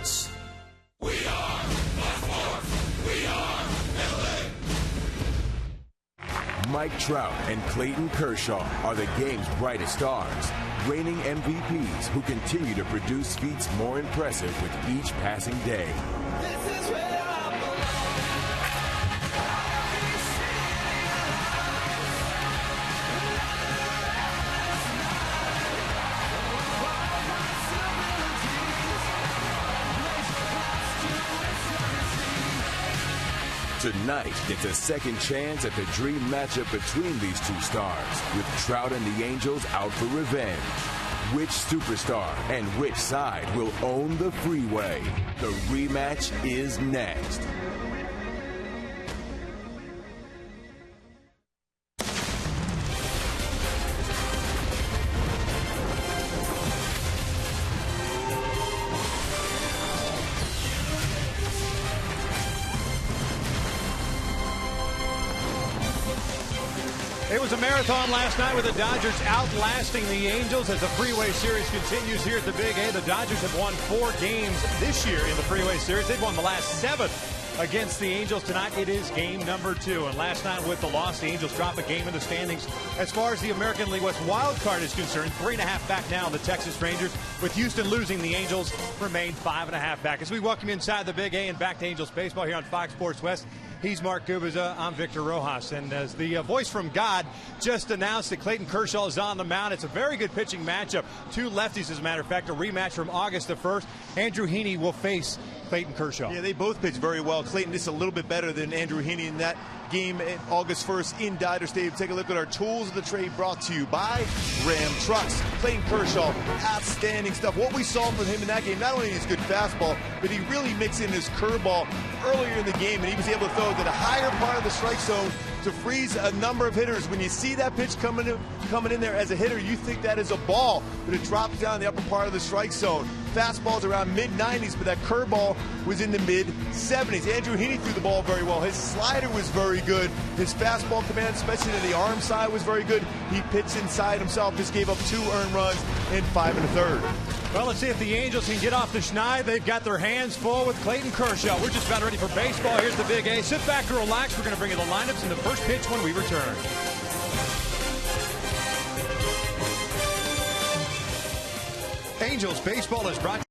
Sports. We are Baltimore. We are LA. Mike Trout and Clayton Kershaw are the game's brightest stars, reigning MVPs who continue to produce feats more impressive with each passing day. This is where I Tonight, it's a second chance at the dream matchup between these two stars, with Trout and the Angels out for revenge. Which superstar and which side will own the freeway? The rematch is next. It was a marathon last night with the Dodgers outlasting the Angels as the Freeway Series continues here at the Big A. The Dodgers have won 4 games this year in the Freeway Series. They've won the last 7 against the Angels. Tonight it is game number 2. And last night with the loss, the Angels drop a game in the standings. As far as the American League West wild card is concerned, 3.5 back now, the Texas Rangers. With Houston losing, the Angels remain 5.5 back. As we welcome you inside the Big A and back to Angels baseball here on Fox Sports West. He's Mark Gubiza. I'm Victor Rojas. And as the voice from God just announced that Clayton Kershaw is on the mound, it's a very good pitching matchup. 2 lefties, as a matter of fact, a rematch from August the 1st. Andrew Heaney will face Clayton Kershaw. Yeah, they both pitched very well. Clayton just a little bit better than Andrew Heaney in that game August 1st in Dodger Stadium. Take a look at our tools of the trade brought to you by Ram Trucks. Clayton Kershaw, outstanding stuff. What we saw from him in that game, not only his good fastball, but he really mixed in his curveball earlier in the game, and he was able to throw to the higher part of the strike zone to freeze a number of hitters. When you see that pitch coming in there as a hitter, you think that is a ball, but it drops down the upper part of the strike zone. Fastball's around mid-90s, but that curveball was in the mid-70s. Andrew Heaney threw the ball very well. His slider was very good. His fastball command, especially to the arm side, was very good. He pitched inside himself, just gave up 2 earned runs in 5 1/3. Well, let's see if the Angels can get off the schneid. They've got their hands full with Clayton Kershaw. We're just about ready for baseball. Here's the Big A. Sit back and relax. We're going to bring you the lineups in the first pitch when we return. Angels baseball is brought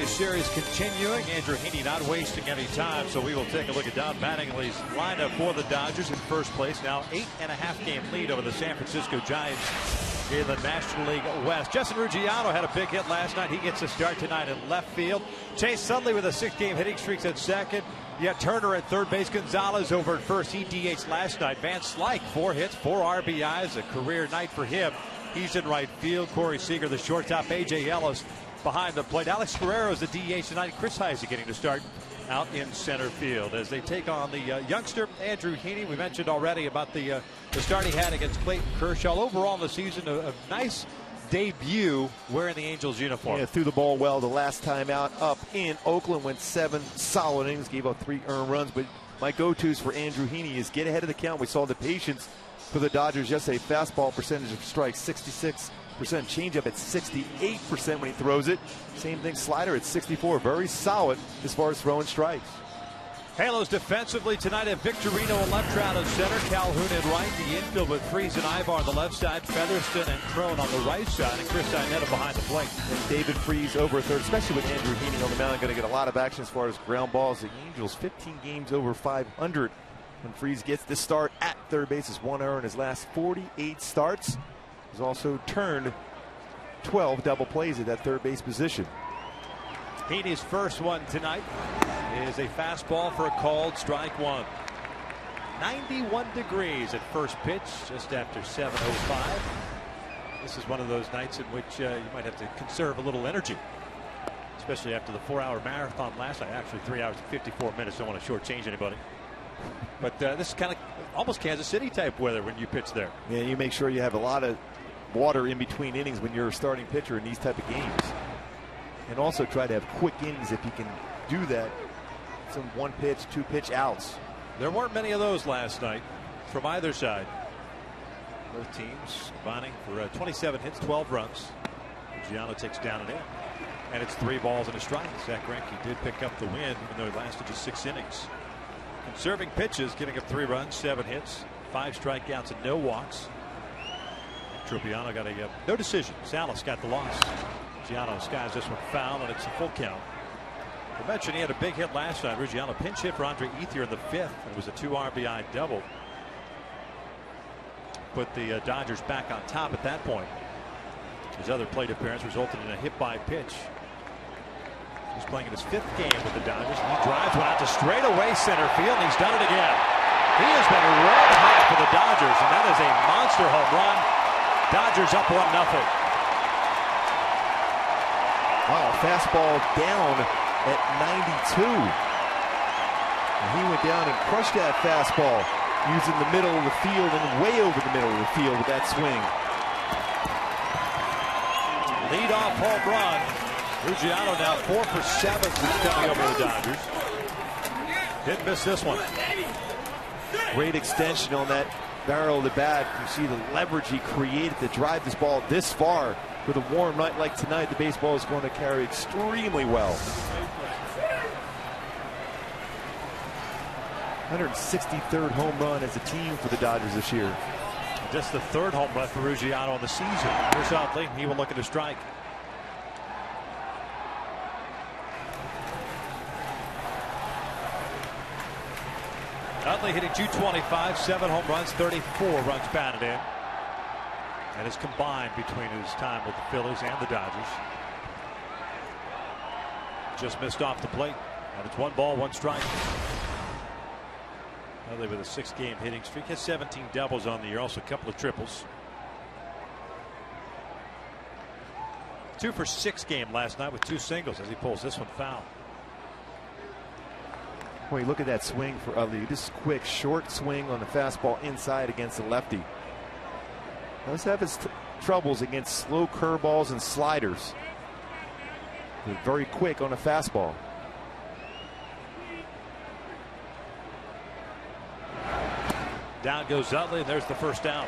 three-way series continuing. Andrew Heaney not wasting any time, so we will take a look at Don Mattingly's lineup for the Dodgers in first place. Now 8.5 game lead over the San Francisco Giants in the National League West. Justin Ruggiano had a big hit last night. He gets a start tonight in left field. Chase Sudley with a 6-game hitting streak at second. Yet Turner at third base. Gonzalez over at first. He DH'd last night. Van Slyke, 4 hits, 4 RBIs, a career night for him. He's in right field. Corey Seager, the shortstop. A.J. Ellis behind the plate. Alex Guerrero's the DH tonight. Chris Heisey getting to start out in center field as they take on the youngster Andrew Heaney. We mentioned already about the start he had against Clayton Kershaw. Overall in the season, a nice debut wearing the Angels uniform. Yeah, threw the ball well the last time out up in Oakland. Went 7 solid innings, gave up 3 earned runs. But my go-tos for Andrew Heaney is get ahead of the count. We saw the patience for the Dodgers yesterday. Fastball percentage of strikes 66%, changeup at 68% when he throws it. Same thing, slider at 64. Very solid as far as throwing strikes. Halos defensively tonight at Victorino and left, Trout at center, Calhoun at right. The infield with Freese and Ivar on the left side, Featherston and Crone on the right side, and Chris Dinetta behind the plate. And David Freese over a third, especially with Andrew Heaney on the mound, going to get a lot of action as far as ground balls. The Angels 15 games over 500 when Freese gets the start at third base. Is 1 error in his last 48 starts. He's also turned 12 double plays at that third base position. Heaney's first one tonight is a fastball for a called strike one. 91 degrees at first pitch just after 7:05. This is one of those nights in which you might have to conserve a little energy, especially after the 4-hour marathon last night. Actually 3 hours and 54 minutes. Don't want to shortchange anybody. But this is kind of almost Kansas City type weather when you pitch there. Yeah, you make sure you have a lot of water in between innings when you're a starting pitcher in these type of games. And also try to have quick innings if you can do that. Some 1-pitch, 2-pitch outs. There weren't many of those last night from either side. Both teams combining for 27 hits, 12 runs. Giano takes down and in. And it's 3 balls and a strike. Zach Greinke did pick up the win, even though he lasted just 6 innings. Conserving pitches, giving up 3 runs, 7 hits, 5 strikeouts, and no walks. Tropiano got a no decision. Salas got the loss. Giano skies this one foul, and it's a full count. I mentioned he had a big hit last night. Ruggiano pinch hit for Andre Ethier in the 5th. It was a 2 RBI double. Put the Dodgers back on top at that point. His other plate appearance resulted in a hit by pitch. He's playing in his 5th game with the Dodgers. He drives one out to straightaway center field, and he's done it again. He has been red hot for the Dodgers, and that is a monster home run. Dodgers up 1-0. Wow, fastball down at 92. And he went down and crushed that fastball using the middle of the field and way over the middle of the field with that swing. Lead-off home run. Ruggiano now 4 for 7 since coming over the Dodgers. Didn't miss this one. Great extension on that barrel of the bat. You see the leverage he created to drive this ball this far. With a warm night like tonight, the baseball is going to carry extremely well. 163rd home run as a team for the Dodgers this year. Just the 3rd home run for Ruggiano in the season. Here's Utley. He will look at a strike. Utley hitting .225, 7 home runs, 34 runs batted in. And is combined between his time with the Phillies and the Dodgers. Just missed off the plate. And it's 1 ball, 1 strike. Utley with a 6-game hitting streak. Has 17 doubles on the year, also a couple of triples. 2 for 6 game last night with 2 singles as he pulls this one foul. Well, you look at that swing for Utley. This quick, short swing on the fastball inside against the lefty. Does have his troubles against slow curveballs and sliders. They're very quick on a fastball. Down goes Utley, and there's the first out.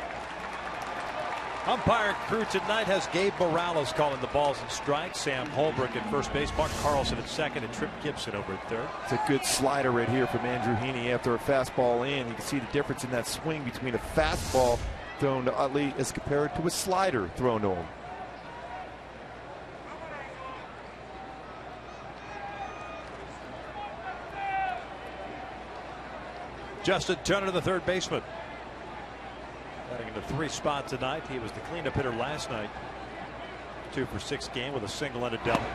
Umpire crew tonight has Gabe Morales calling the balls and strikes. Sam Holbrook at first base, Mark Carlson at second, and Trip Gibson over at third. It's a good slider right here from Andrew Heaney after a fastball in. You can see the difference in that swing between a fastball thrown to Utley as compared to a slider thrown to him. Justin Turner, the third baseman. Batting in the 3 spot tonight. He was the cleanup hitter last night. 2 for 6 game with a single and a double.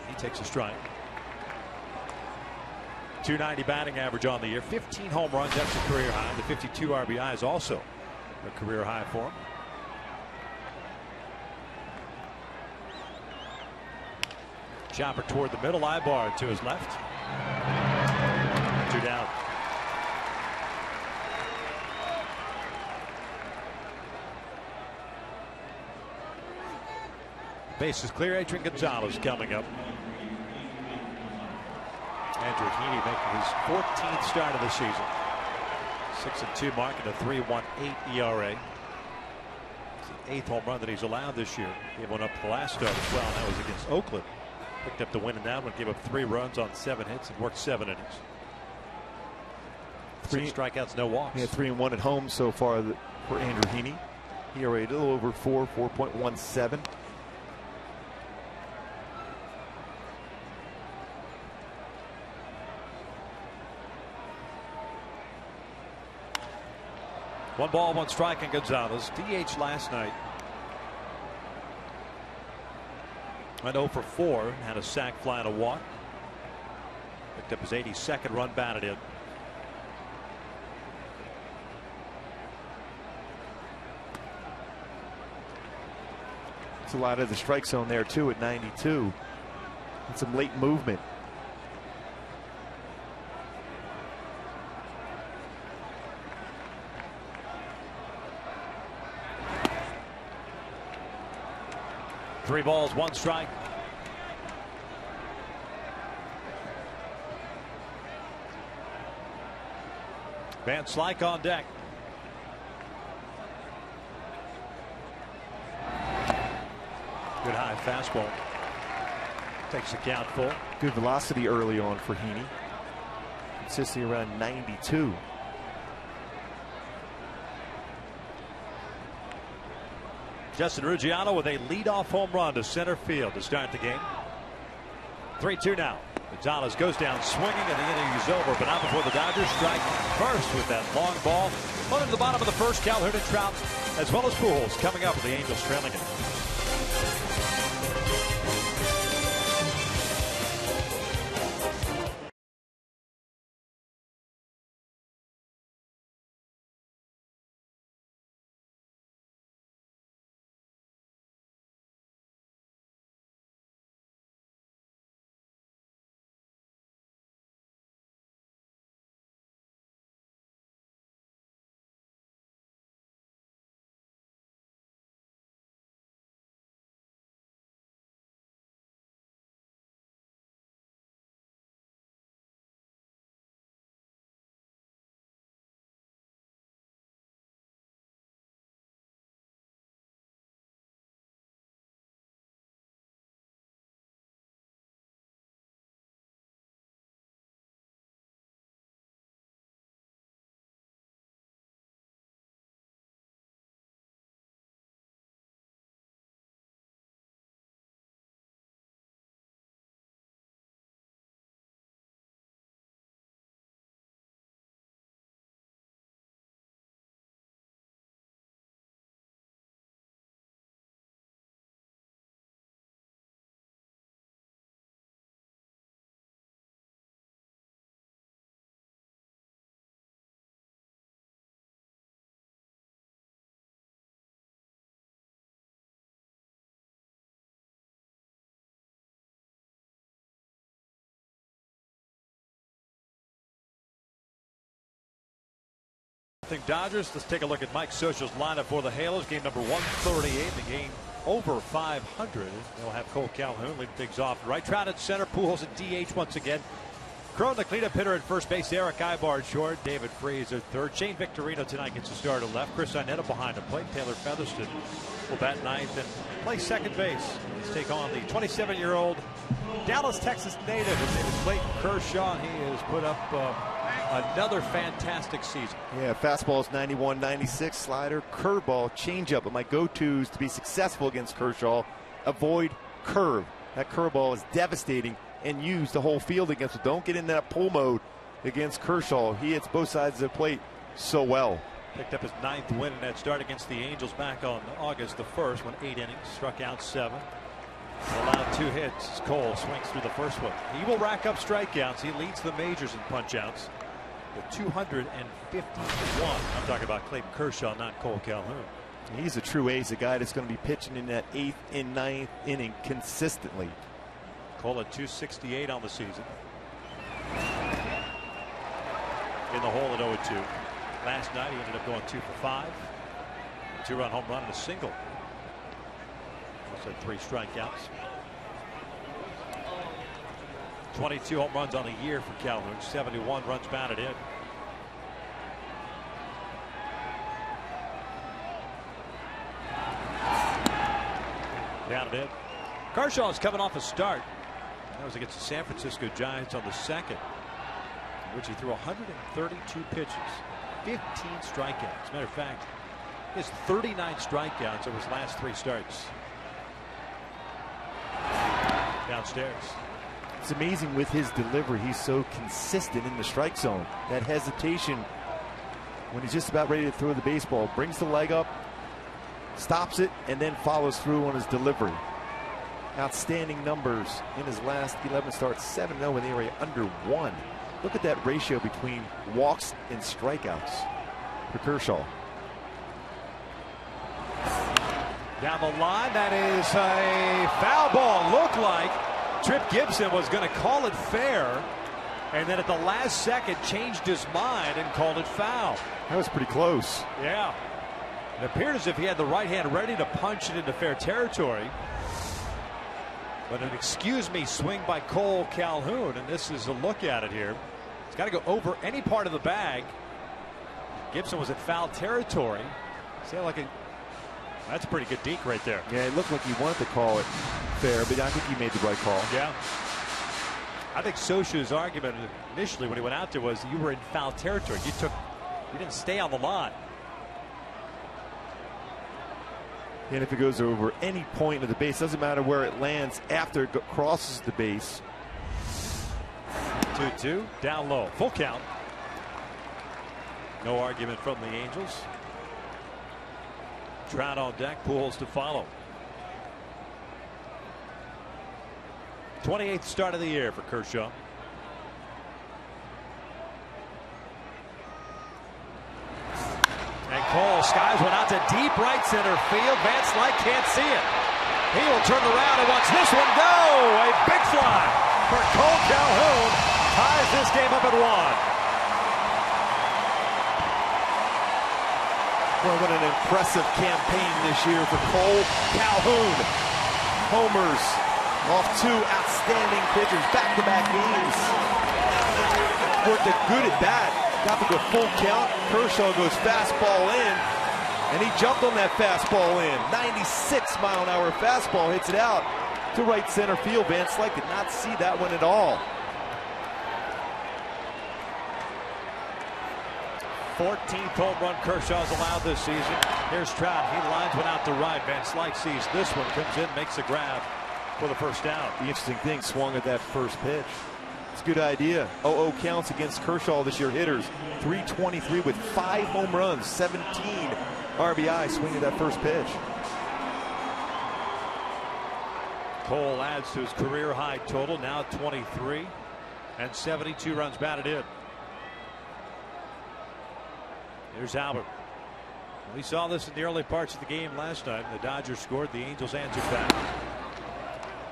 He takes a strike. .290 batting average on the year. 15 home runs. That's a career high. The 52 RBI is also a career high for him. Chopper toward the middle. Ibar to his left. 2 down. Base is clear. Adrian Gonzalez coming up. Andrew Heaney making his 14th start of the season. 6-2 mark and a 3.18 ERA. It's the 8th home run that he's allowed this year. Gave one up the last start as well. And that was against Oakland. Picked up the win in that one. Gave up 3 runs on 7 hits and worked 7 innings. 3 strikeouts, no walks. He had 3-1 at home so far for Andrew Heaney. ERA a little over 4.17. One ball, 1 strike, and Gonzalez. DH last night. Went 0 for 4. Had a sac, fly, and a walk. Picked up his 82nd run batted in. It's a lot of the strike zone there too at 92. And some late movement. Three balls, 1 strike. Van Slyke on deck. Good high fastball. Takes the count full. Good velocity early on for Heaney. Consistently around 92. Justin Ruggiano with a leadoff home run to center field to start the game. 3-2 now. Gonzalez goes down swinging and the inning is over, but not before the Dodgers strike first with that long ball. One to the bottom of the first. Calhoun and Trout as well as Pujols coming up with the Angels trailing it. Dodgers. Let's take a look at Mike Scioscia's lineup for the Halos. Game number 138. The game over 500. They'll have Cole Calhoun leading things off. Right, Trout at center. Pujols at DH once again. Crone, the cleanup hitter at first base. Eric Ibar short. David Freese at third. Shane Victorino tonight gets a start at left. Chris Inetta behind the plate. Taylor Featherston will bat ninth and play second base. Let's take on the 27-year-old Dallas, Texas native. His name is Clayton Kershaw. He has put up another fantastic season. Yeah, fastball is 91, 96, slider, curveball, changeup. But my go-tos to be successful against Kershaw, avoid curve. That curveball is devastating and use the whole field against it. Don't get in that pull mode against Kershaw. He hits both sides of the plate so well. Picked up his 9th win in that start against the Angels back on August the 1st, when 8 innings, struck out 7. Allowed 2 hits. Cole swings through the first one. He will rack up strikeouts. He leads the majors in punch-outs with 251. I'm talking about Clayton Kershaw, not Cole Calhoun. He's a true ace, a guy that's going to be pitching in that 8th and 9th inning consistently. Cole at 268 on the season. In the hole at 0-2. Last night he ended up going 2 for 5. A 2-run home run and a single. Also had 3 strikeouts. 22 home runs on the year for Calhoun. 71 runs batted in. Down and in. Kershaw is coming off a start. That was against the San Francisco Giants on the 2nd, in which he threw 132 pitches, 15 strikeouts. As a matter of fact, he has 39 strikeouts over his last 3 starts. Downstairs. It's amazing with his delivery. He's so consistent in the strike zone. That hesitation when he's just about ready to throw the baseball, brings the leg up, stops it, and then follows through on his delivery. Outstanding numbers in his last 11 starts, 7-0 in the area, under 1. Look at that ratio between walks and strikeouts for Kershaw. Down the line, that is a foul ball. Looked like Trip Gibson was going to call it fair, and then at the last second changed his mind and called it foul. That was pretty close. Yeah. It appeared as if he had the right hand ready to punch it into fair territory. But an excuse me swing by Cole Calhoun, and this is a look at it here. It's got to go over any part of the bag. Gibson was in foul territory. That's a pretty good deke right there. Yeah, it looked like he wanted to call it fair, but I think he made the right call. Yeah. I think Sosha's argument initially when he went out there was you were in foul territory. You didn't stay on the line. And if it goes over any point of the base, doesn't matter where it lands after it crosses the base. 2-2, down low, full count. No argument from the Angels. Trout on deck, Pujols to follow. 28th start of the year for Kershaw. And Cole skies one out to deep right center field. Van Slyke can't see it. He will turn around and watch this one go. A big fly for Cole Calhoun. Ties this game up at 1. Well, what an impressive campaign this year for Cole Calhoun. Homers off 2 outstanding pitchers, back-to-back games. Worked a good at bat. Got to go full count. Kershaw goes fastball in, and he jumped on that fastball in. 96-mile-an-hour fastball hits it out to right center field. Van Slyke did not see that one at all. 14th home run Kershaw's allowed this season. Here's Trout. He lines one out to right. Van Slyke sees this one, comes in, makes a grab for the first down. The interesting thing, swung at that first pitch. It's a good idea. 0-0 counts against Kershaw this year. Hitters 323 with 5 home runs, 17 RBI. Swing at that first pitch. Cole adds to his career high total, now 23, and 72 runs batted in. Here's Albert. We saw this in the early parts of the game last night. The Dodgers scored. The Angels answered back.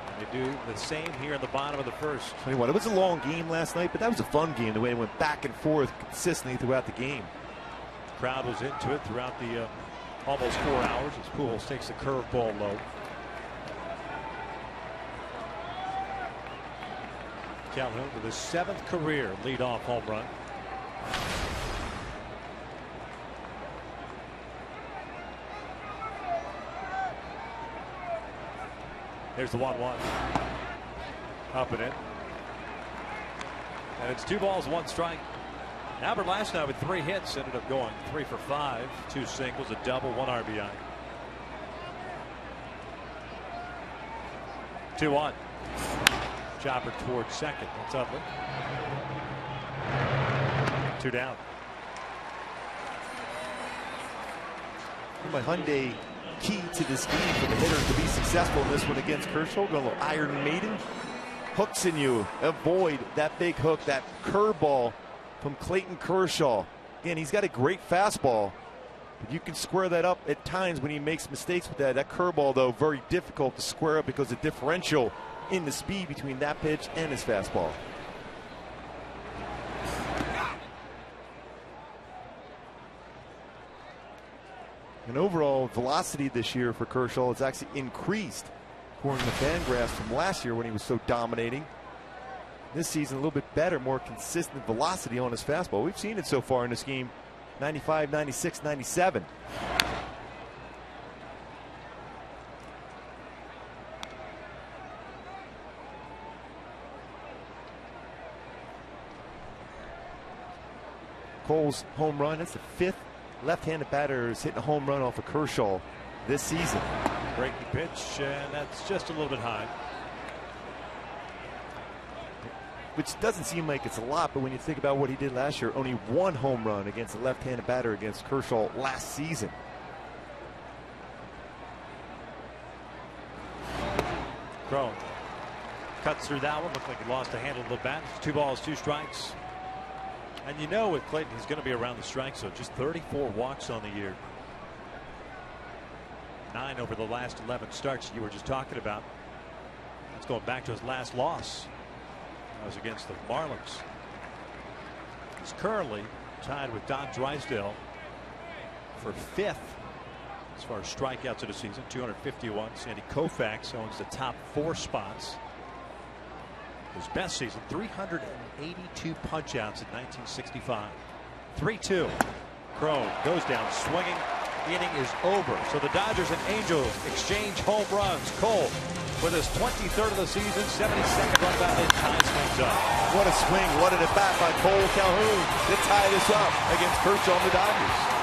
And they do the same here in the bottom of the first. Tell you what, it was a long game last night, but that was a fun game, the way it went back and forth consistently throughout the game. Crowd was into it throughout the almost 4 hours as Pujols takes the curveball low. Calhoun with his 7th career leadoff home run. There's the 1-1. Up and in. And it's 2 balls, 1 strike. Albert last night with 3 hits ended up going 3 for 5. 2 singles, a double, 1 RBI. 2-1. Chopper towards second. That's Utley. 2 down. My Hyundai key to this game for the hitter to be successful in this one against Kershaw. Got a little Iron Maiden. Hooks in you. Avoid that big hook, that curveball from Clayton Kershaw. Again, he's got a great fastball, but you can square that up at times when he makes mistakes with that. That curveball, though, very difficult to square up because of the differential in the speed between that pitch and his fastball. And overall velocity this year for Kershaw has actually increased, according to Fangraphs, from last year when he was so dominating. This season, a little bit better, more consistent velocity on his fastball. We've seen it so far in this game, 95, 96, 97. Cole's home run, that's the 5th left-handed batter is hitting a home run off of Kershaw this season. Breaking pitch, and that's just a little bit high. Which doesn't seem like it's a lot, but when you think about what he did last year, only 1 home run against a left-handed batter against Kershaw last season. Crow cuts through that one. Looked like he lost the handle of the bat. 2 balls, 2 strikes. And you know with Clayton, he's going to be around the strike zone. Just 34 walks on the year. 9 over the last 11 starts you were just talking about. That's going back to his last loss. That was against the Marlins. He's currently tied with Don Drysdale for 5th as far as strikeouts of the season, 251. Sandy Koufax owns the top 4 spots. His best season, 382 punch-outs in 1965. 3-2. Crow goes down swinging. Inning is over. So the Dodgers and Angels exchange home runs. Cole with his 23rd of the season, 72nd run battle, ties things up. What a swing, what an at-bat by Cole Calhoun to tie this up against Kershaw and the Dodgers.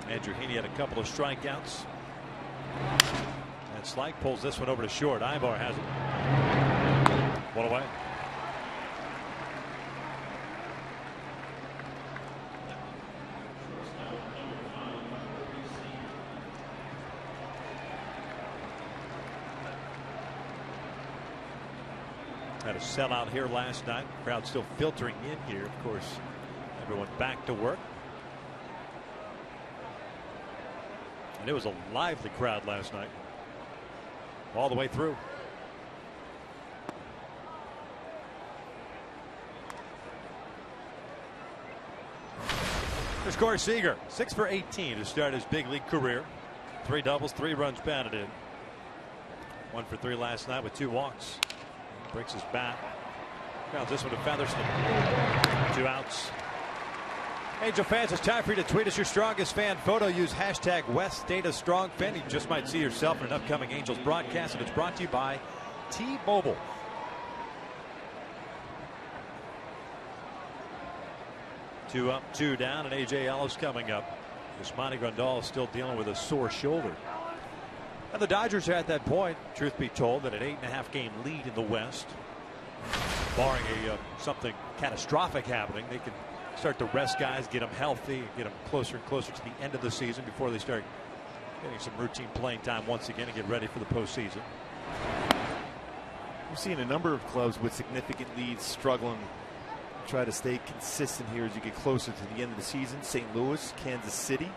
Andrew Heaney had a couple of strikeouts. And Slight pulls this one over to short. Ibar has it. 1 away. Had a sellout here last night. Crowd still filtering in here. Of course, everyone back to work. And It was a lively crowd last night, all the way through. There's Corey Seager, 6 for 18 to start his big league career. 3 doubles, 3 runs batted in. 1 for 3 last night with 2 walks. Breaks his bat. Grounds this one to Featherston. 2 outs. Angel fans, it's time for you to tweet us your strongest fan photo. Use hashtag WestDataStrongFan. You just might see yourself in an upcoming Angels broadcast, and it's brought to you by T-Mobile. Two up, 2 down, and A.J. Ellis coming up. Yasmani Grandal is still dealing with a sore shoulder. And the Dodgers are at that point, truth be told, that an 8.5 game lead in the West. Barring something catastrophic happening, they can start to rest guys, get them healthy, get them closer and closer to the end of the season before they start getting some routine playing time once again and get ready for the postseason. We're seeing a number of clubs with significant leads struggling. Try to stay consistent here as you get closer to the end of the season. St. Louis, Kansas City.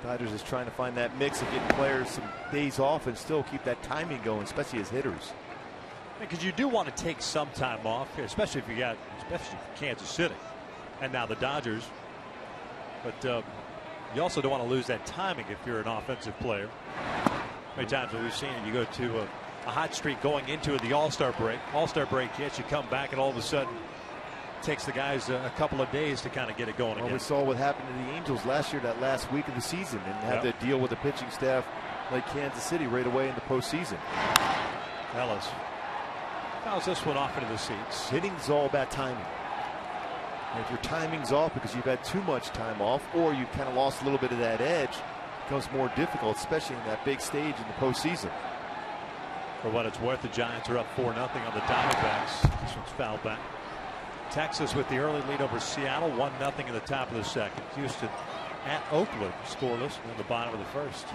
Dodgers is trying to find that mix of getting players some days off and still keep that timing going, especially as hitters. Because you do want to take some time off, especially if you got, especially Kansas City, and now the Dodgers. But you also don't want to lose that timing if you're an offensive player. Many times we've seen it, you go to a hot streak going into the All-Star break. All-Star break hits, you come back, and all of a sudden takes the guys a couple of days to kind of get it going again. We saw what happened to the Angels last year, that last week of the season, and have to deal with the pitching staff like Kansas City right away in the postseason. Ellis fouls this one off into the seats. Hitting's all about timing. And if your timing's off because you've had too much time off, or you kind of lost a little bit of that edge, it becomes more difficult, especially in that big stage in the postseason. For what it's worth, the Giants are up 4-0 on the Diamondbacks. This one's fouled back. Texas with the early lead over Seattle, 1-0 in the top of the second. Houston at Oakland, scoreless in the bottom of the first.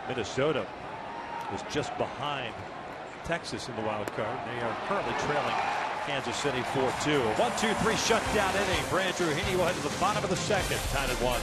Minnesota is just behind Texas in the wild card. They are currently trailing Kansas City 4-2. A 1-2-3 shutdown inning for Andrew Heaney. Will head to the bottom of the second, tied at 1.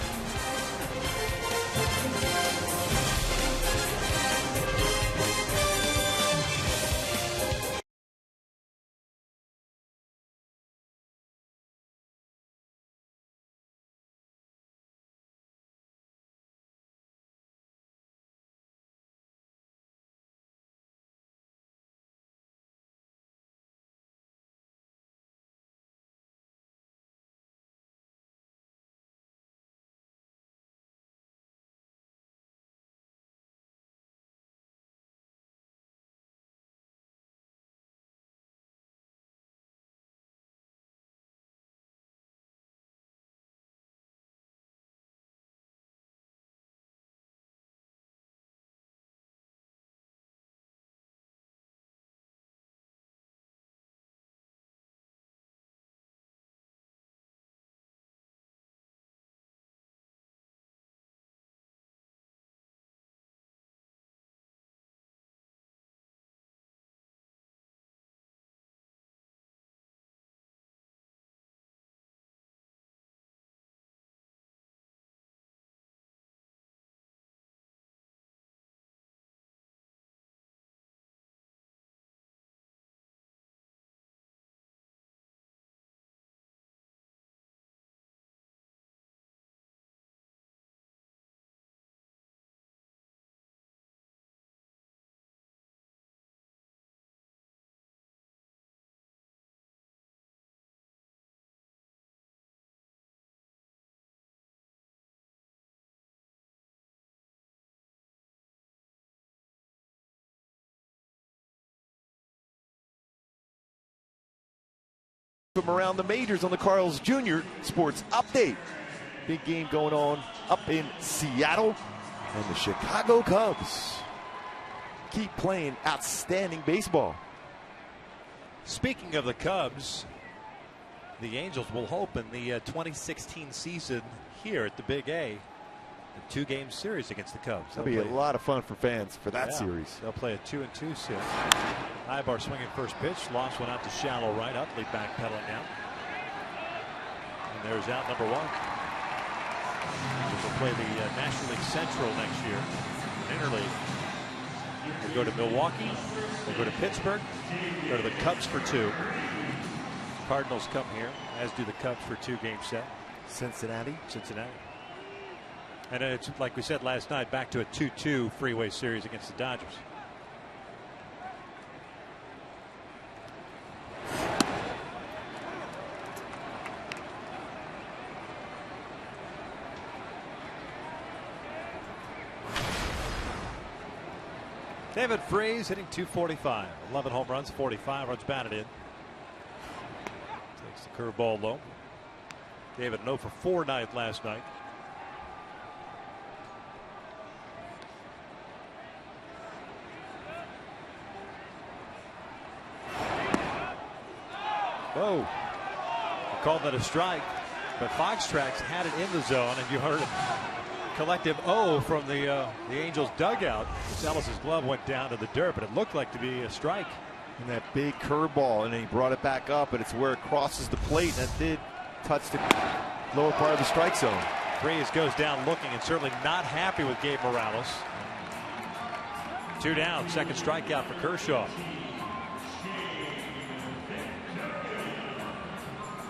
From around the majors on the Carl's Jr. Sports Update. Big game going on up in Seattle, and the Chicago Cubs keep playing outstanding baseball. Speaking of the Cubs, the Angels will open the 2016 season here at the Big A. A 2-game series against the Cubs. That'll be a lot of fun for fans for that series. They'll play a 2-2 series. Ibar swinging first pitch, lost one out to shallow right, Utley backpedaling now. And there's out number 1. We'll play the National League Central next year, Interleague. We'll go to Milwaukee. We'll go to Pittsburgh. Go to the Cubs for 2. Cardinals come here, as do the Cubs for 2-game set. Cincinnati. And it's like we said last night, back to a 2-2 freeway series against the Dodgers. David Freese hitting .245, 11 home runs, 45 runs batted in. Takes the curveball low. David 0 for 4 night last night. Whoa. We called that a strike, but Fox Tracks had it in the zone, and you heard it. Collective O from the Angels dugout. Ellis's glove went down to the dirt, but it looked like to be a strike. And that big curveball, and then he brought it back up, but it's where it crosses the plate. That did touch the lower part of the strike zone. Freese goes down looking and certainly not happy with Gabe Morales. 2 down, second strikeout for Kershaw.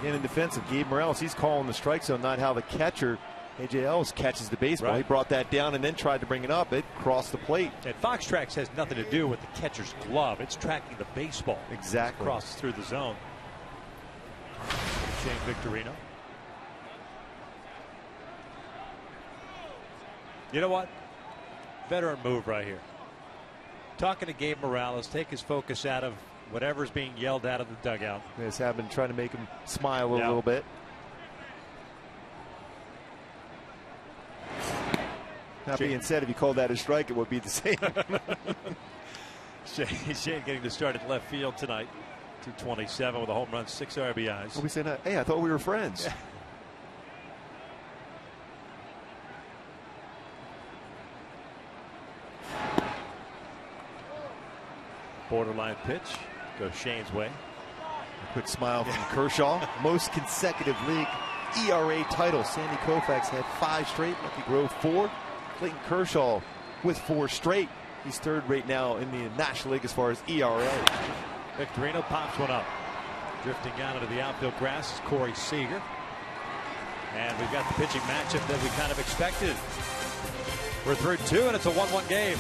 Again, in defense of Gabe Morales, he's calling the strike zone, not how the catcher A.J. Ellis catches the baseball. Right. He brought that down and then tried to bring it up. It crossed the plate. And Fox Tracks has nothing to do with the catcher's glove. It's tracking the baseball. Exactly. Crosses through the zone. Shane Victorino. You know what? Veteran move right here. Talking to Gabe Morales, take his focus out of whatever's being yelled out of the dugout. Yes, have been trying to make him smile a little bit. That being said, if you called that a strike, it would be the same. Shane getting to start at left field tonight. 227 with a home run, 6 RBIs. We said, hey, I thought we were friends. Yeah. Borderline pitch. Goes Shane's way. A quick smile from Kershaw. Most consecutive league ERA title. Sandy Koufax had 5 straight. Lucky Grove 4. Clayton Kershaw with 4 straight. He's third right now in the National League as far as ERA. Victorino pops one up. Drifting down into the outfield grass is Corey Seager. And we've got the pitching matchup that we kind of expected. We're through 2 and it's a 1-1 game.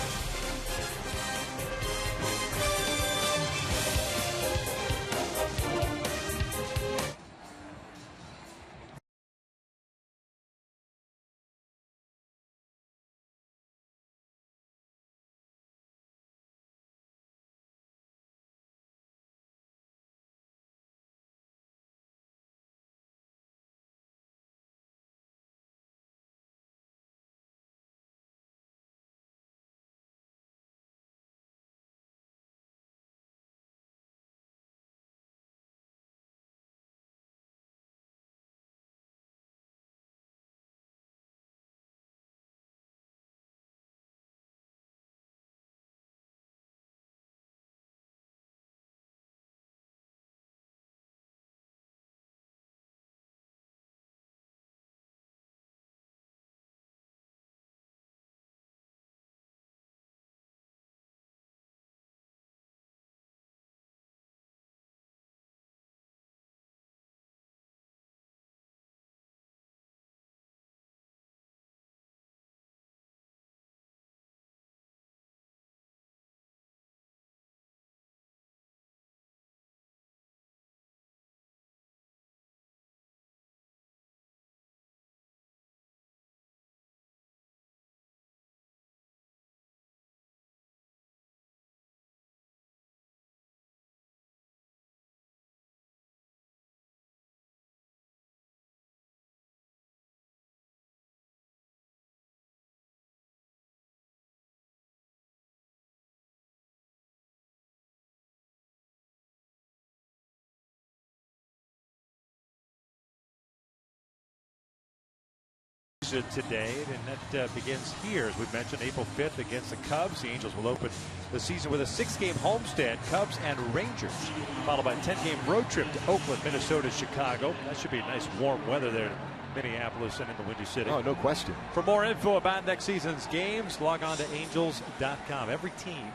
Today, and that begins here, as we mentioned, April 5th against the Cubs. The Angels will open the season with a 6-game homestand, Cubs and Rangers, followed by a 10-game road trip to Oakland, Minnesota, Chicago. That should be nice warm weather there Minneapolis and in the Windy City. Oh, no question. For more info about next season's games, log on to angels.com. Every team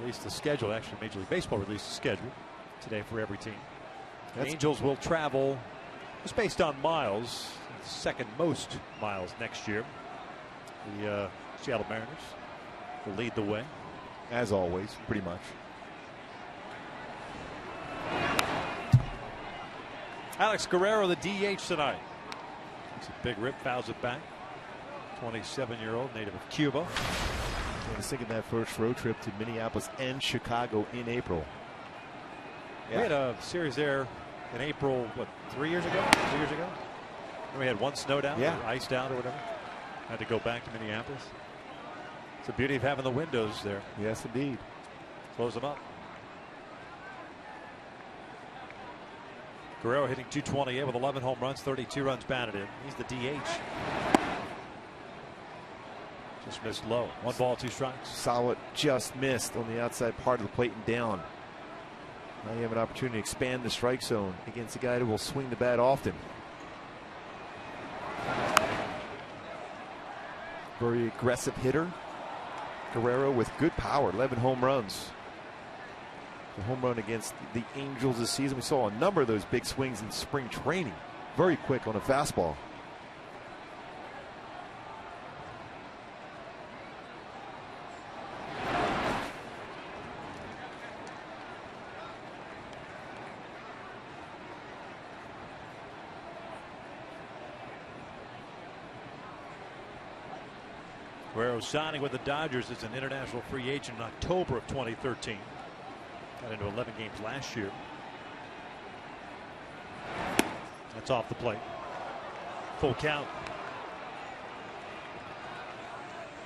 released the schedule. Actually, Major League Baseball released the schedule today for every team. The Angels will travel, just based on miles, second most miles next year. The Seattle Mariners will lead the way. As always, pretty much. Alex Guerrero, the DH tonight. It's a big rip, fouls it back. 27-year-old, native of Cuba. I was thinking that first road trip to Minneapolis and Chicago in April. We had a series there in April, what, 3 years ago? 2 years ago? And we had one snowed out, or iced out, or whatever. Had to go back to Minneapolis. It's the beauty of having the windows there. Yes, indeed. Close them up. Guerrero hitting .228 with 11 home runs, 32 runs batted in. He's the DH. Just missed low. 1 ball, 2 strikes. Solid just missed on the outside part of the plate and down. Now you have an opportunity to expand the strike zone against a guy who will swing the bat often. Very aggressive hitter. Guerrero with good power, 11 home runs. The home run against the Angels this season. We saw a number of those big swings in spring training. Very quick on a fastball. Guerrero signing with the Dodgers as an international free agent in October of 2013. Got into 11 games last year. That's off the plate. Full count.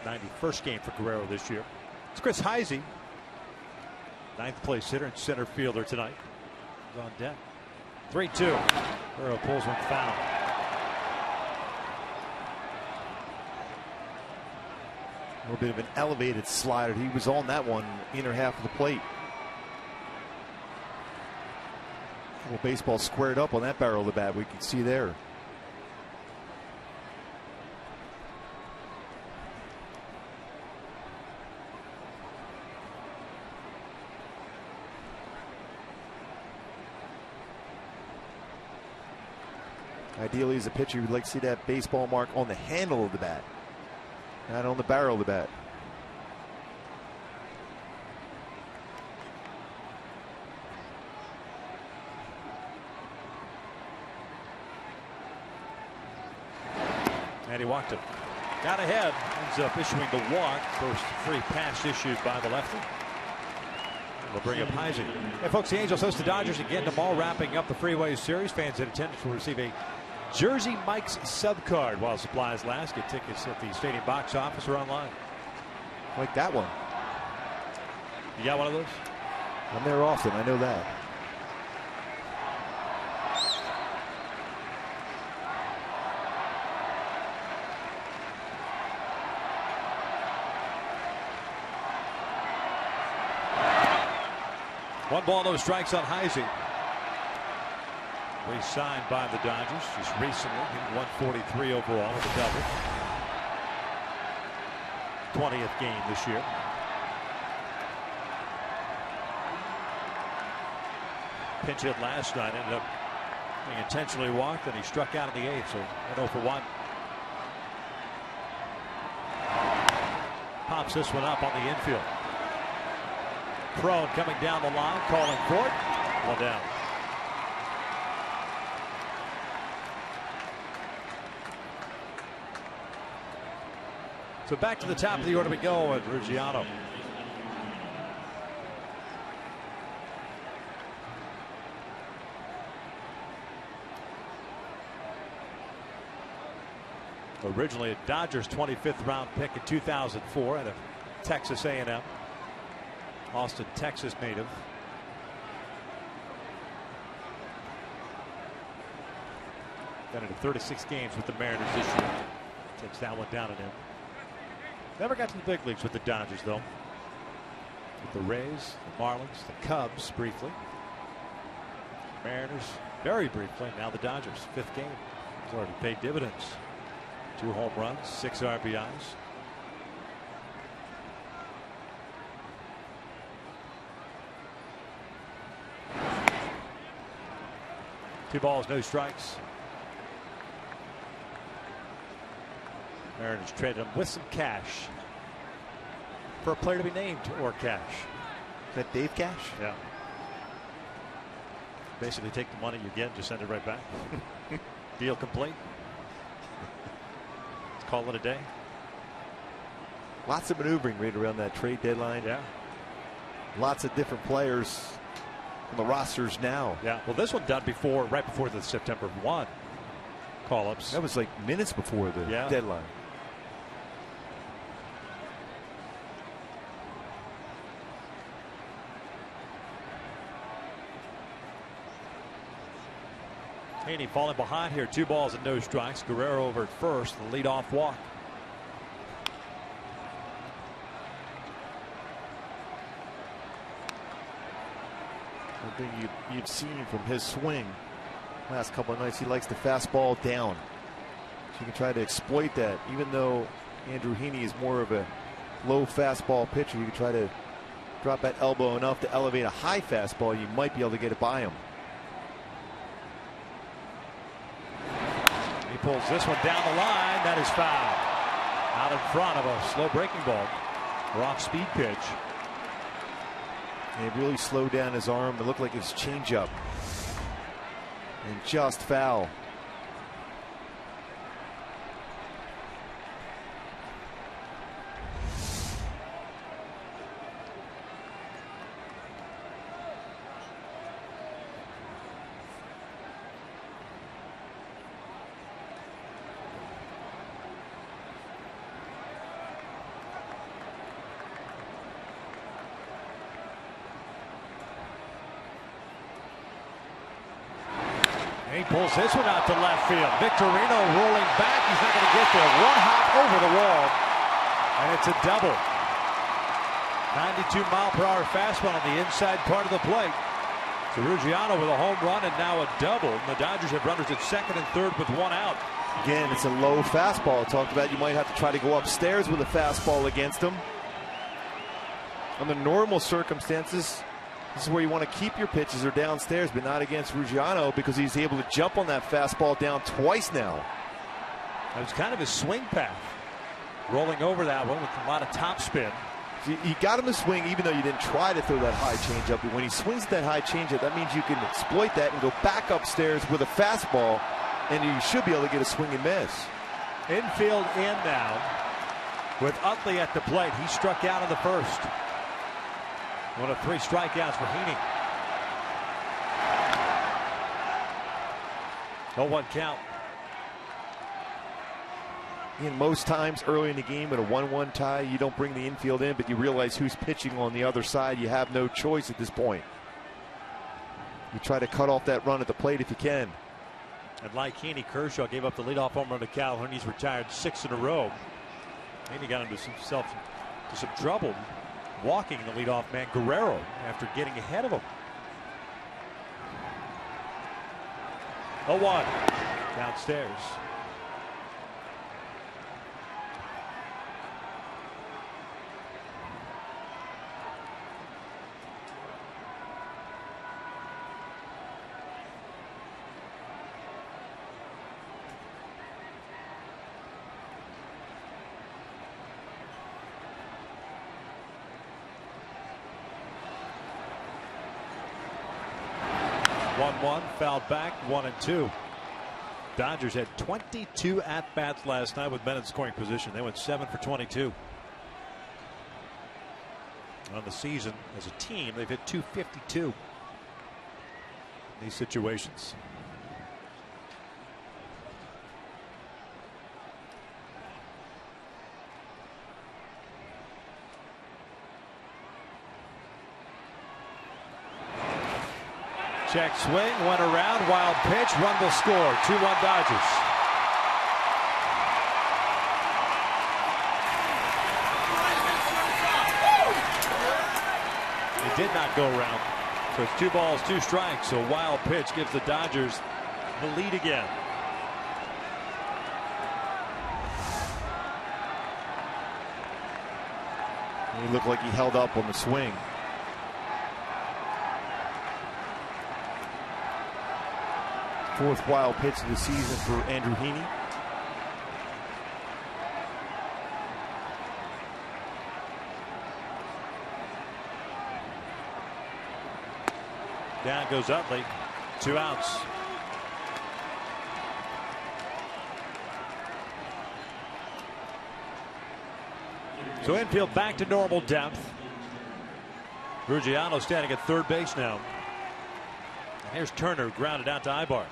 91st game for Guerrero this year. It's Chris Heisey, 9th place hitter and center fielder tonight. He's on deck. 3-2. Guerrero pulls one foul. A little bit of an elevated slider. He was on that one, inner half of the plate. Well, baseball squared up on that barrel of the bat. We can see there. Ideally, as a pitcher, you'd like to see that baseball mark on the handle of the bat, not on the barrel of the bat. And he walked it. Got ahead. Ends up issuing the walk. First free pass issued by the lefty. We'll bring up Heisey. Hey, folks, the Angels host the Dodgers again tomorrow, wrapping up the Freeway Series. Fans in attendance will receive a Jersey Mike's sub card while supplies last. Get tickets at the stadium box office or online. Like that one. You got one of those? I'm there often. I know that. One ball, no strikes on Heisey. Re-signed by the Dodgers just recently. Hitting 143 overall with a double. 20th game this year. Pinch hit last night. Ended up being intentionally walked, and he struck out in the 8th. So 1-0-for-1. Pops this one up on the infield. Crone coming down the line, calling for it. One down. So back to the top of the order we go at Ruggiano. Originally a Dodgers 25th round pick in 2004 out of Texas A&M. Austin, Texas native. Got into 36 games with the Mariners this year. Takes that one down and in. Never got to the big leagues with the Dodgers, though. With the Rays, the Marlins, the Cubs briefly. Mariners very briefly. Now the Dodgers, 5th game. He's already paid dividends. 2 home runs, 6 RBIs. Two balls, no strikes. Mariners traded him with some cash for a player to be named or cash. Is that Dave Cash? Yeah. Basically take the money you get and just send it right back. Deal complete. Let's call it a day. Lots of maneuvering right around that trade deadline. Yeah. Lots of different players on the rosters now. Yeah. Well, this one done right before the September 1 call-ups. That was like minutes before the deadline. Haney falling behind here. 2 balls and no strikes. Guerrero over at first. The leadoff walk. One thing you've seen from his swing last couple of nights, he likes the fastball down. So you can try to exploit that. Even though Andrew Heaney is more of a low fastball pitcher, you can try to drop that elbow enough to elevate a high fastball. You might be able to get it by him. He pulls this one down the line. That is foul. Out in front of a slow breaking ball. Off speed pitch. And he really slowed down his arm. It looked like his changeup. And just foul. He pulls this one out to left field. Victorino rolling back. He's not going to get there. One hop over the wall. And it's a double. 92-mile-per-hour fastball on the inside part of the plate. Ruggiano with a home run and now a double. And the Dodgers have runners at second and third with 1 out. Again, it's a low fastball. I talked about you might have to try to go upstairs with a fastball against him. Under normal circumstances, this is where you want to keep your pitches or downstairs, but not against Ruggiano because he's able to jump on that fastball down twice now. That was kind of his swing path. Rolling over that one with a lot of topspin. You got him to swing even though you didn't try to throw that high changeup. But when he swings that high changeup, that means you can exploit that and go back upstairs with a fastball, and you should be able to get a swing and miss. Infield in now with Utley at the plate. He struck out in the first. 1 of 3 strikeouts for Heaney. 0-1 count. And most times early in the game in a 1-1 tie, you don't bring the infield in, but you realize who's pitching on the other side. You have no choice at this point. You try to cut off that run at the plate if you can. And like Heaney, Kershaw gave up the leadoff home run to Calhoun. He's retired 6 in a row. Heaney got himself into some trouble walking the leadoff man Guerrero after getting ahead of him. 0-1 downstairs. One fouled back, 1-2. Dodgers had 22 at-bats last night with men in scoring position. They went 7 for 22. On the season, as a team, they've hit .252 in these situations. Check swing, went around, wild pitch, run will score. 2-1 Dodgers. He did not go around. So it's 2 balls, 2 strikes. So wild pitch gives the Dodgers the lead again. He looked like he held up on the swing. Fourth wild pitch of the season for Andrew Heaney. Down goes Utley. 2 outs. So infield back to normal depth. Ruggiano standing at third base now. And here's Turner grounded out to Ibar.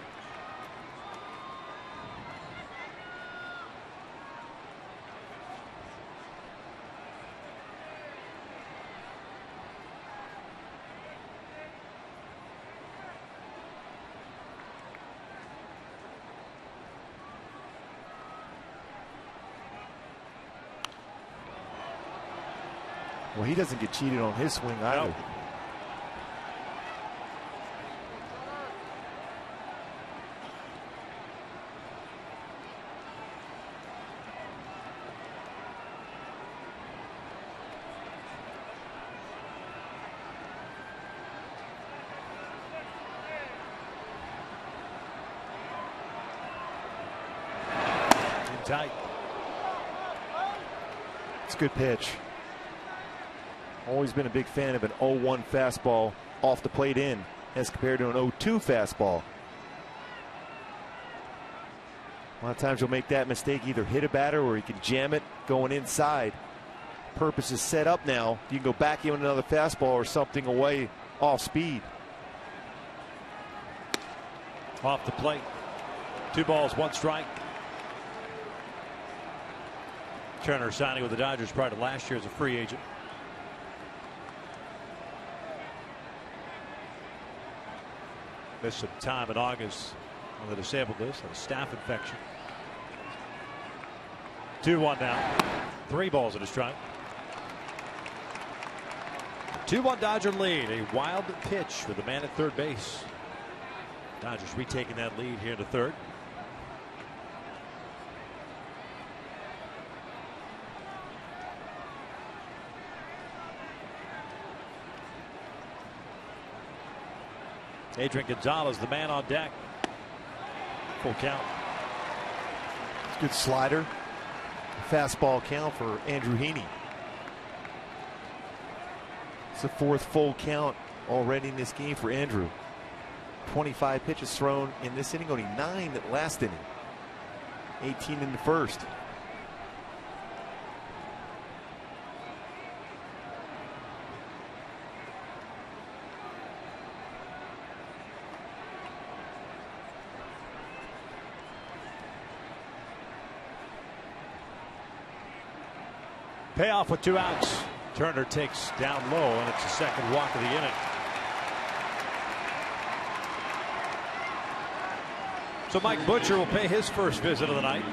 Well, he doesn't get cheated on his swing either. No. Tight. It's a good pitch. Always been a big fan of an 0-1 fastball off the plate in as compared to an 0-2 fastball. A lot of times you'll make that mistake, either hit a batter or you can jam it going inside. Purpose is set up now. You can go back in another fastball or something away off speed. Off the plate. 2 balls, 1 strike. Turner signing with the Dodgers prior to last year as a free agent. Missed some time in August on the disabled list, on a staph infection. 2-1 now. 3 balls and a strike. 2-1 Dodger lead. A wild pitch with the man at third base. Dodgers retaking that lead here in the third. Adrian Gonzalez, the man on deck. Full count. It's a good slider. Fastball count for Andrew Heaney. It's the 4th full count already in this game for Andrew. 25 pitches thrown in this inning, only 9 last inning. 18 in the first. Payoff with 2 outs. Turner takes down low, and it's the second walk of the inning. So Mike Butcher will pay his first visit of the night.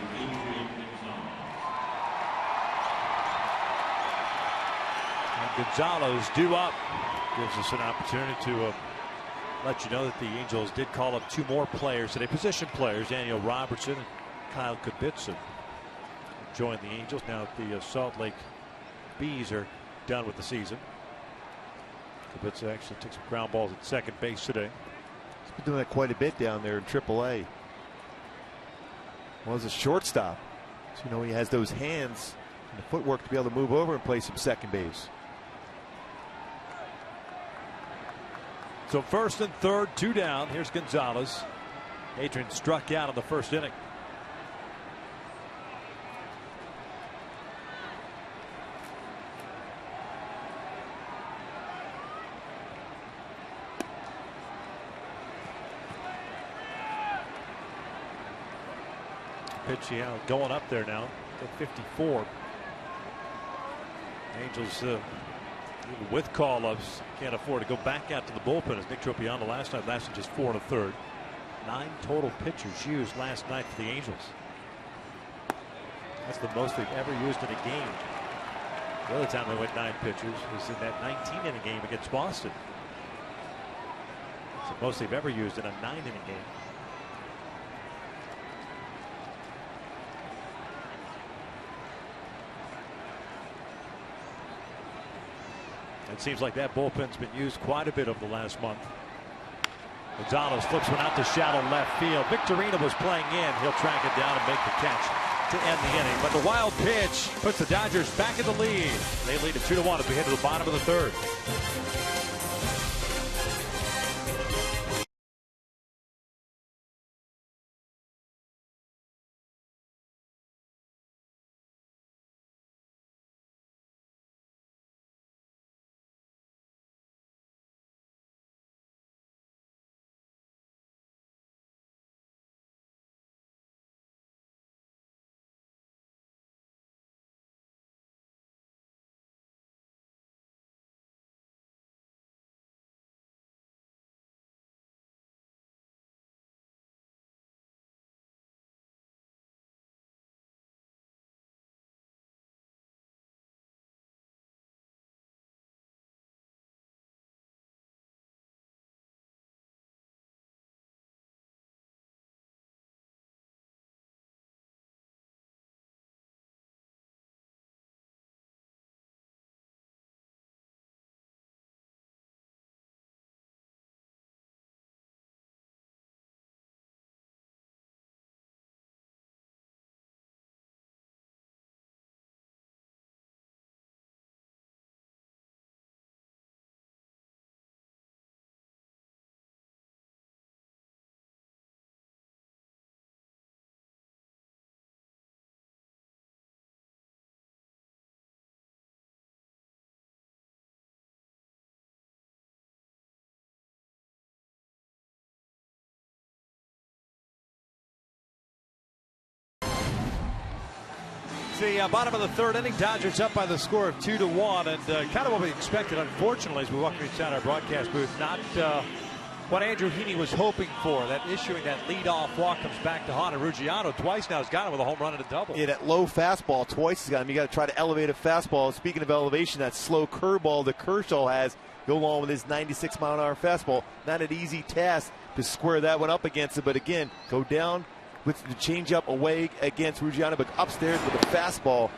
And Gonzalez due up. Gives us an opportunity to let you know that the Angels did call up 2 more players today, position players. Daniel Robertson and Kyle Kibitson joined the Angels. Now the Salt Lake Bees are done with the season. Kibitson actually took some ground balls at second base today. He's been doing that quite a bit down there in AAA. Well, as a shortstop, so you know he has those hands and the footwork to be able to move over and play some second base. So first and third, 2 down. Here's Gonzalez. Adrian struck out in the first inning. Pitch going up there now at 54. Angels even with call-ups can't afford to go back out to the bullpen, as Nick Tropiano last night lasted just 4 1/3. 9 total pitchers used last night for the Angels. That's the most they've ever used in a game. The other time they went 9 pitchers was in that 19-inning game against Boston. It's the most they've ever used in a 9-inning game. It seems like that bullpen's been used quite a bit over the last month. Gonzalez flips one out to shallow left field. Victorino was playing in. He'll track it down and make the catch to end the inning. But the wild pitch puts the Dodgers back in the lead. They lead at 2-1 as we head to the bottom of the third. The bottom of the third inning, Dodgers up by the score of 2-1, and kind of what we expected, unfortunately, as we walk inside our broadcast booth. Not what Andrew Heaney was hoping for. That issuing that leadoff walk comes back to haunt Ruggiano. Twice now has got him with a home run and a double. Yeah, that low fastball twice has got him. You got to try to elevate a fastball. Speaking of elevation, that slow curveball that Kershaw has, go along with his 96-mile-an-hour fastball. Not an easy task to square that one up against it, but again, go down with the changeup away against Ruggiano, but upstairs with a fastball.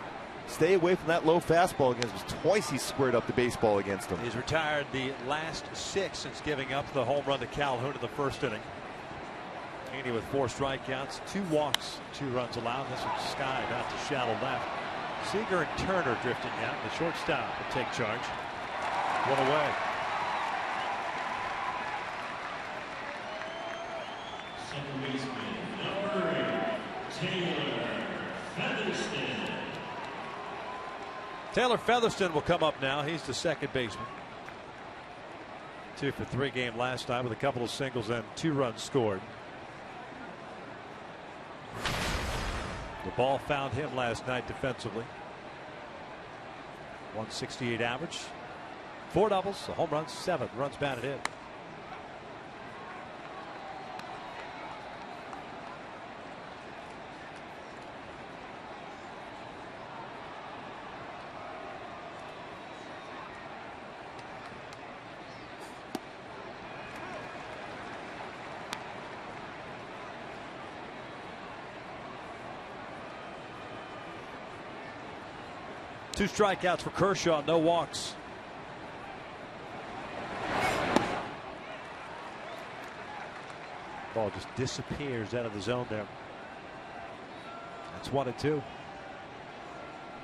Stay away from that low fastball against him. Twice he squared up the baseball against him. He's retired the last 6 since giving up the home run to Calhoun in the first inning. Heaney with 4 strikeouts, 2 walks, 2 runs allowed. This one's skied out to shallow left. Seager and Turner drifting out. The shortstop will take charge. 1 away. Second baseman, number 8, Taylor Featherston. Taylor Featherston will come up now. He's the second baseman. 2 for 3 game last night with a couple of singles and 2 runs scored. The ball found him last night defensively. 168 average, 4 doubles, a home run, 7 runs batted in. Two strikeouts for Kershaw, no walks. Ball just disappears out of the zone there. That's 1-2. And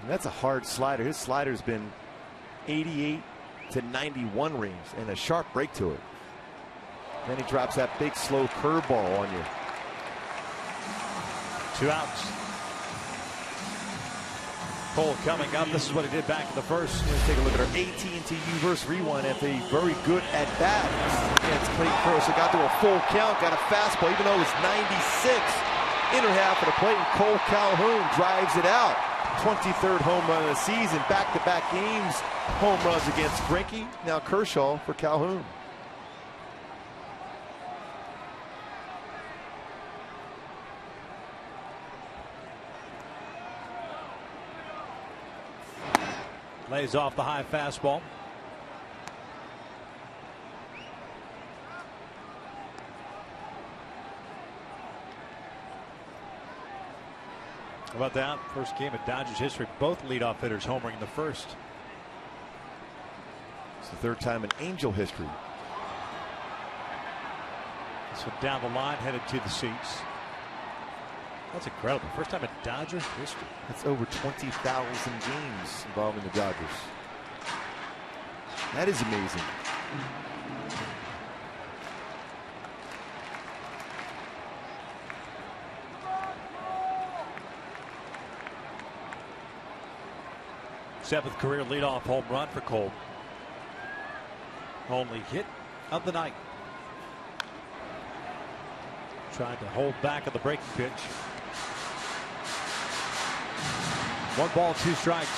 that's a hard slider. His slider's been 88 to 91 range and a sharp break to it. Then he drops that big slow curveball on you. 2 outs. Cole coming up. This is what he did back in the first. Let's take a look at our AT&T U-verse rewind after a very good at-bat against Clayton Kershaw. Got to a full count, got a fastball, even though it was 96. Inner half of the plate, and Cole Calhoun drives it out. 23rd home run of the season. Back-to-back games, home runs against Greinke. Now Kershaw for Calhoun. Lays off the high fastball. How about that? First game of Dodgers history. Both leadoff hitters homering in the first. the third time in Angel history. This one down the line, headed to the seats. That's incredible. First time in Dodgers history. That's over 20,000 games involving the Dodgers. That is amazing. Seventh career leadoff home run for Cole. Only hit of the night. Tried to hold back on the breaking pitch. 1 ball, 2 strikes.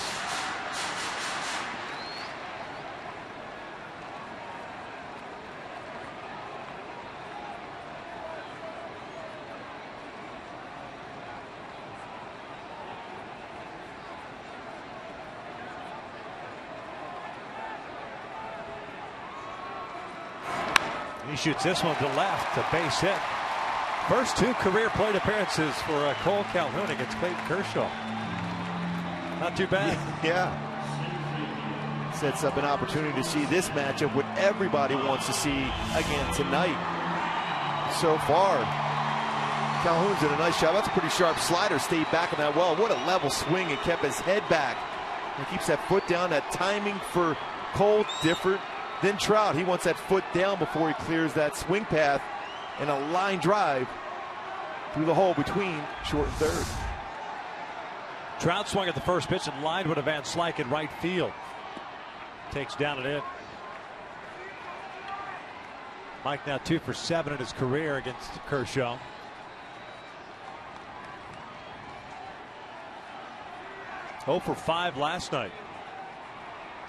He shoots this one to left, a base hit. First 2 career plate appearances for Cole Calhoun against Clayton Kershaw. Not too bad. Yeah. Sets up an opportunity to see this matchup, what everybody wants to see again tonight. So far, Calhoun's did a nice job. That's a pretty sharp slider. Stayed back on that well. What a level swing, and kept his head back. He keeps that foot down. That timing for Cole different than Trout. He wants that foot down before he clears that swing path, and a line drive through the hole between short and third. Trout swung at the first pitch and lined with a Van Slyke in right field. Takes down and in. Mike now 2 for 7 in his career against Kershaw. Oh for 5 last night.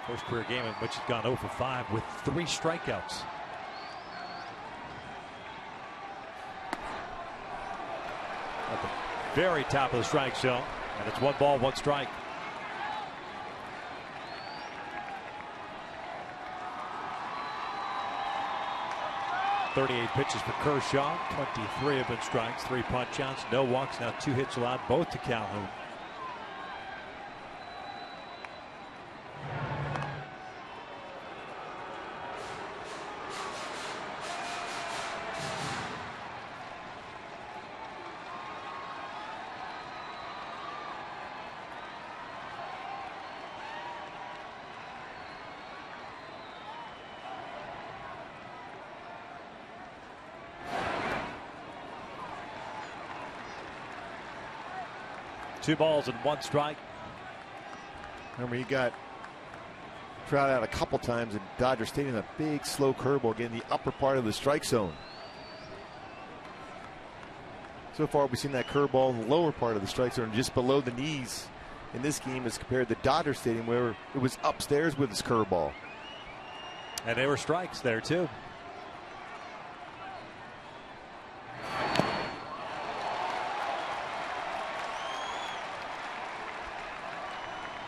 First career game in which he's gone 0 for 5 with 3 strikeouts. At the very top of the strike zone, and it's 1 ball, 1 strike. .38 pitches for Kershaw. 23 have been strikes, 3 punch outs, no walks. Now 2 hits allowed, both to Calhoun. Two balls and 1 strike. Remember, he got Trout out a couple times in Dodger Stadium. A big slow curveball getting the upper part of the strike zone. So far, we've seen that curveball in the lower part of the strike zone, just below the knees in this game, as compared to Dodger Stadium, where it was upstairs with his curveball. And there were strikes there too.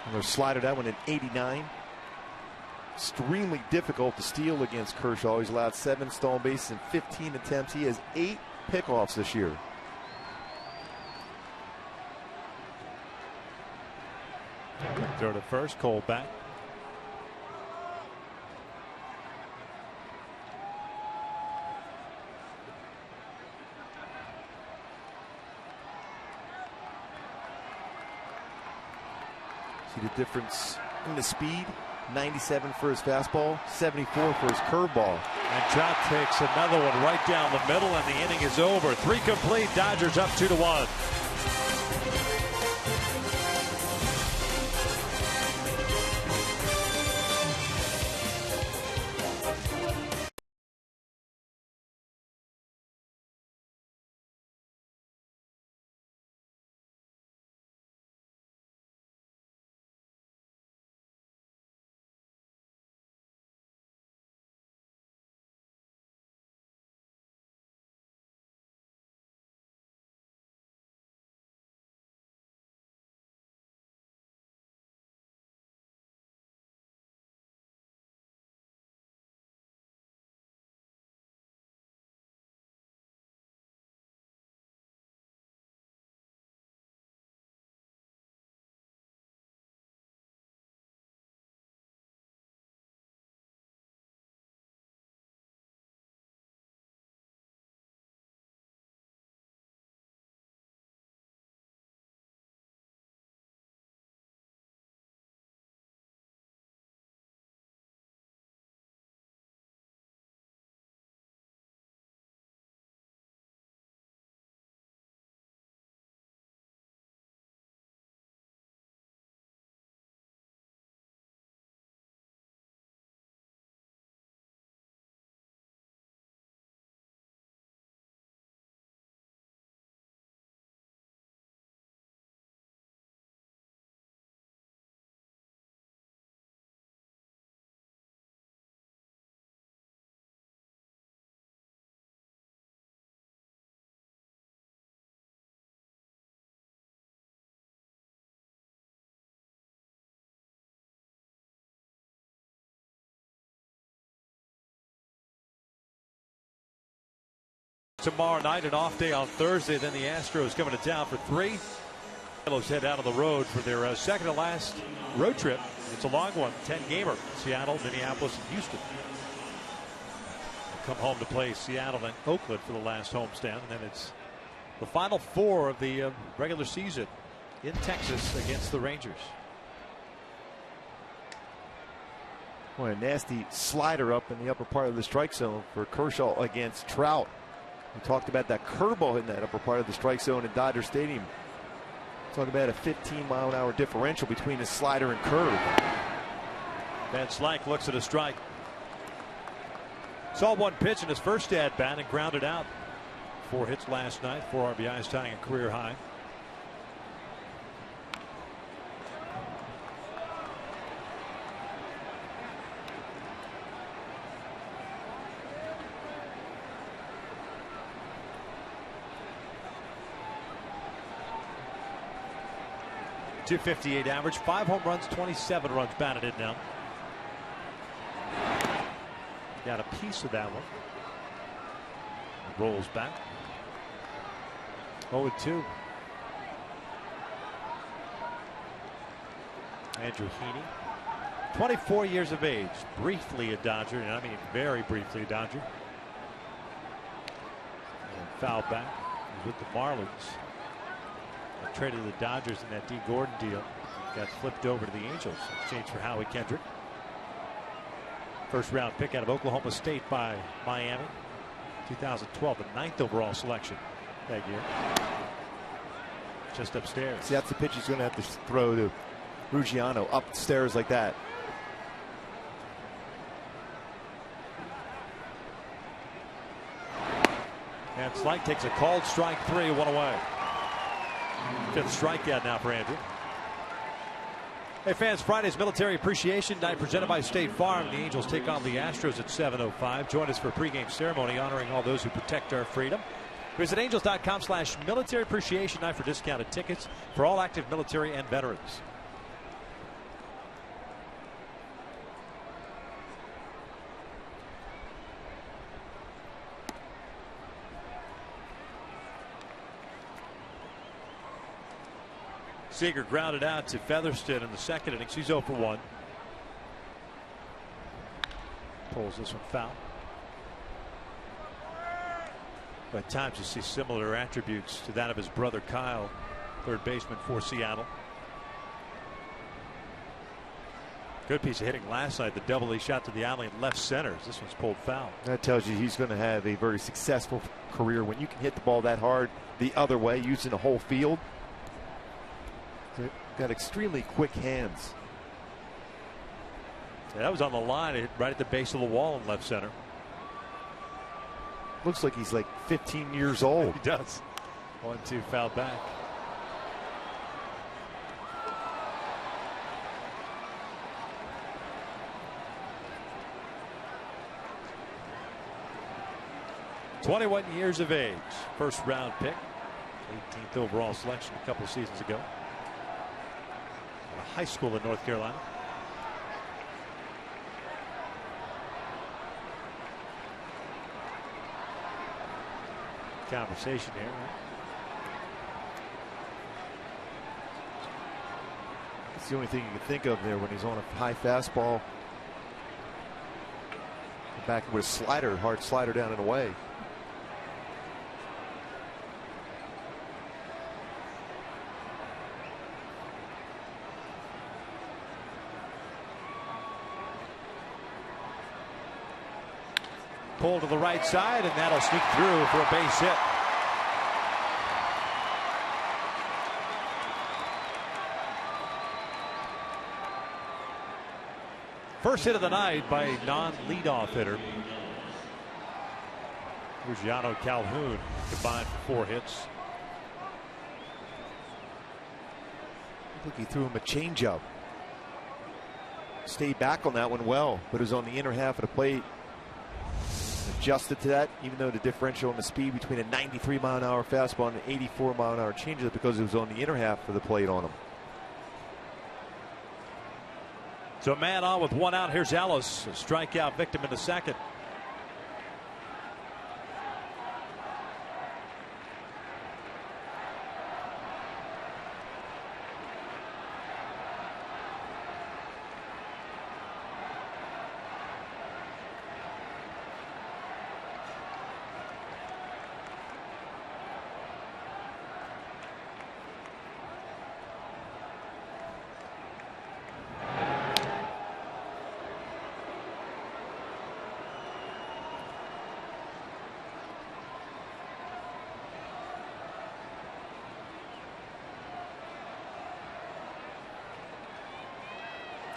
Another slider, that one at 89. Extremely difficult to steal against Kershaw. He's allowed 7 stolen bases in 15 attempts. He has 8 pickoffs this year. Throw to first, Cole back. See the difference in the speed. 97 for his fastball, 74 for his curveball. And Trout takes another one right down the middle, and the inning is over. 3 complete. Dodgers up 2-1. Tomorrow night, an off day on Thursday. Then the Astros coming to town for 3. Orioles head out on the road for their second to last road trip. It's a long one, 10-gamer. Seattle, Minneapolis, and Houston. They'll come home to play Seattle and Oakland for the last homestand, and then it's the final 4 of the regular season in Texas against the Rangers. Boy, a nasty slider up in the upper part of the strike zone for Kershaw against Trout. We talked about that curveball in that upper part of the strike zone in Dodger Stadium. Talk about a 15-mile-an-hour differential between his slider and curve. Van Slyke looks at a strike. Saw one pitch in his first at bat and grounded out. 4 hits last night, 4 RBIs, tying a career high. .258 average, 5 home runs, 27 runs batted in now. Got a piece of that one. Rolls back. 0-2. Andrew Heaney, 24 years of age, briefly a Dodger, and I mean very briefly a Dodger. And foul back. He's with the Marlins. Traded to the Dodgers in that D. Gordon deal. Got flipped over to the Angels. Changed for Howie Kendrick. First round pick out of Oklahoma State by Miami. 2012, the 9th overall selection that year. Just upstairs. See, that's the pitch he's going to have to throw to Ruggiano upstairs like that. And Slyke takes a called strike 3, 1 away. 5th strikeout now for Andrew. Hey fans, Friday's Military Appreciation Night presented by State Farm. The Angels take on the Astros at 7:05. Join us for a pregame ceremony honoring all those who protect our freedom. Visit angels.com/military appreciation night for discounted tickets for all active military and veterans. Seager grounded out to Featherston in the second innings. He's 0 for 1. Pulls this one foul. At times you see similar attributes to that of his brother Kyle, third baseman for Seattle. Good piece of hitting last night. The double he shot to the alley in left center. This one's pulled foul. That tells you he's going to have a very successful career when you can hit the ball that hard the other way, using the whole field. Got extremely quick hands. Yeah, that was on the line. It hit right at the base of the wall in left center. Looks like he's like 15 years old. He does. 1-2 foul back. "21 years of age, first round pick, 18th overall selection a couple of seasons ago. High school in North Carolina. Conversation here. It's the only thing you can think of there when he's on a high fastball. Back with a slider, hard slider down and away. Pull to the right side, and that'll sneak through for a base hit. First hit of the night by a non-leadoff hitter. Ruggiano Calhoun combined for 4 hits. I think he threw him a changeup. Stayed back on that one well, but it was on the inner half of the plate. Adjusted to that, even though the differential in the speed between a 93-mile-an-hour fastball and an 84-mile-an-hour changeup, because it was on the inner half of the plate on him. So man on with 1 out. Here's Ellis, a strikeout victim in the second.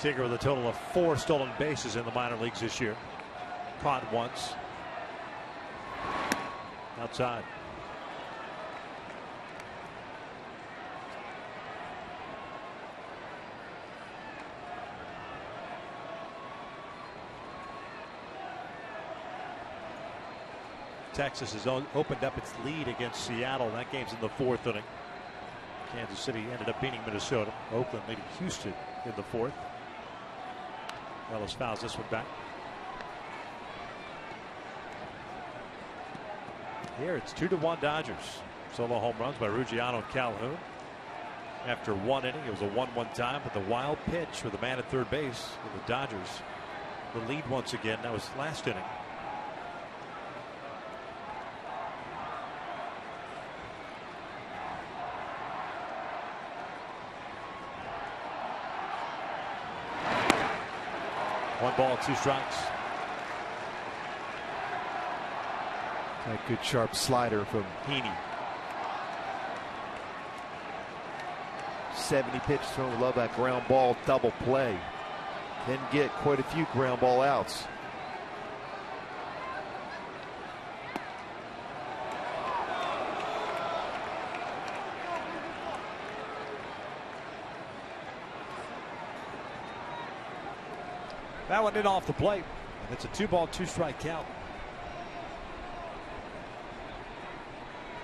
Seager with a total of 4 stolen bases in the minor leagues this year. Caught once. Outside. Texas has opened up its lead against Seattle. That game's in the 4th inning. Kansas City ended up beating Minnesota. Oakland leading Houston in the 4th. Ellis fouls this one back. Here it's 2-1 Dodgers. Solo home runs by Ruggiano and Calhoun. After 1 inning, it was a 1-1 time, but the wild pitch for the man at third base with the Dodgers. The lead once again. That was last inning. One ball, 2 strikes. That good sharp slider from Heaney. 70 pitches thrown. Love that ground ball double play. Can get quite a few ground ball outs. That one in off the plate. And it's a 2-ball, 2-strike count.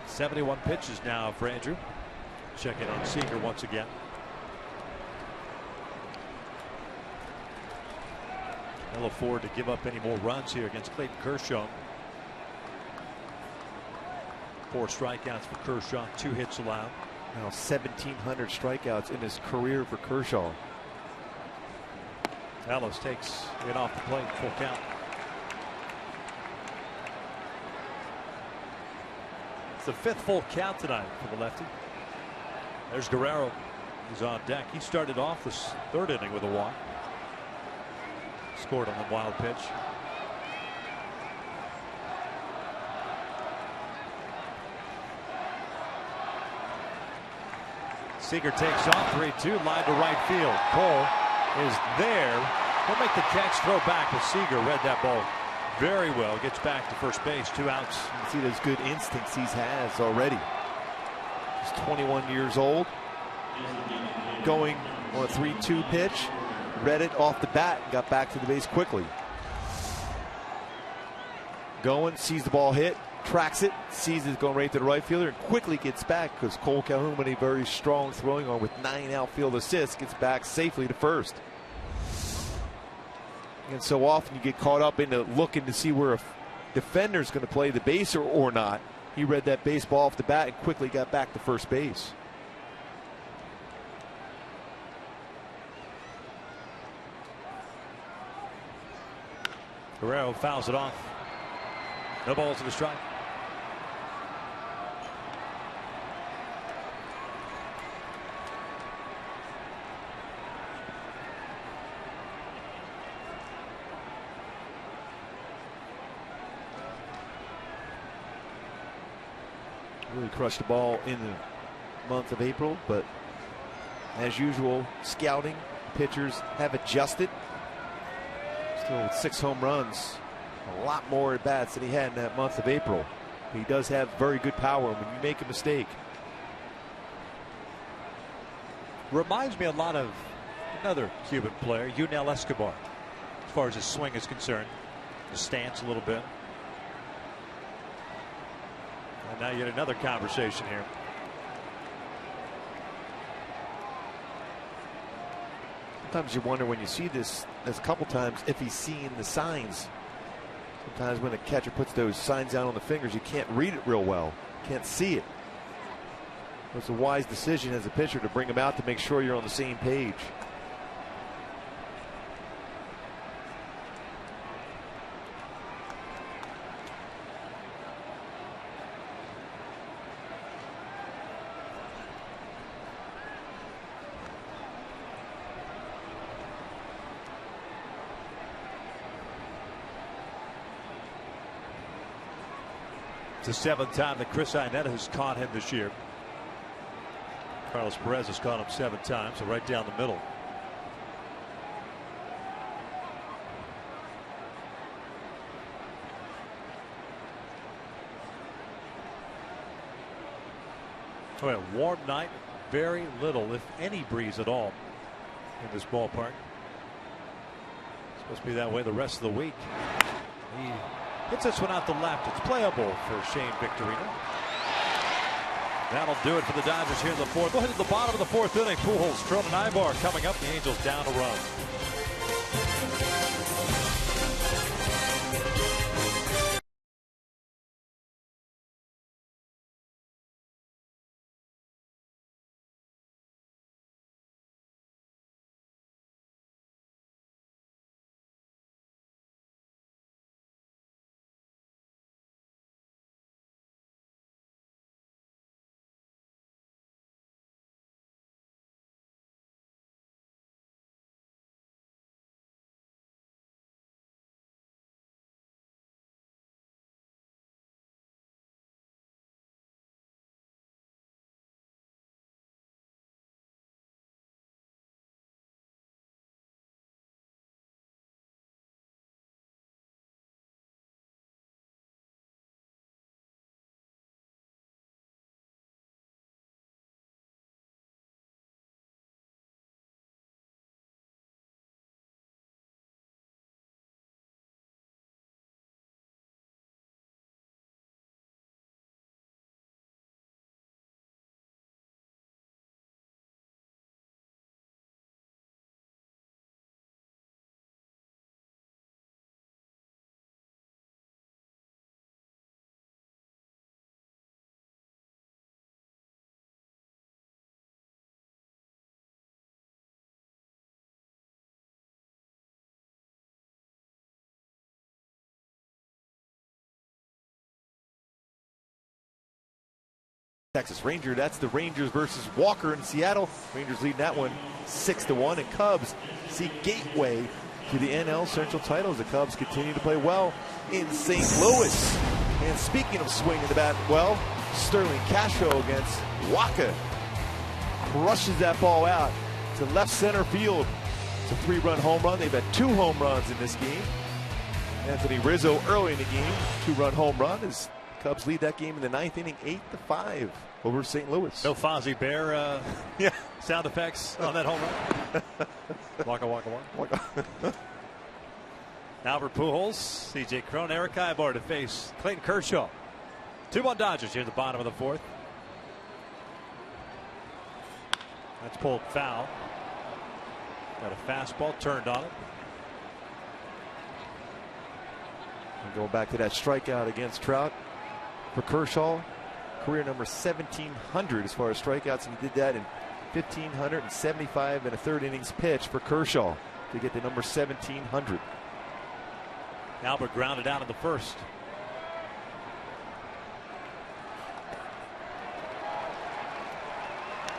71 pitches now for Andrew. Checking on Seager once again. They'll afford to give up any more runs here against Clayton Kershaw. 4 strikeouts for Kershaw, 2 hits allowed. Now 1,700 strikeouts in his career for Kershaw. Ellis takes it off the plate, full count. It's the 5th full count tonight for the lefty. There's Guerrero. He's on deck. He started off this 3rd inning with a walk. Scored on the wild pitch. Seager takes off 3-2, line to right field. Cole is there. He'll make the catch, throw back, but Seager read that ball very well. Gets back to first base, 2 outs. You can see those good instincts he has already. He's 21 years old. Going on a 3-2 pitch. Read it off the bat and got back to the base quickly. Going, sees the ball hit, tracks it, sees it going right to the right fielder, and quickly gets back because Cole Calhoun, with a very strong throwing arm with 9 outfield assists, gets back safely to first. And so often you get caught up into looking to see where a defender is going to play the base or not. He read that baseball off the bat and quickly got back to first base. Guerrero fouls it off. No balls to the strike. Really crushed the ball in the month of April, but as usual, scouting, pitchers have adjusted. Still with 6 home runs, a lot more at bats than he had in that month of April. He does have very good power when you make a mistake. Reminds me a lot of another Cuban player, Yunel Escobar, as far as his swing is concerned. The stance a little bit. And now yet another conversation here. Sometimes you wonder when you see this a couple times if he's seeing the signs. Sometimes when a catcher puts those signs down on the fingers, you can't read it real well. Can't see it. It's a wise decision as a pitcher to bring him out to make sure you're on the same page. It's the 7th time that Chris Iannetta has caught him this year. Carlos Perez has caught him 7 times, so right down the middle. Oh, a warm night, very little, if any, breeze at all in this ballpark. It's supposed to be that way the rest of the week. He hits this one out the left. It's playable for Shane Victorino. That'll do it for the Dodgers here in the fourth. We'll hit at the bottom of the fourth inning. Pujols, Trout, and Ibar coming up. The Angels down a run. Texas Ranger. That's the Rangers versus Walker in Seattle. Rangers leading that one 6-1, and Cubs see gateway to the NL Central title as the Cubs continue to play well in St. Louis. And speaking of swinging the bat well, Sterling Castro against Waka crushes that ball out to left center field. It's a 3-run home run. They've had 2 home runs in this game. Anthony Rizzo early in the game, 2-run home run as Cubs lead that game in the 9th inning, 8-5 over St. Louis. No Fozzie Bear sound effects on that home run. Waka, waka, waka. Albert Pujols, C.J. Cron, Eric Ibar to face Clayton Kershaw. 2-1 Dodgers here at the bottom of the fourth. That's pulled foul. Got a fastball turned on it. And going back to that strikeout against Trout for Kershaw, career number 1,700 as far as strikeouts, and he did that in 1,575 and a third innings pitch for Kershaw to get to number 1,700. Albert grounded out in the first.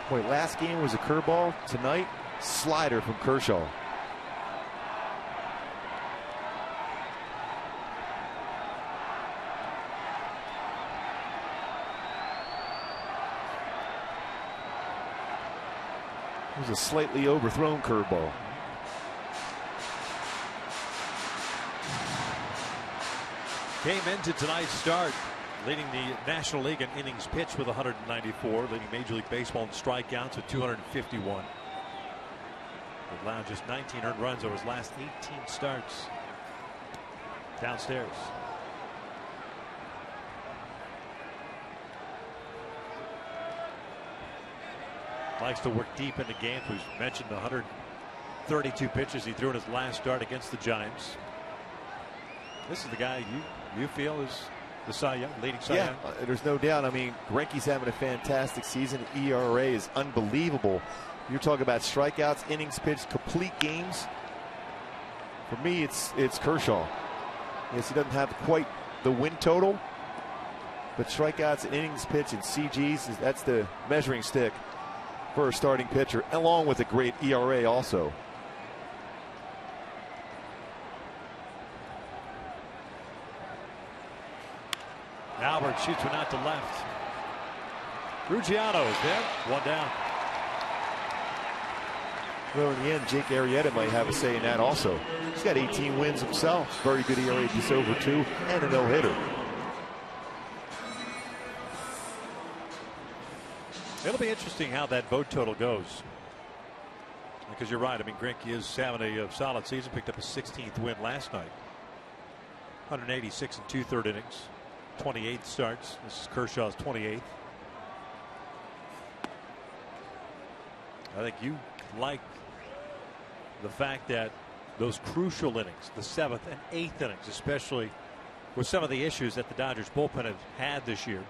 Boy, last game was a curveball. Tonight, slider from Kershaw. It was a slightly overthrown curveball. Came into tonight's start leading the National League in innings pitched with 194, leading Major League Baseball in strikeouts with 251. Allowed just 19 earned runs over his last 18 starts. Downstairs. Likes to work deep into games. We've mentioned the 132 pitches he threw in his last start against the Giants. This is the guy you feel is the Cy Young, leading Cy Young. Yeah, there's no doubt. I mean, Greinke's having a fantastic season. ERA is unbelievable. You're talking about strikeouts, innings pitched, complete games. For me, it's Kershaw. Yes, he doesn't have quite the win total, but strikeouts and innings pitched and CGs, that's the measuring stick for a starting pitcher, along with a great ERA also. Albert shoots one out to left. Ruggiano is there. One down. Well, in the end, Jake Arrieta might have a say in that also. He's got 18 wins himself. Very good ERA, just over 2, and a no-hitter. It'll be interesting how that vote total goes. Because you're right. I mean, Greinke is having a solid season. Picked up a 16th win last night. 186 and 2/3 innings. 28 starts. This is Kershaw's 28th. I think you like the fact that those crucial innings, the 7th and 8th innings, especially with some of the issues that the Dodgers bullpen have had this year,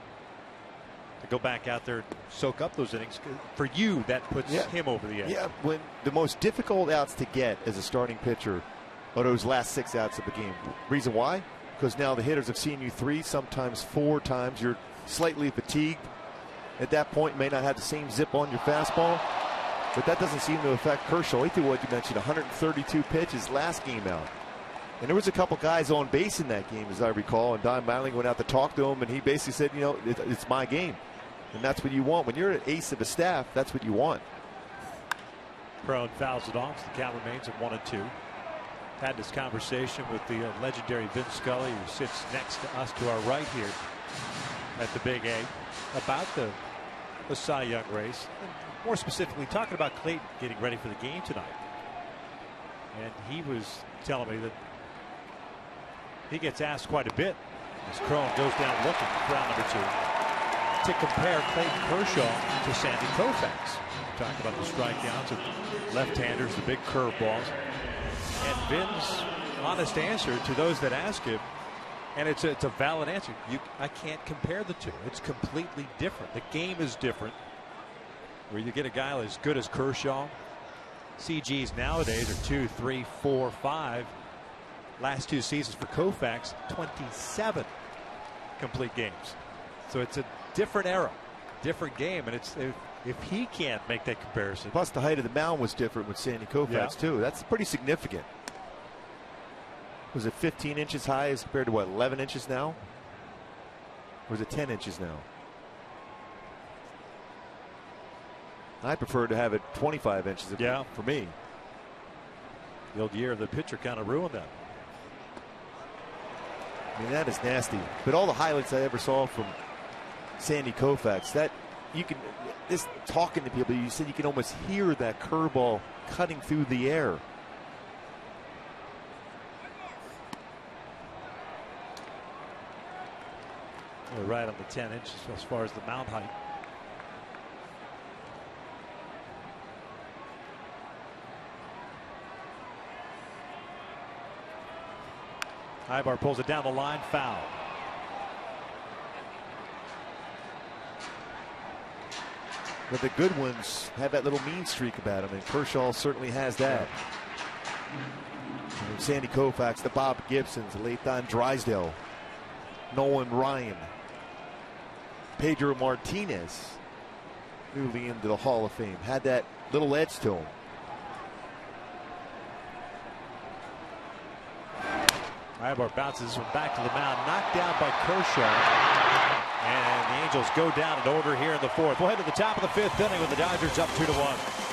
to go back out there and soak up those innings. For you, that puts him over the edge. Yeah, when the most difficult outs to get as a starting pitcher are those last 6 outs of the game. Reason why? Because now the hitters have seen you 3, sometimes 4 times. You're slightly fatigued. At that point, you may not have the same zip on your fastball. But that doesn't seem to affect Kershaw. He threw, what you mentioned, 132 pitches last game out. And there was a couple guys on base in that game, as I recall. And Don Mattingly went out to talk to him, and he basically said, you know, it's my game. And that's what you want. When you're an ace of a staff, that's what you want. Crone fouls it off. The count remains at 1-2. Had this conversation with the legendary Vin Scully, who sits next to us to our right here at the Big A, about the Cy Young race. And more specifically, talking about Clayton getting ready for the game tonight. And he was telling me that he gets asked quite a bit as Crone goes down looking for round number 2 to compare Clayton Kershaw to Sandy Koufax. Talking about the strikeouts and left-handers, the big curveballs. And Vin's honest answer to those that ask him, and it's a valid answer, I can't compare the two. It's completely different. The game is different. Where you get a guy as good as Kershaw, CGs nowadays are 2, 3, 4, 5. Last 2 seasons for Koufax, 27 complete games. So it's a different era, different game, and it's if he can't make that comparison. Plus the height of the mound was different with Sandy Koufax too. That's pretty significant. Was it 15 inches high as compared to what, 11 inches now? Or is it 10 inches now? I prefer to have it 25 inches for me. The old year of the pitcher kind of ruined that. I mean, that is nasty. But all the highlights I ever saw from Sandy Koufax, that you can, just talking to people, you said you can almost hear that curveball cutting through the air. We're right on the 10 inches as far as the mound height. Ibar pulls it down the line, foul. But the good ones have that little mean streak about them, and Kershaw certainly has that. And Sandy Koufax, the Bob Gibsons, the Leighton Drysdale, Nolan Ryan, Pedro Martinez, newly into the Hall of Fame, had that little edge to him. Ibar bounces this one back to the mound, knocked down by Kershaw. And the Angels go down in order here in the 4th. We'll head to the top of the 5th inning with the Dodgers up 2-1.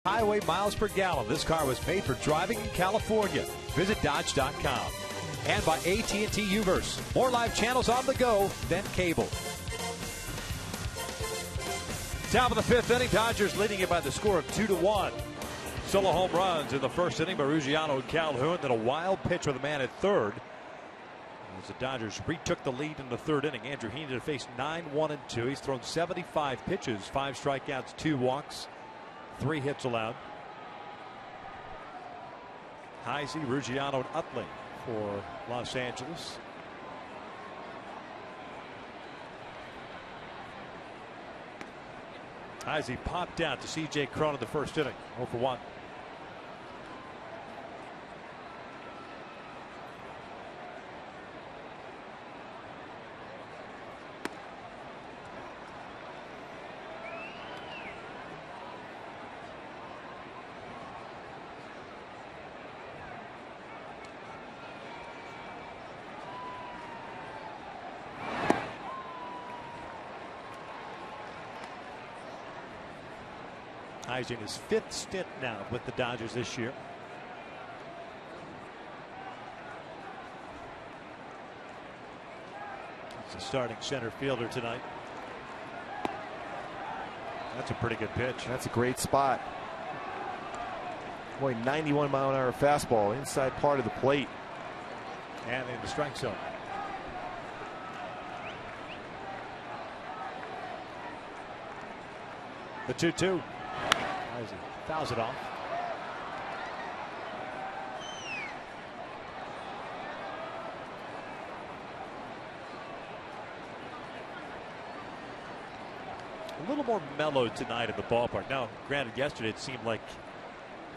highway miles per gallon. This car was made for driving in California. Visit Dodge.com. And by AT&T Uverse. More live channels on the go than cable. Top of the fifth inning, Dodgers leading it by the score of 2-1. Solo home runs in the first inning by Ruggiano and Calhoun. Then a wild pitch with a man at third. As the Dodgers retook the lead in the third inning, Andrew Heaney to face 9-1-2. He's thrown 75 pitches, 5 strikeouts, 2 walks, 3 hits allowed. Heisey, Ruggiano, and Utley for Los Angeles. Heisey popped out to C.J. Cron in the first inning, 0-for-1. Heisey in his 5th stint now with the Dodgers this year. He's the starting center fielder tonight. That's a pretty good pitch. That's a great spot. Boy, 91-mile-an-hour fastball inside part of the plate. And in the strike zone. The 2-2. Heisey fouls it off. A little more mellow tonight in the ballpark. Now, granted, yesterday it seemed like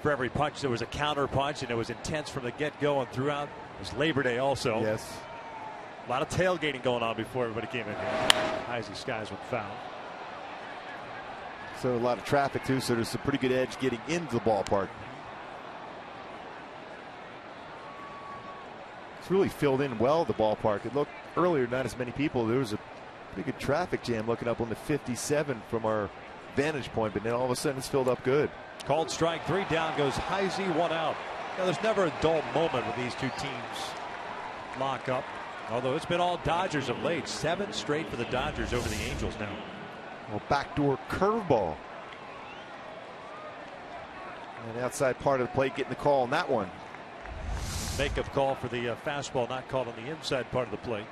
for every punch there was a counter punch, and it was intense from the get-go and throughout. It was Labor Day also. Yes. A lot of tailgating going on before everybody came in here. Heisey skies with foul. So a lot of traffic too, so there's a pretty good edge getting into the ballpark. It's really filled in well, the ballpark. It looked earlier not as many people. There was a pretty good traffic jam looking up on the 57 from our vantage point, but then all of a sudden it's filled up good. Called strike 3, down goes Heisey, 1 out. Now, there's never a dull moment when these two teams lock up, although it's been all Dodgers of late. 7 straight for the Dodgers over the Angels now. Well, backdoor curveball. And outside part of the plate getting the call on that one. Makeup call for the fastball, not called on the inside part of the plate.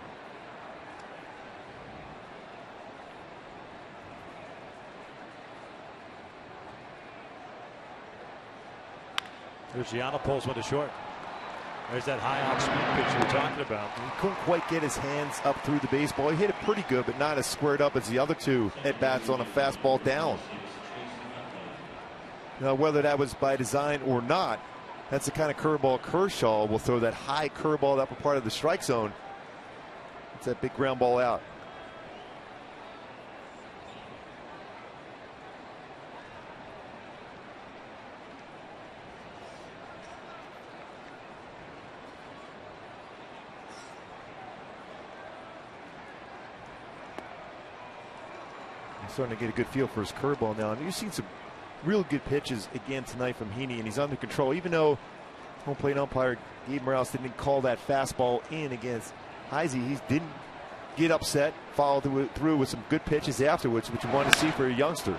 Luciano pulls one to short. There's that high off speed pitch we were talking about. He couldn't quite get his hands up through the baseball. He hit it pretty good, but not as squared up as the other two at bats on a fastball down. Now, whether that was by design or not, that's the kind of curveball Kershaw will throw, that high curveball, the upper part of the strike zone. It's that big ground ball out. Starting to get a good feel for his curveball now. And you've seen some real good pitches again tonight from Heaney, and he's under control. Even though home plate umpire Gabe Morales didn't call that fastball in against Heisey, he didn't get upset, followed through with some good pitches afterwards, which you want to see for a youngster.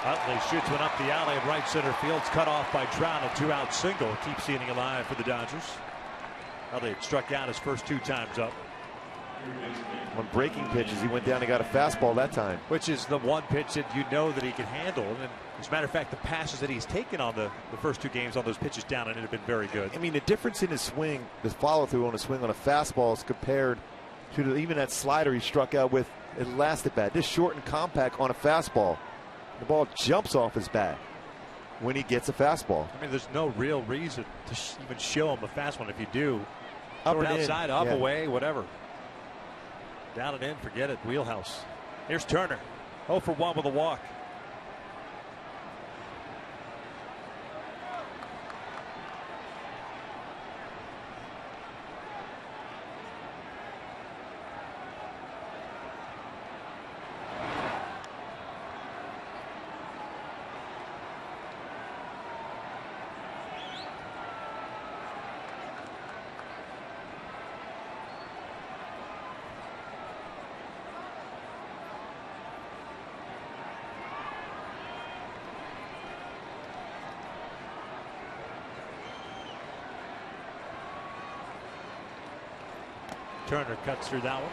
Utley shoots one up the alley in right center field. It's cut off by Trout, a 2-out single. Keeps the inning alive for the Dodgers. Utley had struck out his first 2 times up. On breaking pitches, he went down and got a fastball that time. Which is the one pitch that you know that he can handle. And as a matter of fact, the passes that he's taken on the first 2 games on those pitches down and it have been very good. I mean, the difference in his swing, the follow-through on a swing on a fastball is compared to even that slider he struck out with at last at bat. This short and compact on a fastball. The ball jumps off his bat when he gets a fastball. I mean, there's no real reason to even show him a fast one. If you do, up throw it and outside, in. up, away, whatever. Down and in, forget it. Wheelhouse. Here's Turner. 0-for-1 with a walk. Turner cuts through that one.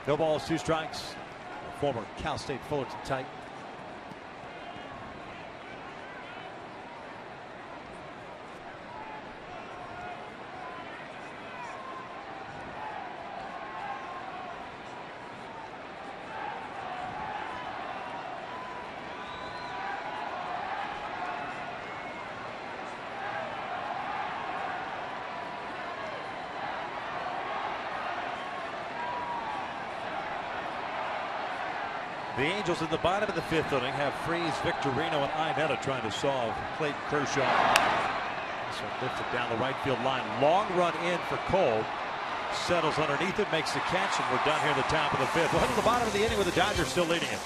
No balls, 2 strikes. Former Cal State Fullerton Titan. The Angels in the bottom of the 5th inning have Freese, Victorino, and Inetta trying to solve Clayton Kershaw. This one lifted down the right field line. Long run in for Cole. Settles underneath it, makes the catch, and we're done here at the top of the 5th. We'll head to the bottom of the inning with the Dodgers still leading it.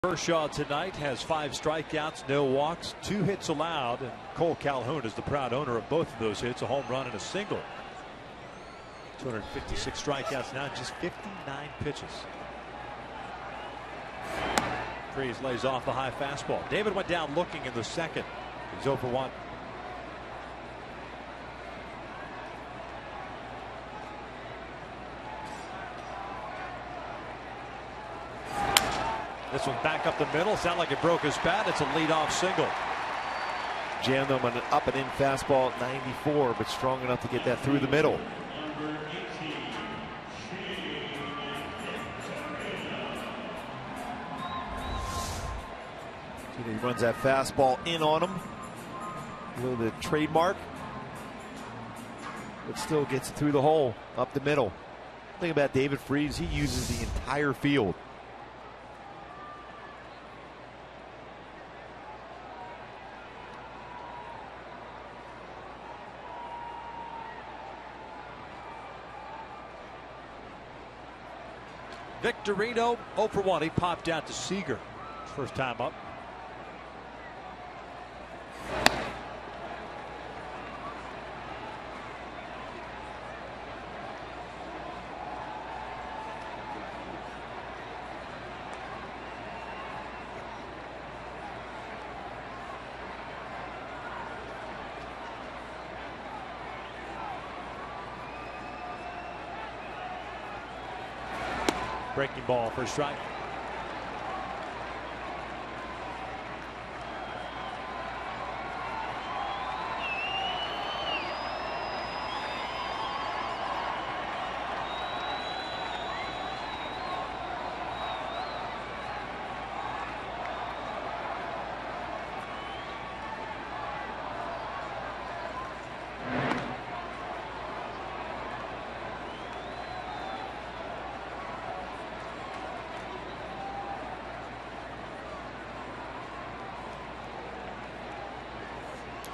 Kershaw tonight has 5 strikeouts, no walks, 2 hits allowed, and Cole Calhoun is the proud owner of both of those hits, a home run and a single. 256 strikeouts now, just 59 pitches. Freese lays off the high fastball. David went down looking in the 2nd. He's 0 for 1. This one back up the middle. Sound like it broke his bat. It's a leadoff single. Jammed him on an up and in fastball at 94, but strong enough to get that through the middle. He runs that fastball in on him. A little bit trademark, but still gets it through the hole, up the middle. The thing about David Freese, he uses the entire field. Victorino 0 for 1. He popped out to Seager. First time up. Breaking ball for a strike.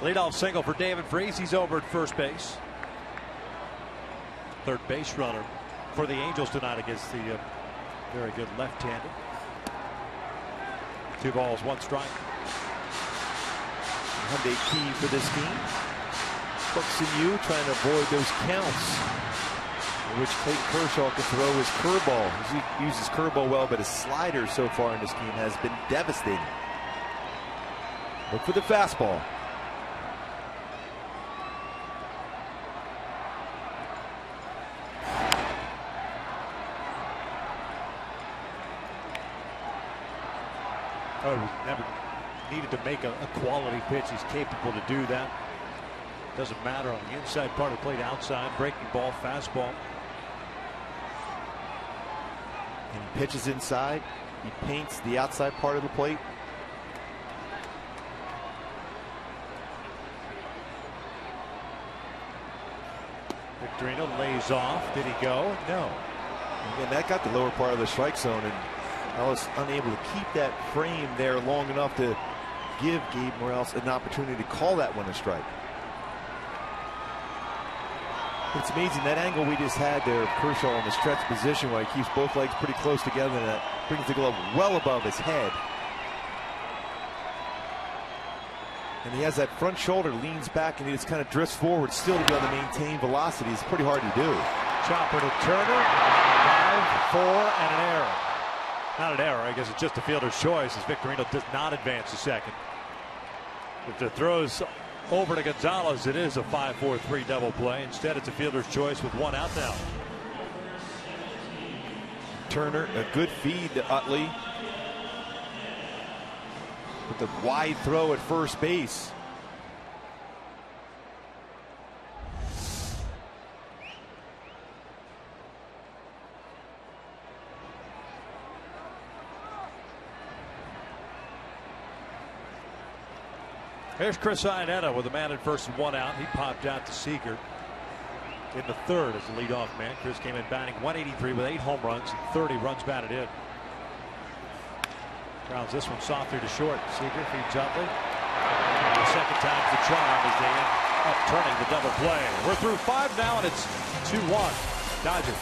Leadoff single for David Freese. He's over at first base. Third base runner for the Angels tonight against the very good left-handed. 2 balls, 1 strike. Hyundai key for this game. Buxton Yu trying to avoid those counts in which Clayton Kershaw can throw his curveball. He uses curveball well, but his slider so far in this game has been devastating. Look for the fastball. Oh, never needed to make a quality pitch. He's capable to do that. Doesn't matter on the inside part of the plate, outside, breaking ball, fastball. And he pitches inside. He paints the outside part of the plate. Victorino lays off. Did he go? No. Again, that got the lower part of the strike zone, and I was unable to keep that frame there long enough to give Gabe Morales an opportunity to call that one a strike. It's amazing that angle we just had there of Kershaw in the stretch position where he keeps both legs pretty close together, and that brings the glove well above his head. And he has that front shoulder, leans back, and he just kind of drifts forward still to be able to maintain velocity. It's pretty hard to do. Chopper to Turner. 5-4 and an error. Not an error, I guess it's just a fielder's choice as Victorino does not advance to second. If the throw's over to Gonzalez, it is a 5-4-3 double play. Instead, it's a fielder's choice with 1 out now. Turner, a good feed to Utley. With the wide throw at first base. Here's Chris Iannetta with a man at first and 1 out. He popped out to Seager in the third as the leadoff man. Chris came in batting .183 with 8 home runs and 30 runs batted in. Grounds this one softly to short. Seager feeds Utley. The second time's the charm as they end up turning the double play. We're through 5 now, and it's 2-1 Dodgers.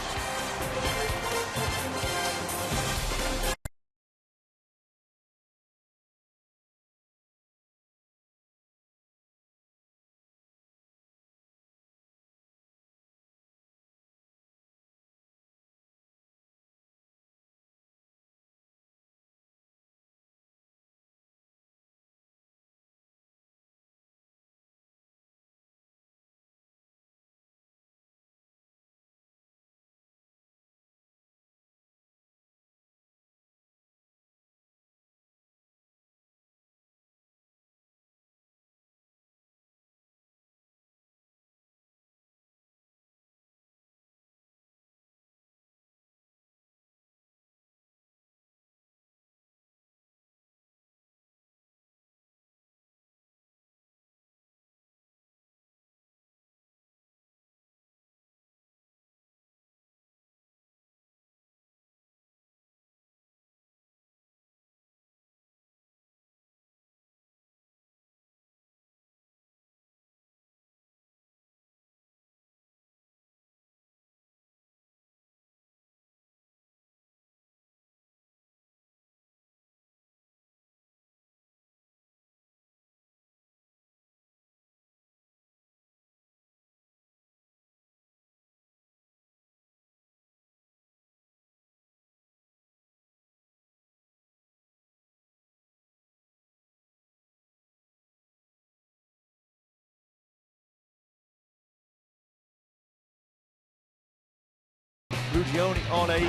Rugioni on a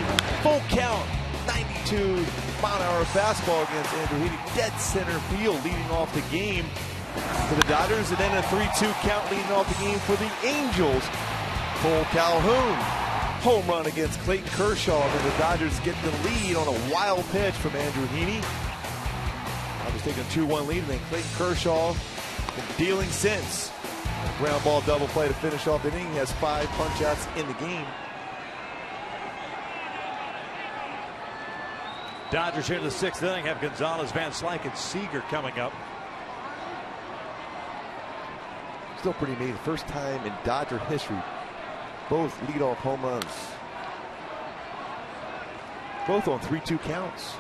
full count, 92-mile-an-hour fastball against Andrew Heaney. Dead center field leading off the game for the Dodgers, and then a 3-2 count leading off the game for the Angels. Cole Calhoun, home run against Clayton Kershaw, and the Dodgers get the lead on a wild pitch from Andrew Heaney. I was taking a 2-1 lead, and then Clayton Kershaw been dealing since. A ground ball double play to finish off the inning. He has 5 punch-outs in the game. Dodgers here in the 6th inning have Gonzalez, Van Slyke, and Seager coming up. Still pretty amazing. First time in Dodger history, both leadoff home runs. Both on 3-2 counts.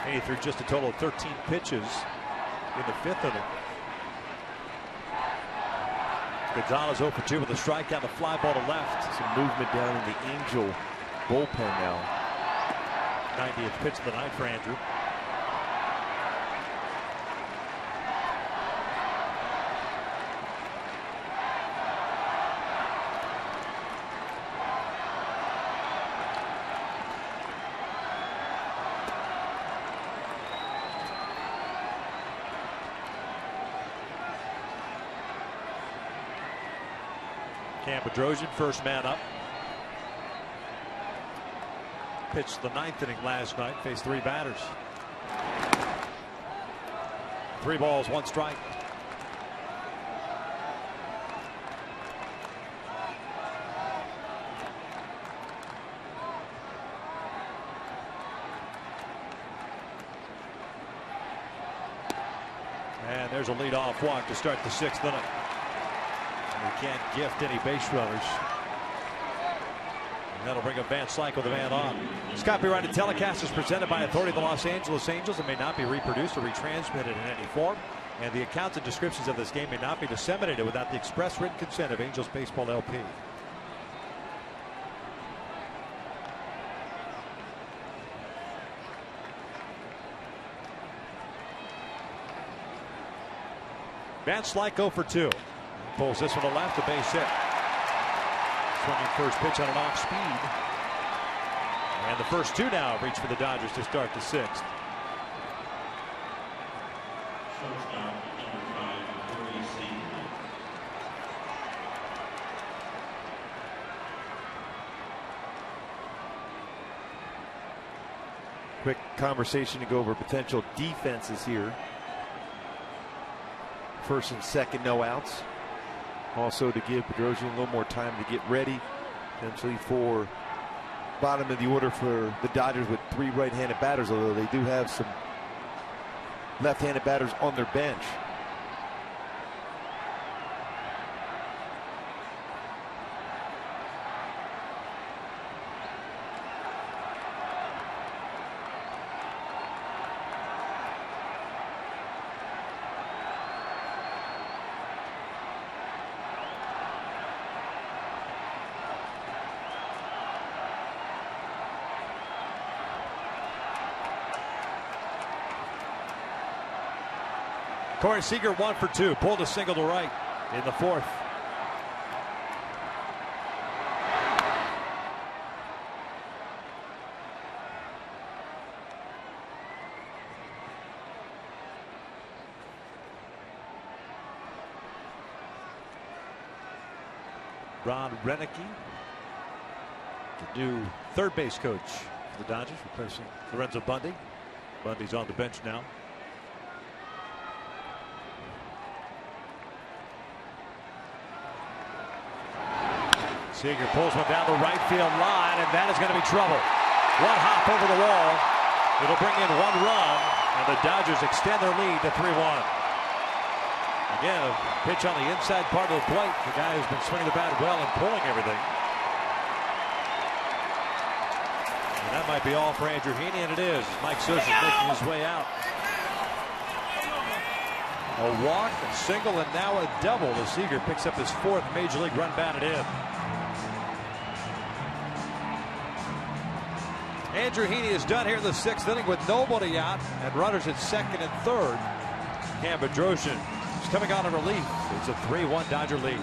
He threw just a total of 13 pitches in the 5th inning. Gonzalez 0 for 2 with a strikeout, a fly ball to left. Some movement down in the Angel bullpen now. 90th pitch of the night for Andrew. Bedrosian, first man up. Pitched the 9th inning last night, faced 3 batters. 3 balls, 1 strike. And there's a leadoff walk to start the 6th inning. You can't gift any base runners. And that'll bring up Van Slyke, the man on. This copyrighted telecast is presented by authority of the Los Angeles Angels and may not be reproduced or retransmitted in any form. And the accounts and descriptions of this game may not be disseminated without the express written consent of Angels Baseball LP. Van Slyke 0 for 2. Pulls this one to left, a base hit. Swinging first pitch on an off speed. And the first 2 now reach for the Dodgers to start the 6th. Quick conversation to go over potential defenses here. First and second, no outs. Also to give Bedrosian a little more time to get ready, potentially for bottom of the order for the Dodgers with 3 right-handed batters, although they do have some left-handed batters on their bench. Corey Seager 1 for 2, pulled a single to right in the 4th. Ron Renicky, the new third base coach for the Dodgers, replacing Lorenzo Bundy. Bundy's on the bench now. Seager pulls one down the right field line, and that is going to be trouble. 1 hop over the wall. It'll bring in 1 run, and the Dodgers extend their lead to 3-1. Again, a pitch on the inside part of the plate. The guy who's been swinging the bat well and pulling everything. And that might be all for Andrew Heaney, and it is. Mike Scioscia making his way out. A walk, a single, and now a double as Seager picks up his 4th major league run batted in. Andrew Heaney is done here in the 6th inning with nobody out and runners at 2nd and 3rd. Cam Bedrosian is coming on in relief. It's a 3-1 Dodger lead.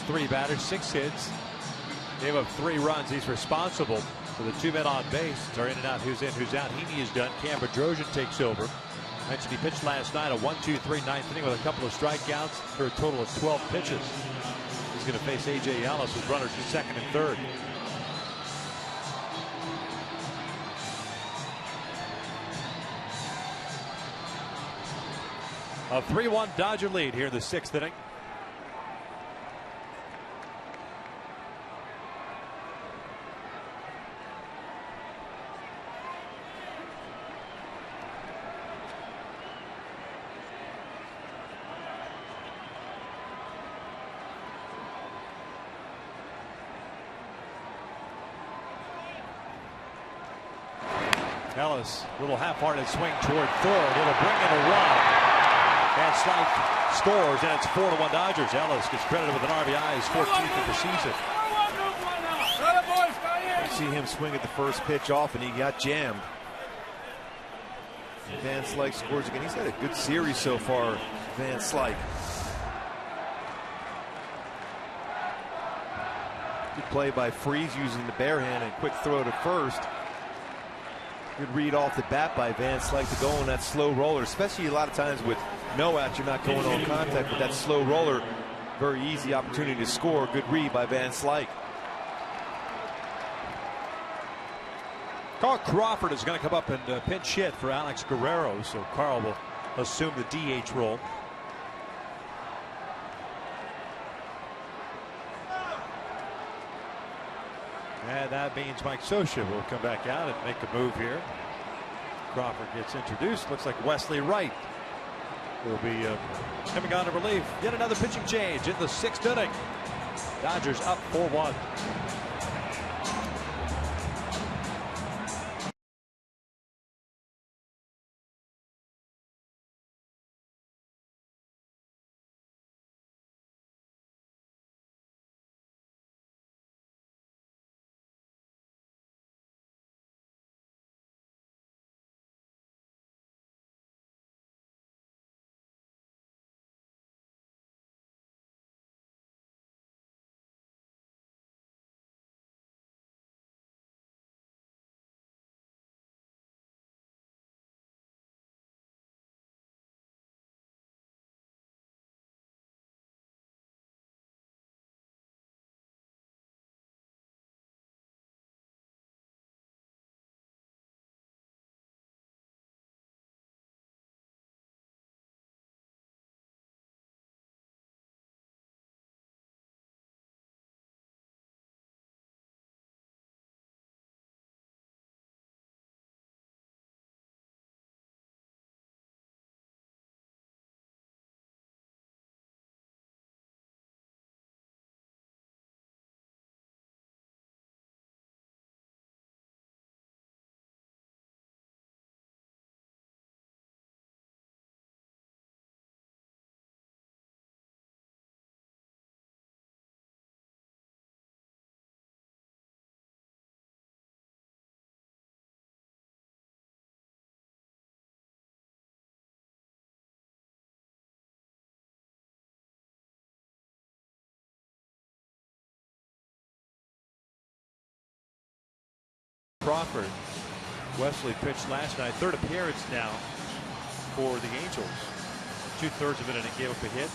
3 batters, 6 hits. Gave up 3 runs. He's responsible for the 2 men on base. It's our in and out, who's in, who's out. Heaney is done. Cam Bedrosian takes over. Mentioned he pitched last night, a 1-2-3 ninth inning with a couple of strikeouts for a total of 12 pitches. He's going to face A.J. Ellis with runners in second and third. A 3-1 Dodger lead here in the 6th inning. Ellis, a little half-hearted swing toward third. It'll bring in a run. Van Slyke scores, and it's 4-1 Dodgers. Ellis gets credited with an RBI, his 14th of the season. You see him swing at the first pitch off, and he got jammed. Van Slyke scores again. He's had a good series so far, Van Slyke. Good play by Freese using the bare hand and quick throw to first. Good read off the bat by Van Slyke to go on that slow roller, especially a lot of times with no out, you're not going on contact with that slow roller. Very easy opportunity to score. Good read by Van Slyke. Carl Crawford is going to come up and pinch hit for Alex Guerrero, so Carl will assume the DH role. And that means Mike Scioscia will come back out and make a move here. Crawford gets introduced. Looks like Wesley Wright will be coming on to relief. Yet another pitching change in the 6th inning. Dodgers up 4-1. Crawford. Wesley pitched last night. 3rd appearance now for the Angels. 2/3 of it, and he gave up a hit.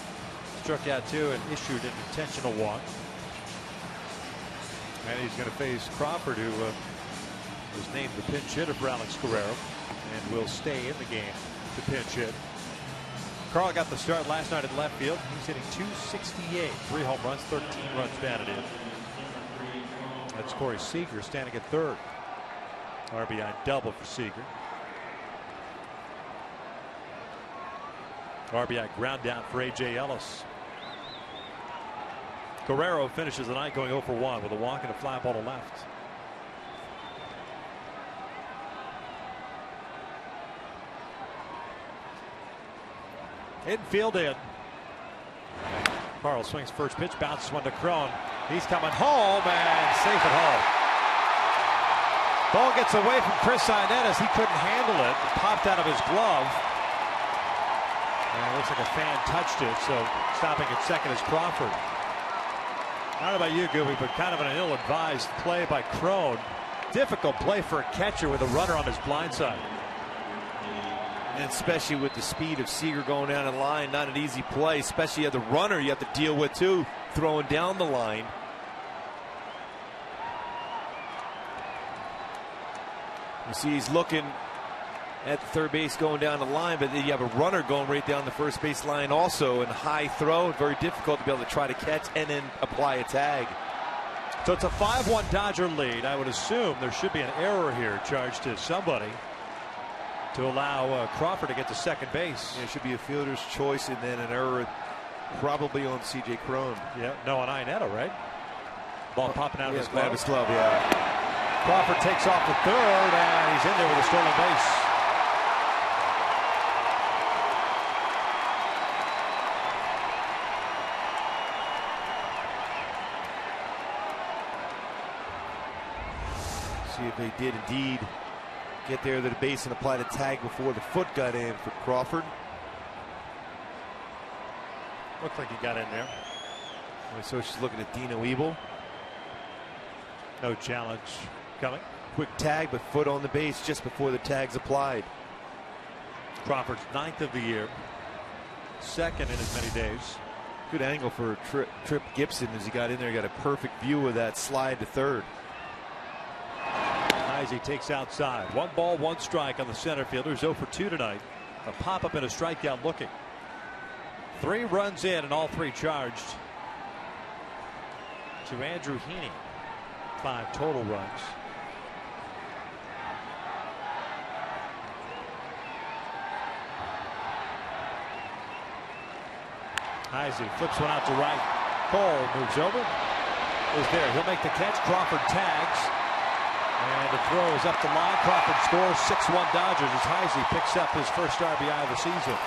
Struck out 2 and issued an intentional walk. And he's going to face Crawford, who was named the pinch hitter for Alex Guerrero and will stay in the game to pinch hit. Carl got the start last night at left field. He's hitting .268, 3 home runs, 13 runs batted in. That's Corey Seager standing at 3rd. RBI double for Seager. RBI ground down for A.J. Ellis. Guerrero finishes the night going 0 for 1 with a walk and a fly ball to left. Infield in. Carl swings first pitch, bounces one to Cron. He's coming home and safe at home. Ball gets away from Chris Inetis. He couldn't handle it. It popped out of his glove. And it looks like a fan touched it, so stopping at second is Crawford. I don't know about you, Gooby, but kind of an ill-advised play by Crone. Difficult play for a catcher with a runner on his blind side. And especially with the speed of Seager going down the line, not an easy play, especially the runner you have to deal with too, throwing down the line. You see he's looking at the third base going down the line, but then you have a runner going right down the first base line also, and high throw, very difficult to be able to try to catch and then apply a tag. So it's a 5-1 Dodger lead. I would assume there should be an error here charged to somebody to allow Crawford to get to second base. Yeah, it should be a fielder's choice and then an error probably on C.J. Crone. Yeah, no, on Iannetta, right? Ball popping out of his glove. Out of his glove, yeah. Crawford takes off the third, and he's in there with a stolen base. See if they did indeed get there to the base and apply the tag before the foot got in for Crawford. Looked like he got in there. So she's looking at Dino Ebel. No challenge coming. Quick tag, but foot on the base just before the tag's applied. Crawford's 9th of the year. 2nd in as many days. Good angle for Trip Gibson as he got in there. He got a perfect view of that slide to third. He takes outside. 1 ball, 1 strike on the center fielder. 0 for 2 tonight. A pop up and a strikeout looking. 3 runs in and all 3 charged to Andrew Heaney. 5 total runs. Heisey flips one out to right. Cole moves over. Is there. He'll make the catch. Crawford tags. And the throw is up the line. Crawford scores. 6-1 Dodgers as Heisey picks up his first RBI of the season.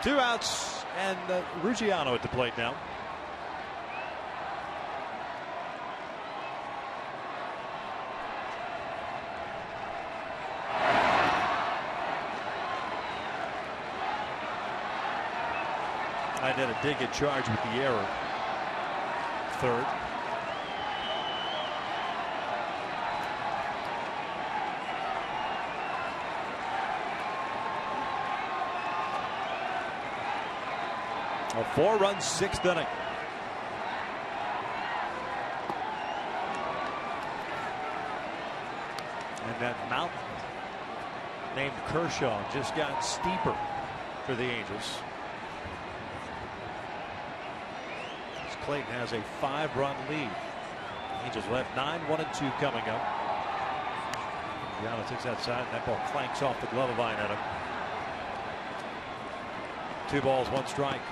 Two outs and Ruggiano at the plate now. Iannetta did get charged with the error. Third. A 4-run 6th inning. And that mountain named Kershaw just got steeper for the Angels. Clayton has a 5-run lead. Angels will have 9, 1 and 2 coming up. Giannis takes outside, and that ball clanks off the glove of Iannetta. 2 balls, 1 strike.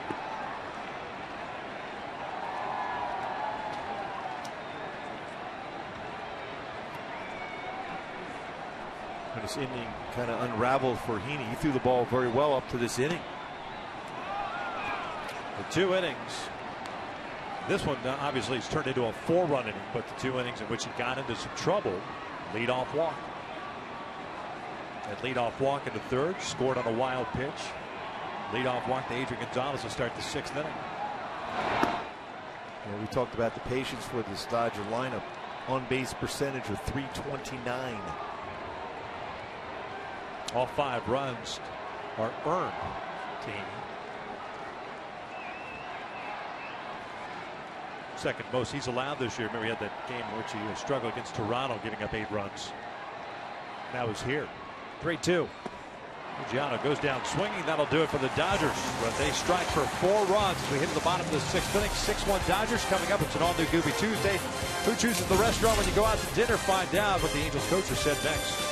And this inning kind of unraveled for Heaney. He threw the ball very well up to this inning. The 2 innings. This one obviously has turned into a 4-run inning, but the 2 innings in which he got into some trouble. Leadoff walk. That leadoff walk in the 3rd, scored on a wild pitch. Leadoff walk to Adrian Gonzalez to start the 6th inning. Yeah, we talked about the patience for this Dodger lineup. On base percentage of .329. All 5 runs are earned to Heaney. Second most he's allowed this year. Remember, he had that game in which he struggled against Toronto, giving up 8 runs. Now he's here. 3-2. Giano goes down swinging. That'll do it for the Dodgers. But they strike for 4 runs as we hit the bottom of the 6th inning. 6-1 Dodgers coming up. It's an all-new Gooby Tuesday. Who chooses the restaurant when you go out to dinner? Find out what the Angels coach has said next.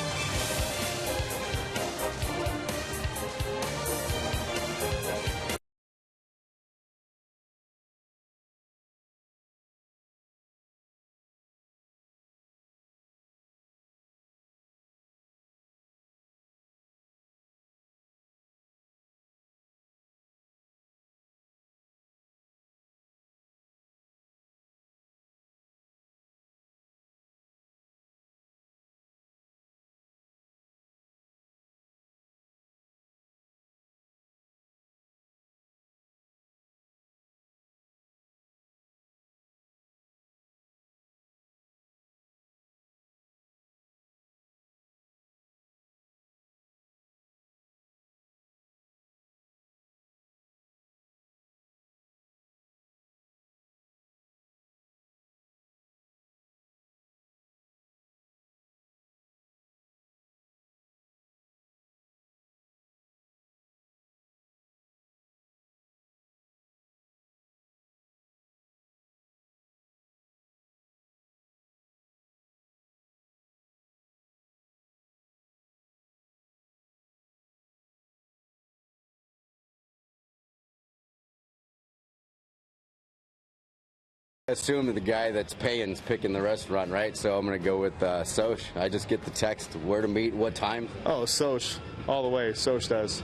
assume that the guy that's paying is picking the restaurant, right? So I'm going to go with Soch. I just get the text where to meet, what time. Oh, Soch, all the way. Soch does.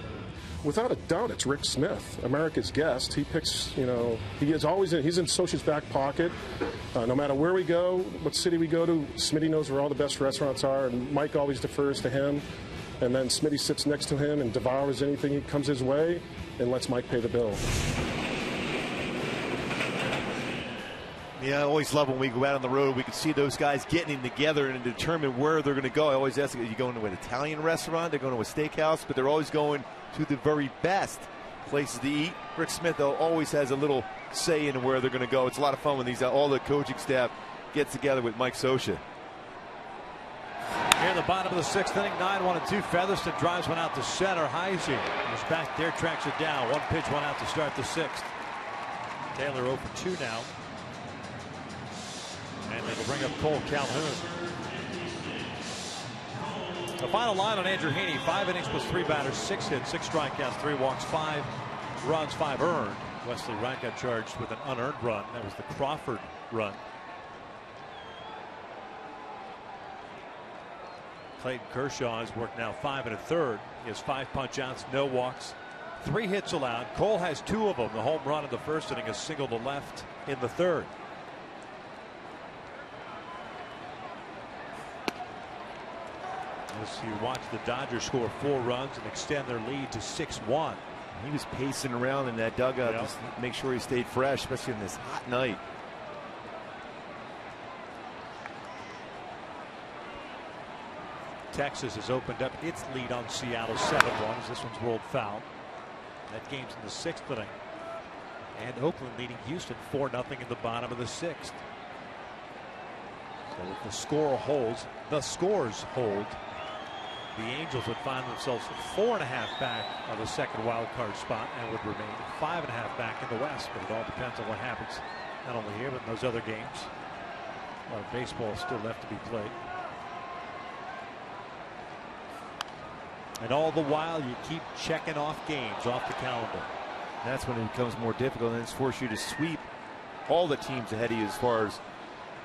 Without a doubt, it's Rick Smith, America's guest. He picks, he's in Soch's back pocket. No matter where we go, what city we go to, Smitty knows where all the best restaurants are, and Mike always defers to him. And then Smitty sits next to him and devours anything that comes his way and lets Mike pay the bill. Yeah, I always love when we go out on the road, we can see those guys getting together and determine where they're going to go. I always ask, are you going to an Italian restaurant? They're going to a steakhouse, but they're always going to the very best places to eat. Rick Smith, though, always has a little say in where they're going to go. It's a lot of fun when all the coaching staff gets together with Mike Scioscia. Here in the bottom of the 6th inning, 9-1-2. Featherston drives one out to center. Heisey is back there, tracks it down. 1 pitch, 1 out to start the 6th. Taylor 0 for 2 now. And it'll bring up Cole Calhoun. The final line on Andrew Heaney: 5 innings plus 3 batters, 6 hits, 6 strikeouts, 3 walks, 5 runs, 5 earned. Wesley Wright got charged with an unearned run. That was the Crawford run. Clayton Kershaw has worked now 5 1/3. He has 5 punch outs, no walks, 3 hits allowed. Cole has 2 of them. The home run in the 1st inning, a single to left in the 3rd. As you watch the Dodgers score 4 runs and extend their lead to 6-1. He was pacing around in that dugout just to make sure he stayed fresh, especially on this hot night. Texas has opened up its lead on Seattle 7-1 as this one's rolled foul. That game's in the 6th inning. And Oakland leading Houston 4-0 in the bottom of the 6th. So if the score holds, the scores hold, the Angels would find themselves 4.5 back of the 2nd wild card spot and would remain 5.5 back in the West. But it all depends on what happens not only here but in those other games. A lot of baseball still left to be played. And all the while you keep checking off games off the calendar. That's when it becomes more difficult, and it's forced you to sweep all the teams ahead of you as far as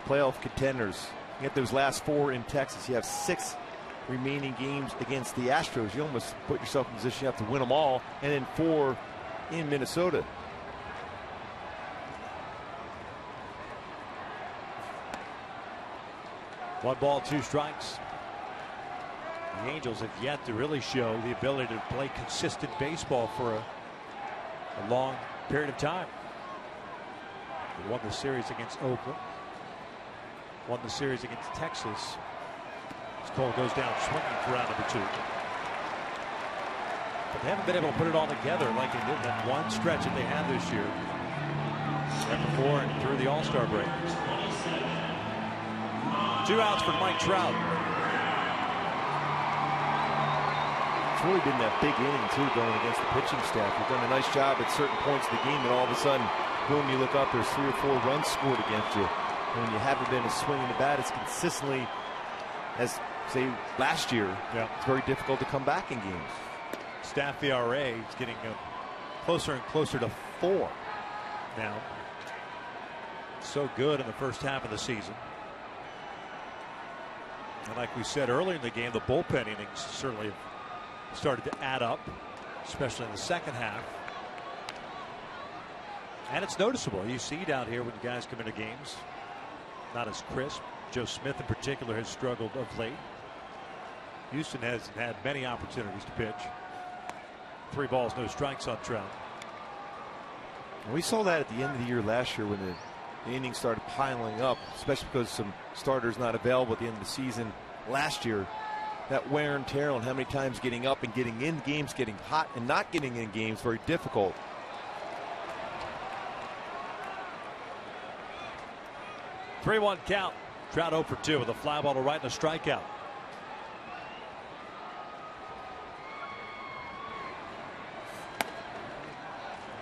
playoff contenders. You get those last 4 in Texas. You have 6 remaining games against the Astros. You almost put yourself in a position you have to win them all, and then 4 in Minnesota. One ball, 2 strikes. The Angels have yet to really show the ability to play consistent baseball for a long period of time. They won the series against Oakland. Won the series against Texas. As Cole goes down swinging for round number 2. But they haven't been able to put it all together like they did in that one stretch that they had this year. Right before and through the All-Star break. 2 outs for Mike Trout. It's really been that big inning, too, going against the pitching staff. You've done a nice job at certain points of the game, and all of a sudden, boom, you look up, there's 3 or 4 runs scored against you. And when you haven't been as swinging the bat as consistently as, say, last year, it's very difficult to come back in games. Staff ERA is getting closer and closer to 4 now. So good in the first half of the season. And like we said earlier in the game, the bullpen innings certainly have started to add up, especially in the second half. And it's noticeable. You see down here when the guys come into games, not as crisp. Joe Smith in particular has struggled of late. Houston has had many opportunities to pitch. 3 balls, no strikes on Trout. And we saw that at the end of the year last year when the innings started piling up, especially because some starters not available at the end of the season last year. That wear and tear on how many times getting up and getting in games, getting hot and not getting in games, very difficult. Three-one count. Trout 0 for 2 with a fly ball to right and a strikeout.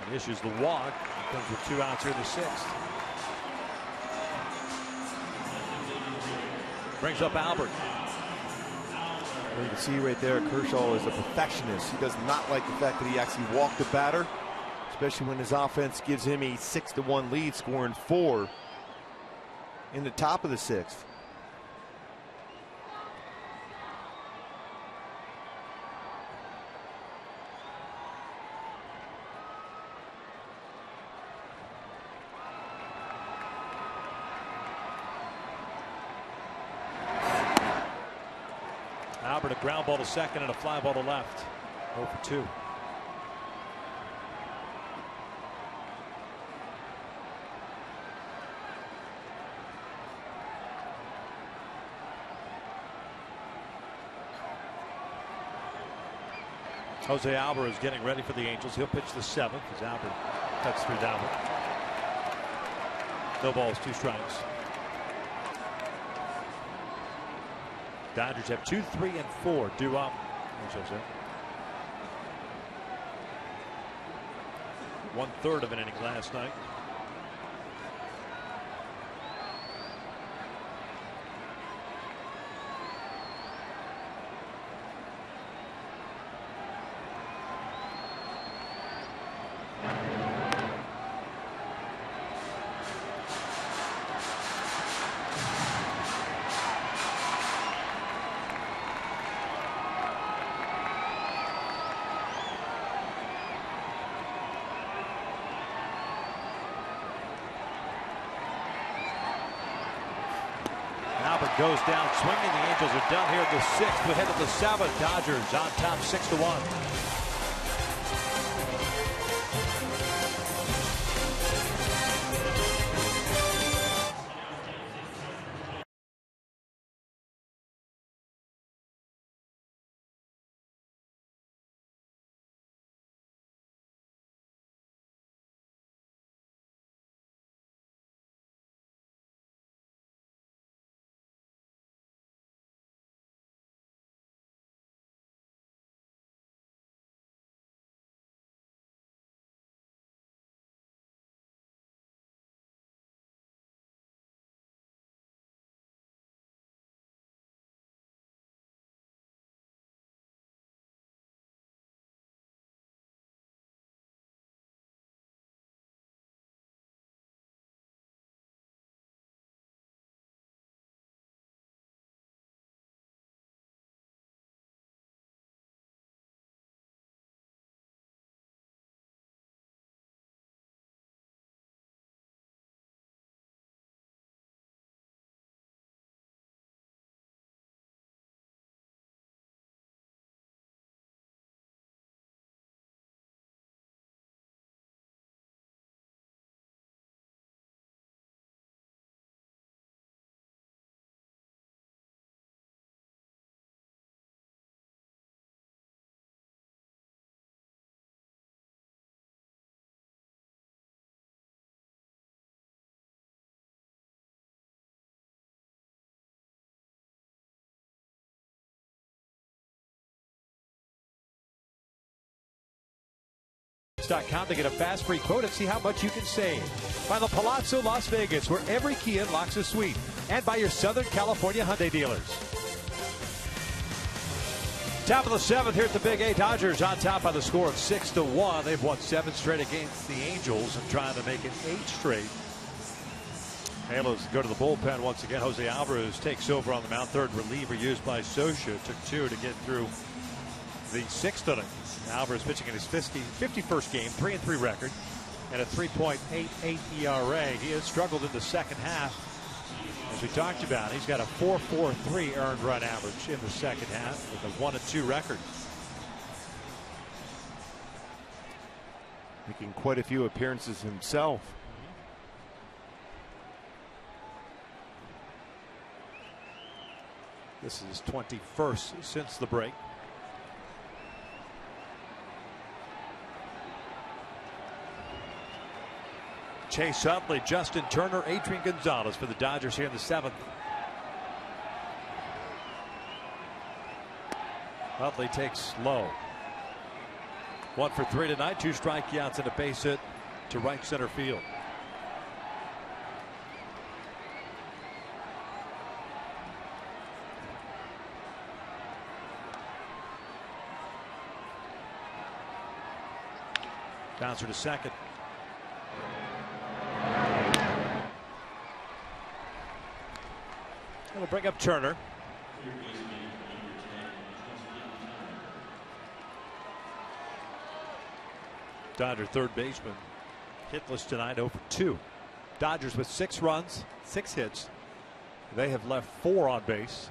And issues the walk. He comes with 2 outs here in the 6th. Brings up Albert. Well, you can see right there, Kershaw is a perfectionist. He does not like the fact that he actually walked the batter, especially when his offense gives him a 6-1 lead, scoring 4. in the top of the 6th. Albert, a ground ball to second and a fly ball to left. 0 for 2. Jose Alvarez getting ready for the Angels. He'll pitch the 7th as Albert cuts through down. No balls, 2 strikes. Dodgers have 2, 3, and 4 due up. There's Jose. 1/3 of an inning last night. Albert goes down swinging. The Angels are done here in the 6th. We head to the 7th. Dodgers on top 6-1. .com to get a fast free quote and see how much you can save. By the Palazzo Las Vegas, where every key unlocks a suite, and by your Southern California Hyundai dealers. Top of the 7th here at the Big A. Dodgers on top by the score of 6-1. They've won 7 straight against the Angels and trying to make it 8 straight. Halos go to the bullpen once again. Jose Alvarez takes over on the mound. 3rd reliever used by Socha. Took 2 to get through the 6th inning. Alvarez pitching in his 51st game, 3-3 record, and a 3.88 ERA. He has struggled in the second half. As we talked about, he's got a 4.43 earned run average in the second half with a 1-2 record. Making quite a few appearances himself. This is his 21st since the break. Chase Utley, Justin Turner, Adrian Gonzalez for the Dodgers here in the 7th. Utley takes low. 1 for 3 tonight. 2 strikeouts and a base hit to right center field. Bouncer to second. It'll bring up Turner. Dodger third baseman hitless tonight, 0 for 2. Dodgers with 6 runs, 6 hits. They have left 4 on base.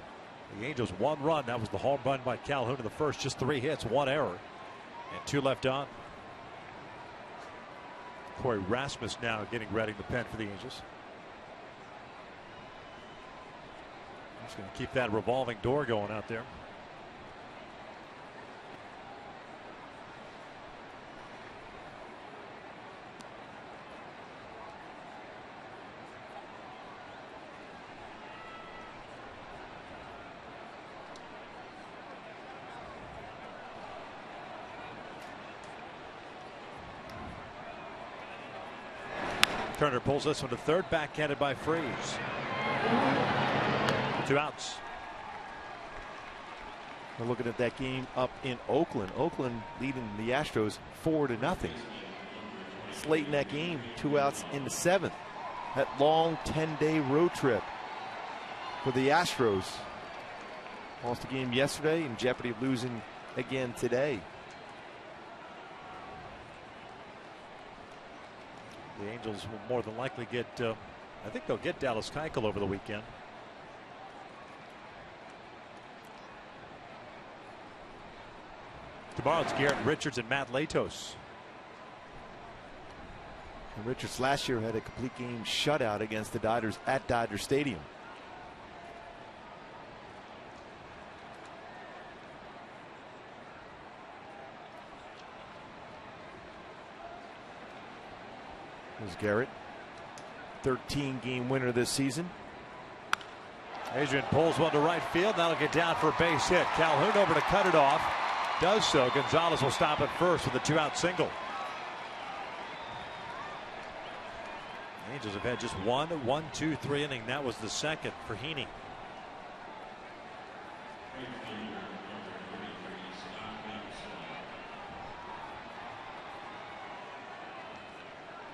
The Angels 1 run. That was the home run by Calhoun in the first. Just 3 hits, 1 error, and 2 left on. Corey Rasmus now getting ready in the pen for the Angels. He's going to keep that revolving door going out there. Turner pulls this one to third, backhanded by Freeze. 2 outs. We're looking at that game up in Oakland. Oakland leading the Astros 4-0. It's late in that game, 2 outs in the 7th. That long 10-day road trip for the Astros. Lost the game yesterday, in jeopardy of losing again today. The Angels will more than likely get, I think they'll get Dallas Keuchel over the weekend. Tomorrow it's Garrett Richards and Matt Latos. And Richards last year had a complete game shutout against the Dodgers at Dodger Stadium. There's Garrett, 13-game winner this season. Adrian pulls one to right field. That'll get down for a base hit. Calhoun over to cut it off. Does so. Gonzalez will stop at first with a 2-out single. The Angels have had just 1, 2, 3 inning. That was the second for Heaney.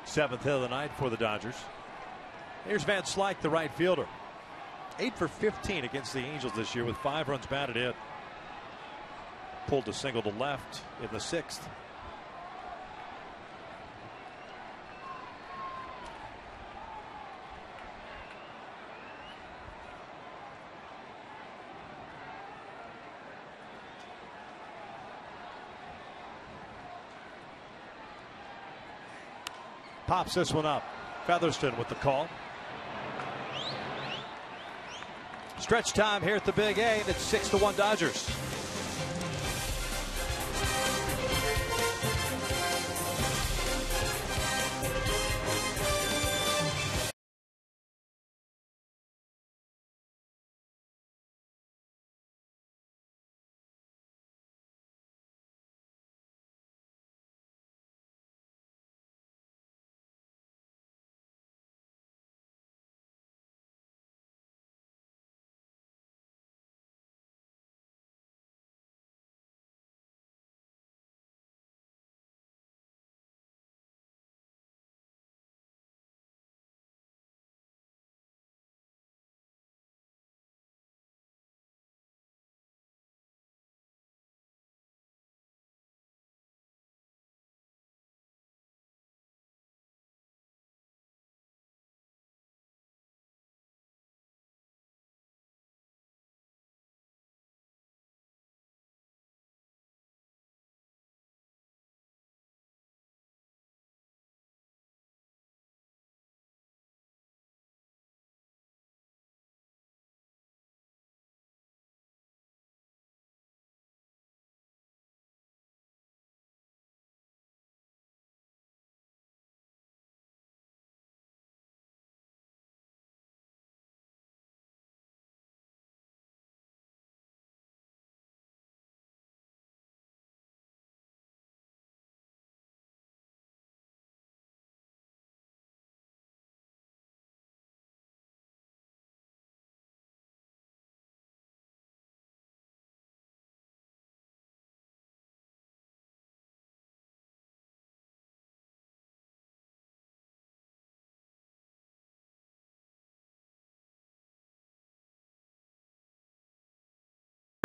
Seventh hit of the night for the Dodgers. Here's Van Slyke, the right fielder. 8 for 15 against the Angels this year with 5 runs batted in. Pulled a single to left in the 6th. Pops this one up. Featherston with the call. Stretch time here at the Big A, and it's 6-1 Dodgers.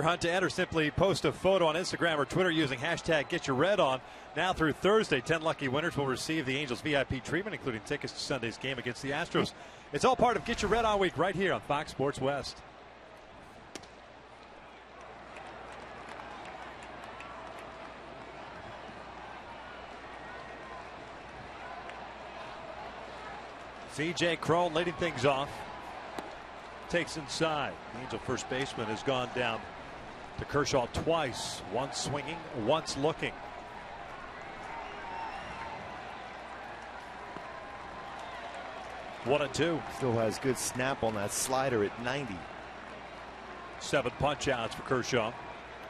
Hunt to enter, simply post a photo on Instagram or Twitter using hashtag #GetYourRed now through Thursday. 10 lucky winners will receive the Angels VIP treatment, including tickets to Sunday's game against the Astros. It's all part of Get Your Red On Week right here on Fox Sports West. C.J. Cron leading things off. Takes inside. The Angel first baseman has gone down to Kershaw twice. Once swinging, once looking. One and two. Still has good snap on that slider at 90. 7 punch outs for Kershaw.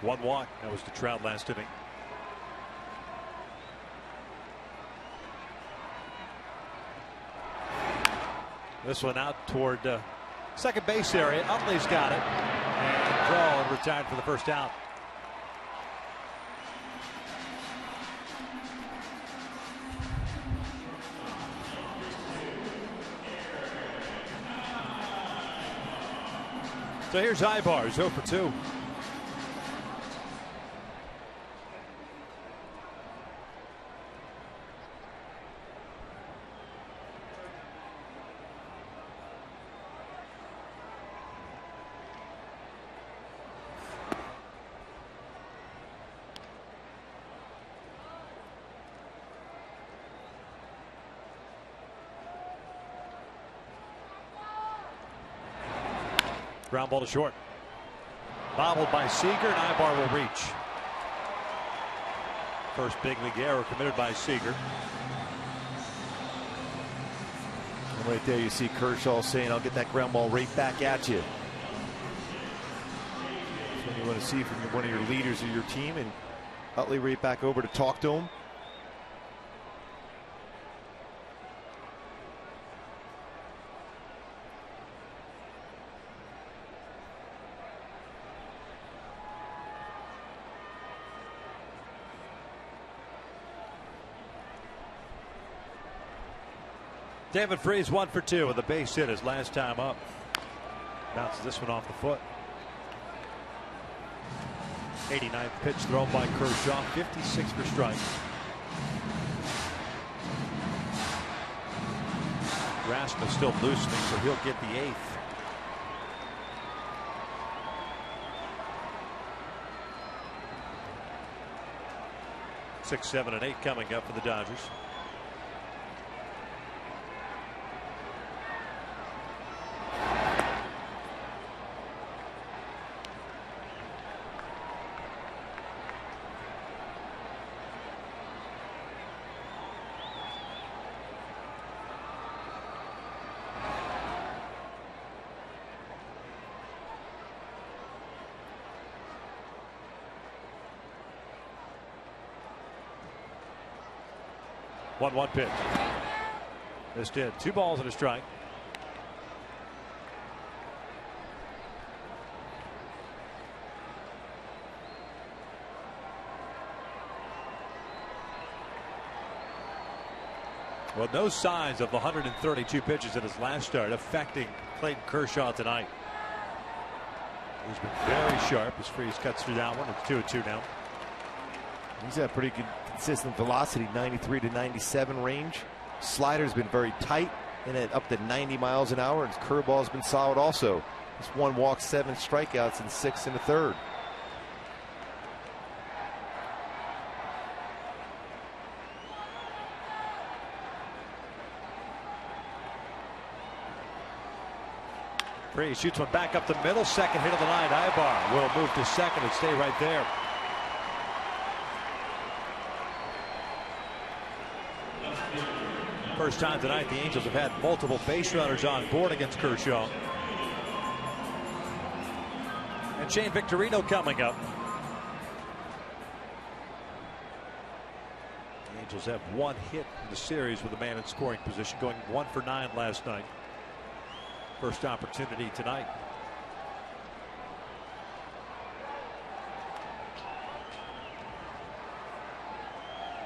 1 walk. That was the Trout last inning. This one out toward second base area. Utley's got it. And Cron retired for the first out. So here's Ibar, 0 for 2. Ground ball to short. Bobbled by Seager, and Ibar will reach. First big league error committed by Seager. And right there you see Kershaw saying, I'll get that ground ball right back at you. That's what you want to see from one of your leaders of your team. And Utley right back over to talk to him. David Freese 1 for 2 with a base hit his last time up. Bounces this one off the foot. 89th pitch thrown by Kershaw. 56 for strikes. Rasmus still loosening, so he'll get the 8th. Six, 7, and 8 coming up for the Dodgers. One pitch. This did 2 balls and a strike. Well, no signs of the 132 pitches in his last start affecting Clayton Kershaw tonight. He's been very sharp as Freese cuts through that one. It's 2-2 now. He's had pretty good consistent velocity, 93 to 97 range. Slider's been very tight and at up to 90 miles an hour, and his curveball's been solid also. Just 1 walk, 7 strikeouts, and 6 in the third. Freese shoots one back up the middle. Second hit of the night. Ibar will move to second and stay right there. First time tonight the Angels have had multiple base runners on board against Kershaw. And Shane Victorino coming up. The Angels have 1 hit in the series with a man in scoring position, going 1 for 9 last night. First opportunity tonight.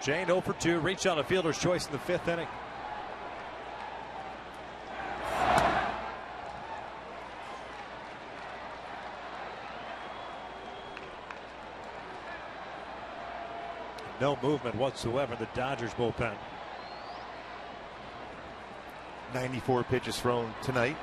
Jane 0 for 2, reached on a fielder's choice in the 5th inning. No movement whatsoever in the Dodgers bullpen. 94 pitches thrown tonight.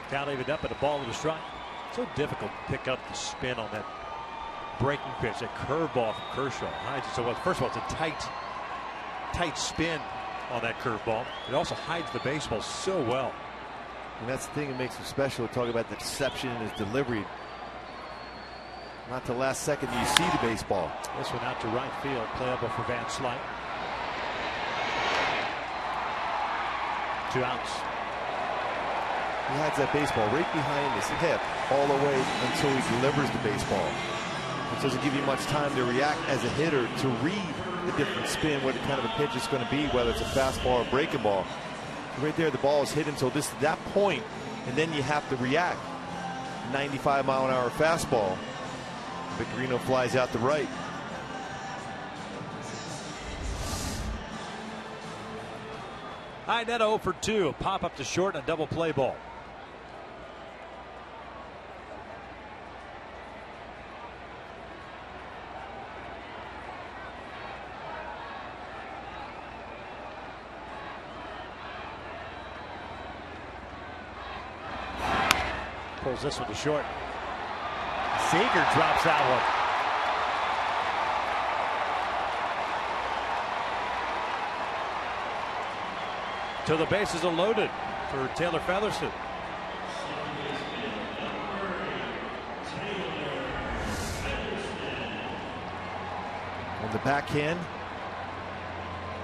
Count evened up at a ball to the strike. So difficult to pick up the spin on that breaking pitch, that curveball from Kershaw. So first of all, it's a tight spin on that curveball. It also hides the baseball so well. And that's the thing that makes him special. Talk about the deception in his delivery. Not the last second you see the baseball. This one out to right field, playable for Van Slyke. 2 outs. He hides that baseball right behind his hip all the way until he delivers the baseball. It doesn't give you much time to react as a hitter to read the different spin, what kind of a pitch it's going to be, whether it's a fastball or breaking ball. Right there, the ball is hit until that point, and then you have to react. 95-mile-an-hour fastball. Victorino flies out the right. Iannetta 0 for 2. A pop up to short and a double play ball. Pulls this one to short. Seager drops that one. To the bases are loaded for Taylor Featherston. On the backhand,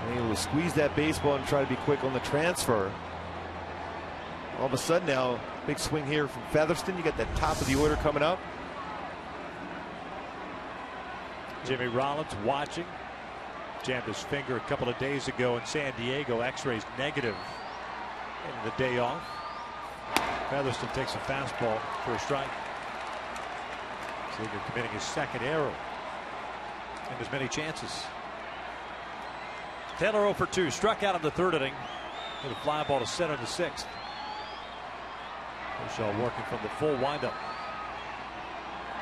and he will squeeze that baseball and try to be quick on the transfer. All of a sudden now, big swing here from Featherston. You got that top of the order coming up. Jimmy Rollins watching. Jammed his finger a couple of days ago in San Diego. X-rays negative in the day off. Featherston takes a fastball for a strike. Seager committing his second error in as many chances. Taylor 0 for 2. Struck out in the third inning. Hit a fly ball to center in the sixth. Kershaw working from the full windup.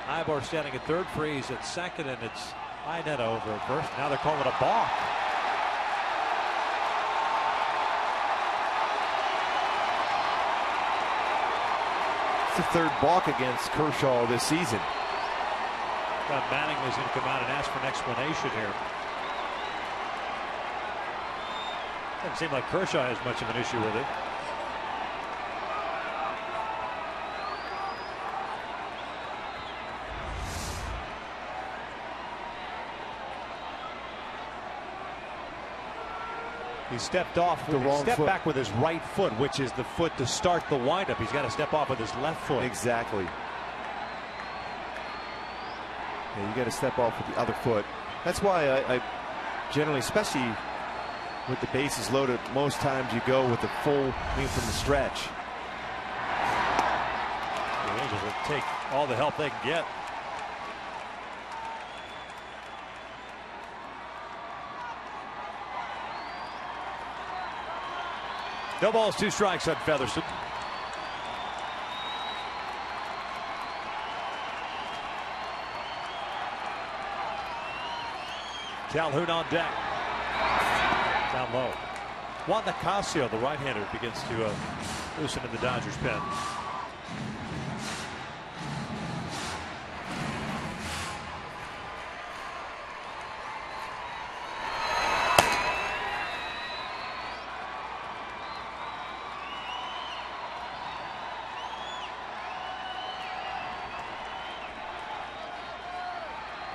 Ibar standing at third, Freeze at second, and it's Iannetta over at first. Now they're calling it a balk. It's the third balk against Kershaw this season. Thought Manning was going to come out and ask for an explanation here. Doesn't seem like Kershaw has much of an issue with it. He stepped off the wrong foot. Back with his right foot, which is the foot to start the windup. He's got to step off with his left foot. Exactly. Yeah, you got to step off with the other foot. That's why I generally, especially with the bases loaded, most times you go with the full length from the stretch. The Angels will take all the help they can get. No balls, 2 strikes on Featherston. Calhoun on deck. Down low. Juan Nicasio, the right-hander, begins to loosen in the Dodgers pen.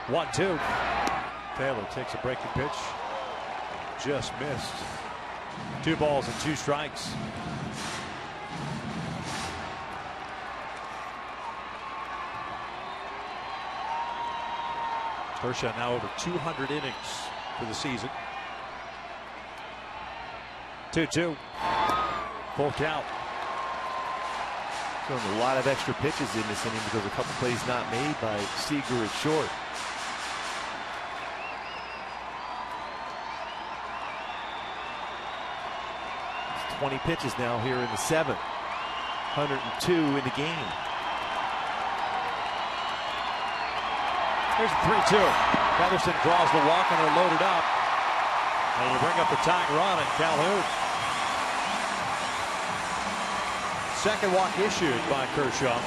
One, 2. Taylor takes a breaking pitch. Just missed. 2 balls and 2 strikes. Kershaw now over 200 innings for the season. 2-2. Full count. Throwing a lot of extra pitches in this inning because a couple plays not made by Seager at short. 20 pitches now here in the 7th. 102 in the game. Here's a 3-2. Featherston draws the walk and they're loaded up. And you bring up the tying run and Calhoun. Second walk issued by Kershaw.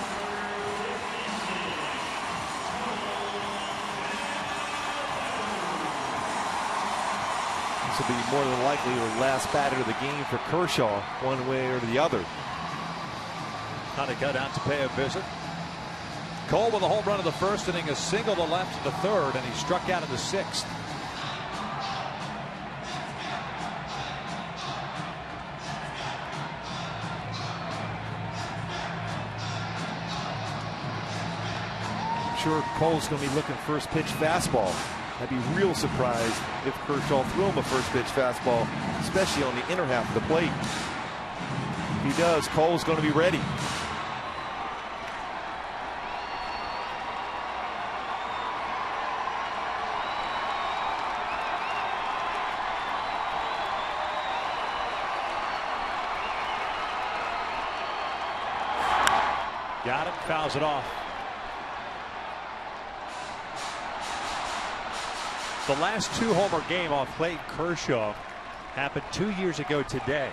This will be more than likely the last batter of the game for Kershaw, one way or the other. Kind of got out to pay a visit. Cole with a home run in the first inning, a single to left in the third, and he struck out in the 6th. I'm sure Cole's going to be looking first pitch fastball. I'd be real surprised if Kershaw threw him a first pitch fastball, especially on the inner half of the plate. If he does, Cole's going to be ready. Got it, fouls it off. The last 2-homer game off Clayton Kershaw happened 2 years ago today.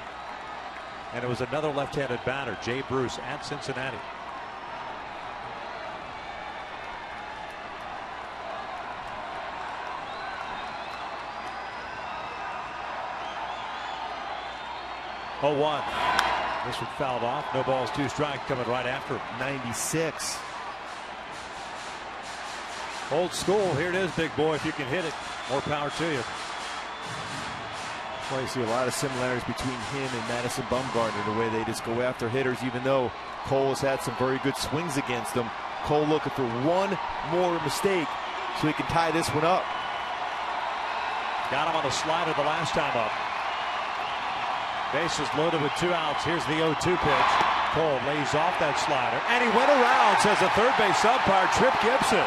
And it was another left-handed batter, Jay Bruce, at Cincinnati. Oh, 1. This one fouled off. No balls, 2 strikes coming right after. 96. Old school. Here it is, big boy. If you can hit it, more power to you. Well, you see a lot of similarities between him and Madison Bumgarner, the way they just go after hitters, even though Cole has had some very good swings against them. Cole looking for one more mistake so he can tie this one up. Got him on the slider the last time up. Bases loaded with 2 outs. Here's the 0-2 pitch. Cole lays off that slider, and he went around, says the third base umpire, Trip Gibson.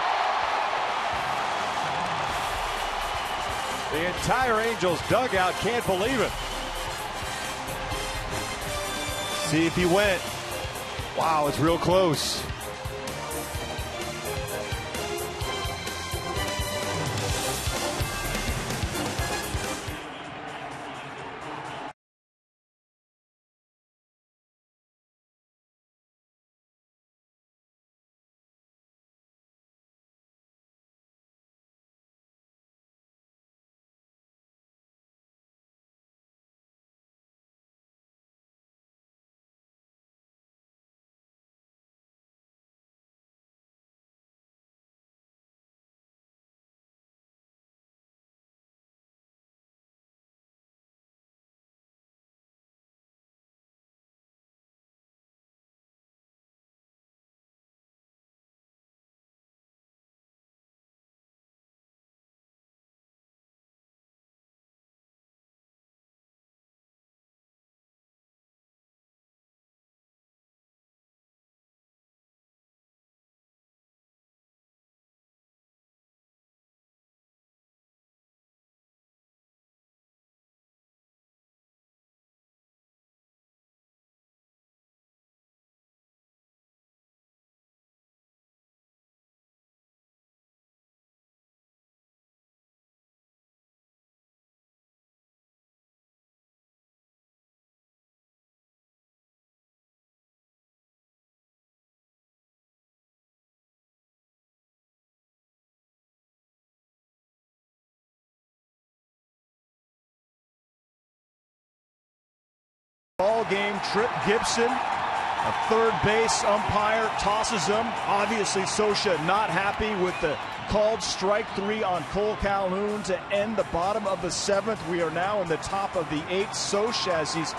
The entire Angels dugout can't believe it. See if he went. Wow, it's real close. Ball game, Trip Gibson, a third base umpire, tosses him. Obviously, Scioscia not happy with the called strike 3 on Cole Calhoun to end the bottom of the 7th. We are now in the top of the 8th. Scioscia, as he's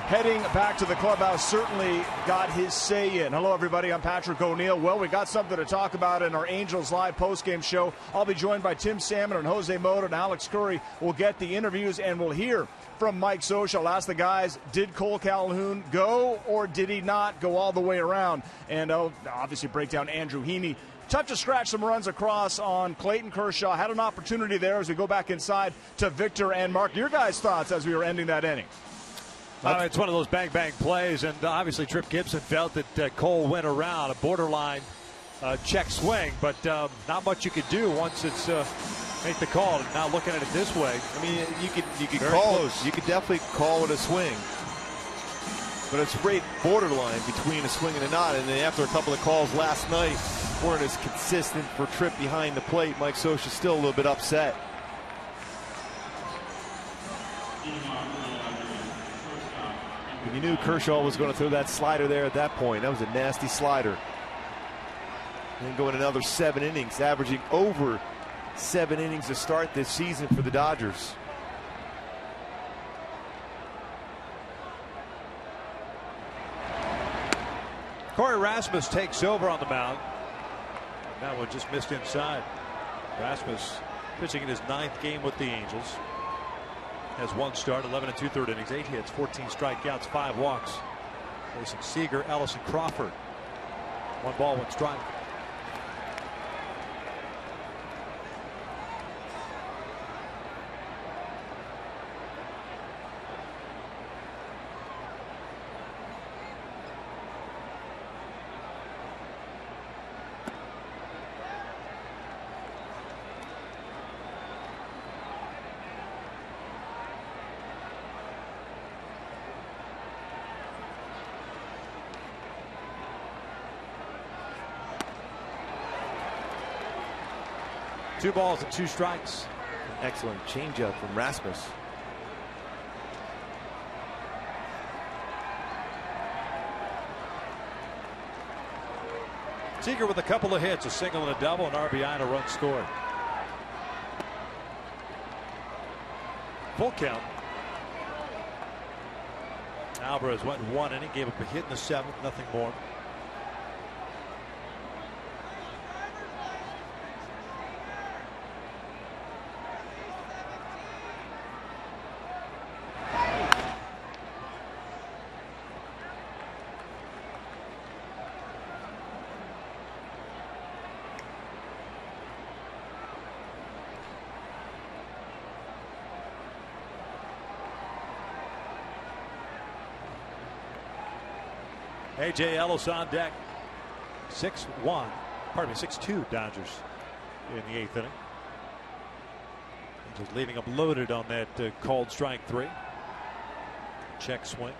heading back to the clubhouse, certainly got his say in. Hello, everybody. I'm Patrick O'Neill. Well, we got something to talk about in our Angels Live postgame show. I'll be joined by Tim Salmon and Jose Mota, and Alex Curry will get the interviews, and we'll hear from Mike Scioscia. I'll ask the guys, did Cole Calhoun go or did he not go all the way around? And obviously break down Andrew Heaney. Tough to scratch some runs across on Clayton Kershaw. Had an opportunity there as we go back inside to Victor and Mark. Your guys' thoughts as we were ending that inning? It's one of those bang plays, and obviously Tripp Gibson felt that Cole went around a borderline check swing, but not much you could do once it's make the call. And now looking at it this way, I mean, you could Very call close. it. You could definitely call it a swing, but it's right borderline between a swing and a not. And then after a couple of calls last night weren't as consistent for Tripp behind the plate, Mike Scioscia's still a little bit upset. And you knew Kershaw was going to throw that slider there at that point. That was a nasty slider. And then going another 7 innings, averaging over 7 innings to start this season for the Dodgers. Corey Rasmus takes over on the mound. That one just missed inside. Rasmus pitching in his 9th game with the Angels. Has 1 start, 11 2/3 innings, 8 hits, 14 strikeouts, 5 walks. Facing Seager, Ellis, and Crawford. 1 ball, 1 strike. Two balls and 2 strikes. Excellent changeup from Rasmus. Seager with a couple of hits, a single and a double, an RBI and a run scored. Full count. Alvarez went 1 inning, gave up a hit in the 7th, nothing more. A.J. Ellis on deck. 6-1. Pardon me, 6-2 Dodgers in the 8th inning. Just leaving them loaded on that called strike 3. Check swing.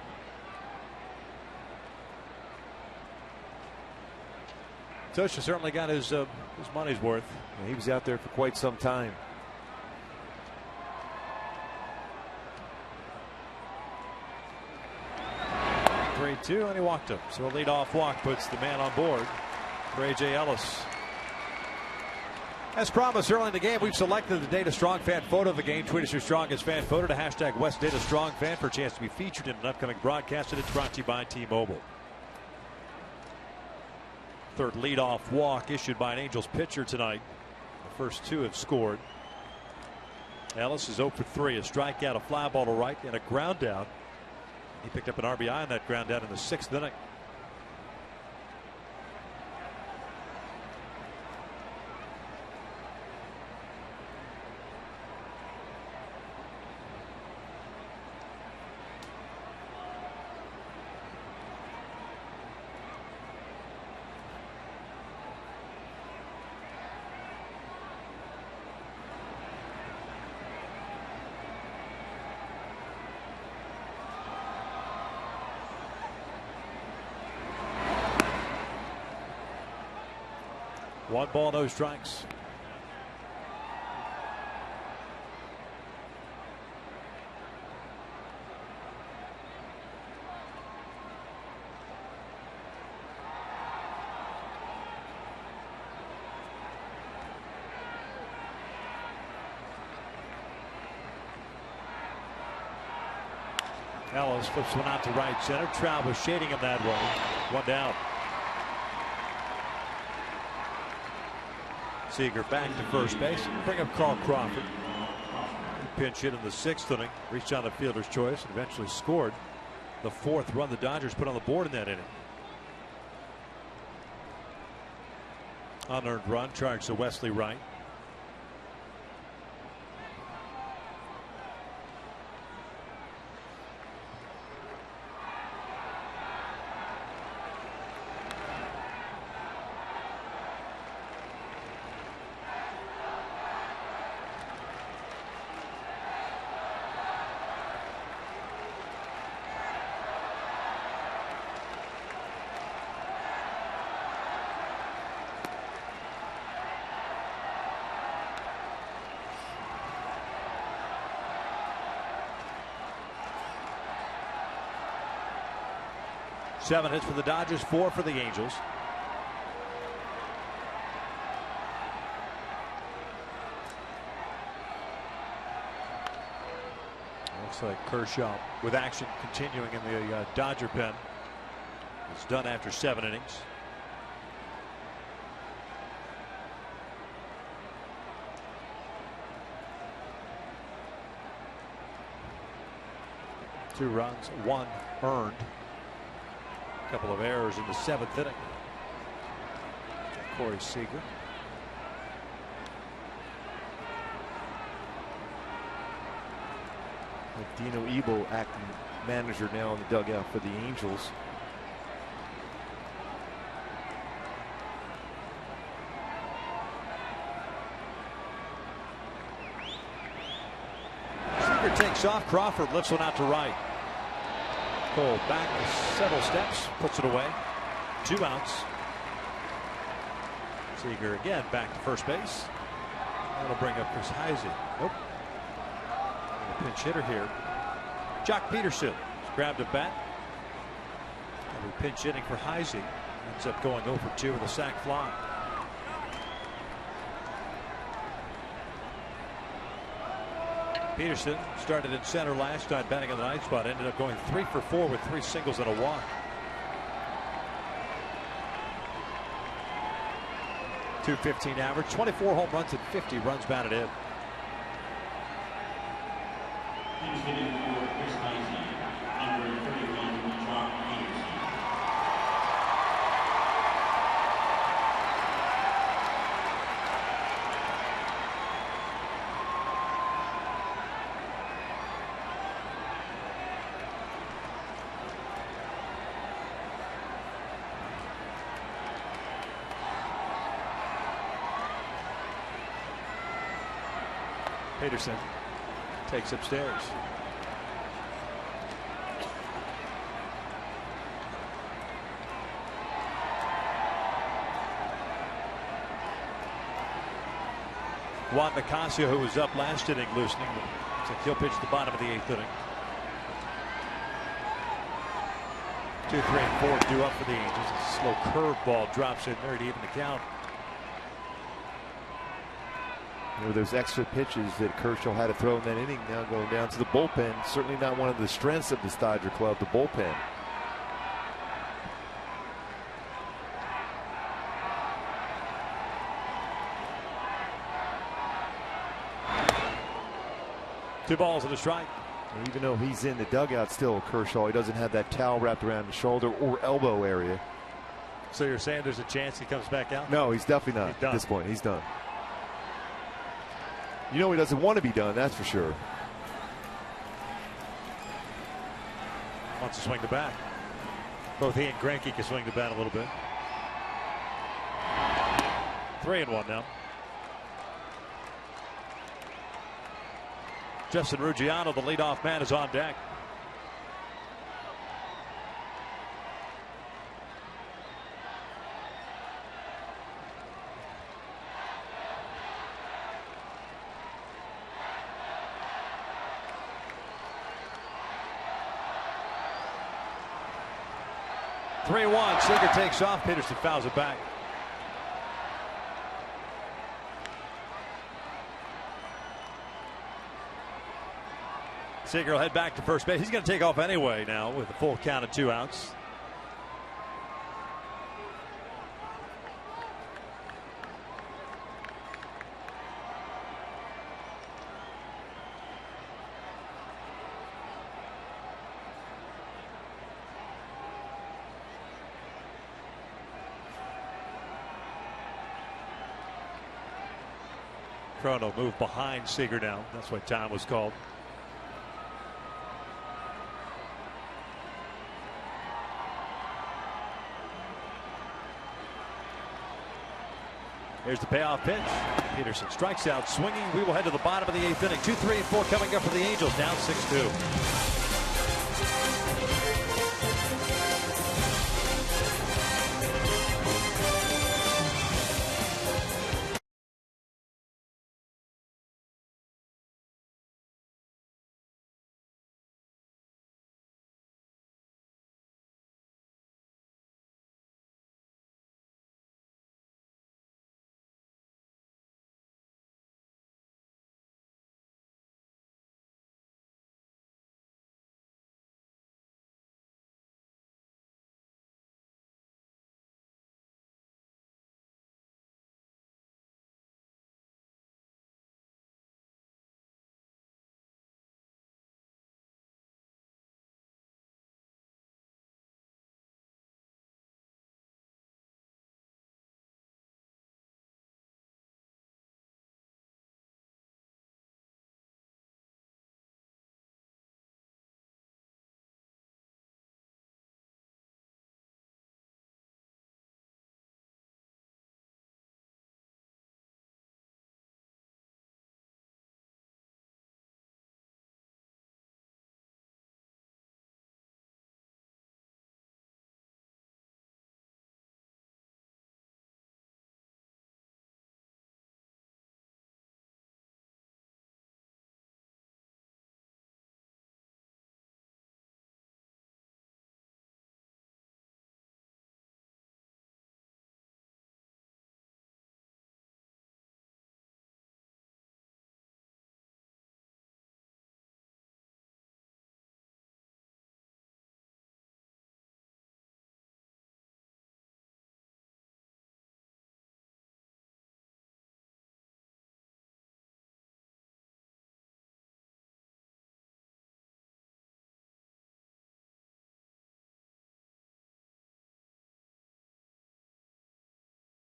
Scioscia certainly got his money's worth. Yeah, he was out there for quite some time. 3-2, and he walked him. So a leadoff walk puts the man on board for A.J. Ellis. As promised early in the game, we've selected the Data Strong fan photo of the game. Tweet us your strongest fan photo to hashtag WestDataStrongFan for a chance to be featured in an upcoming broadcast. And it's brought to you by T-Mobile. 3rd leadoff walk issued by an Angels pitcher tonight. The first 2 have scored. Ellis is 0 for 3, a strikeout, a fly ball to right, and a ground out. He picked up an RBI on that ground out in the 6th inning. One ball, no strikes. Ellis flips one out to right center. Trout was shading him that way. 1 down. Seager back to first base. Bring up Carl Crawford. He pinch hit in the 6th inning. Reached on the fielder's choice and eventually scored the 4th run the Dodgers put on the board in that inning. Unearned run charged to Wesley Wright. 7 hits for the Dodgers, 4 for the Angels. Looks like Kershaw with action continuing in the Dodger pen. It's done after 7 innings. Two runs, 1 earned. A couple of errors in the 7th inning. Corey Seager. With Dino Ebel acting manager now in the dugout for the Angels. Seager takes off. Crawford lifts one out to right. Cole back several steps, puts it away. 2 outs. Seager again back to first base. That'll bring up Chris Heisey. Nope. A pinch hitter here. Jock Peterson grabbed a bat. Every pinch hitting for Heisey. Ends up going over 2 with a sac fly. Peterson started in center last night, batting in the 9th spot. Ended up going 3 for 4 with 3 singles and a walk. .215 average, 24 home runs and 50 runs batted in. He's hitting for Chris Heisey, number 31, Jock Peterson. Peterson takes upstairs. Juan Nicasio, who was up last inning, loosening. Looks like he'll pitch the bottom of the 8th inning. 2, 3, and 4 due up for the Angels. A slow curveball drops in there to even the count. You know, those extra pitches that Kershaw had to throw in that inning now going down to the bullpen. Certainly not one of the strengths of this Dodger club, the bullpen. Two balls and a strike. And even though he's in the dugout still, Kershaw, he doesn't have that towel wrapped around his shoulder or elbow area. So you're saying there's a chance he comes back out? No, he's definitely not at this point. He's done. You know he doesn't want to be done, that's for sure. Wants to swing the bat. Both he and Greinke can swing the bat a little bit. 3-1 now. Justin Ruggiano, the leadoff man, is on deck. Seager takes off. Peterson fouls it back. Seager will head back to first base. He's going to take off anyway now with a full count of 2 outs. Chrono move behind Seager now. That's why time was called. Here's the payoff pitch. Peterson strikes out swinging. We will head to the bottom of the 8th inning. 2, 3, and 4 coming up for the Angels. Down 6-2.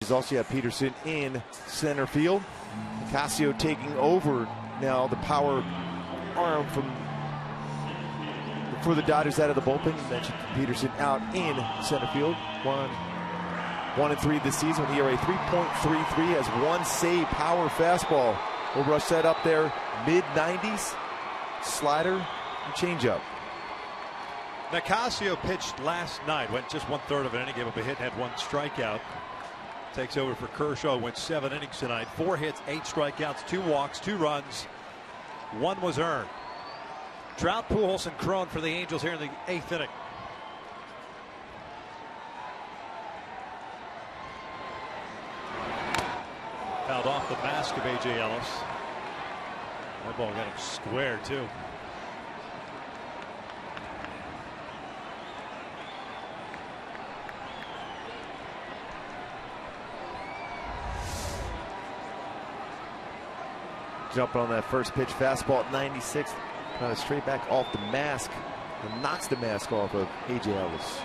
Yankees also have Peterson in center field. Casio taking over now the power arm for the Dodgers out of the bullpen. You mentioned Peterson out in center field. 1-3 this season. ERA 3.33, has one save. Power fastball. We'll rush that up there. Mid-90s. Slider and changeup. Nicasio pitched last night. Went just 1/3 of an inning. Gave up a hit. Had one strikeout. Takes over for Kershaw. Went 7 innings tonight. 4 hits, 8 strikeouts, 2 walks, 2 runs. 1 was earned. Trout, Pujols, and Cron for the Angels here in the 8th inning. Fouled off the mask of A.J. Ellis. That ball got him square, too. Jumping on that first pitch fastball at 96. Kind of straight back off the mask. And knocks the mask off of A.J. Ellis.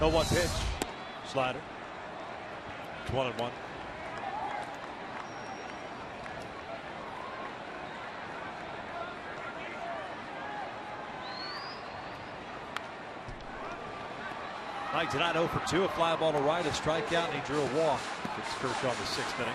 No 1 pitch. Slider. It's 1-1. Mike tonight 0 for 2. A fly ball to right, a strikeout, and he drew a walk. It's Kershaw in the 6th inning.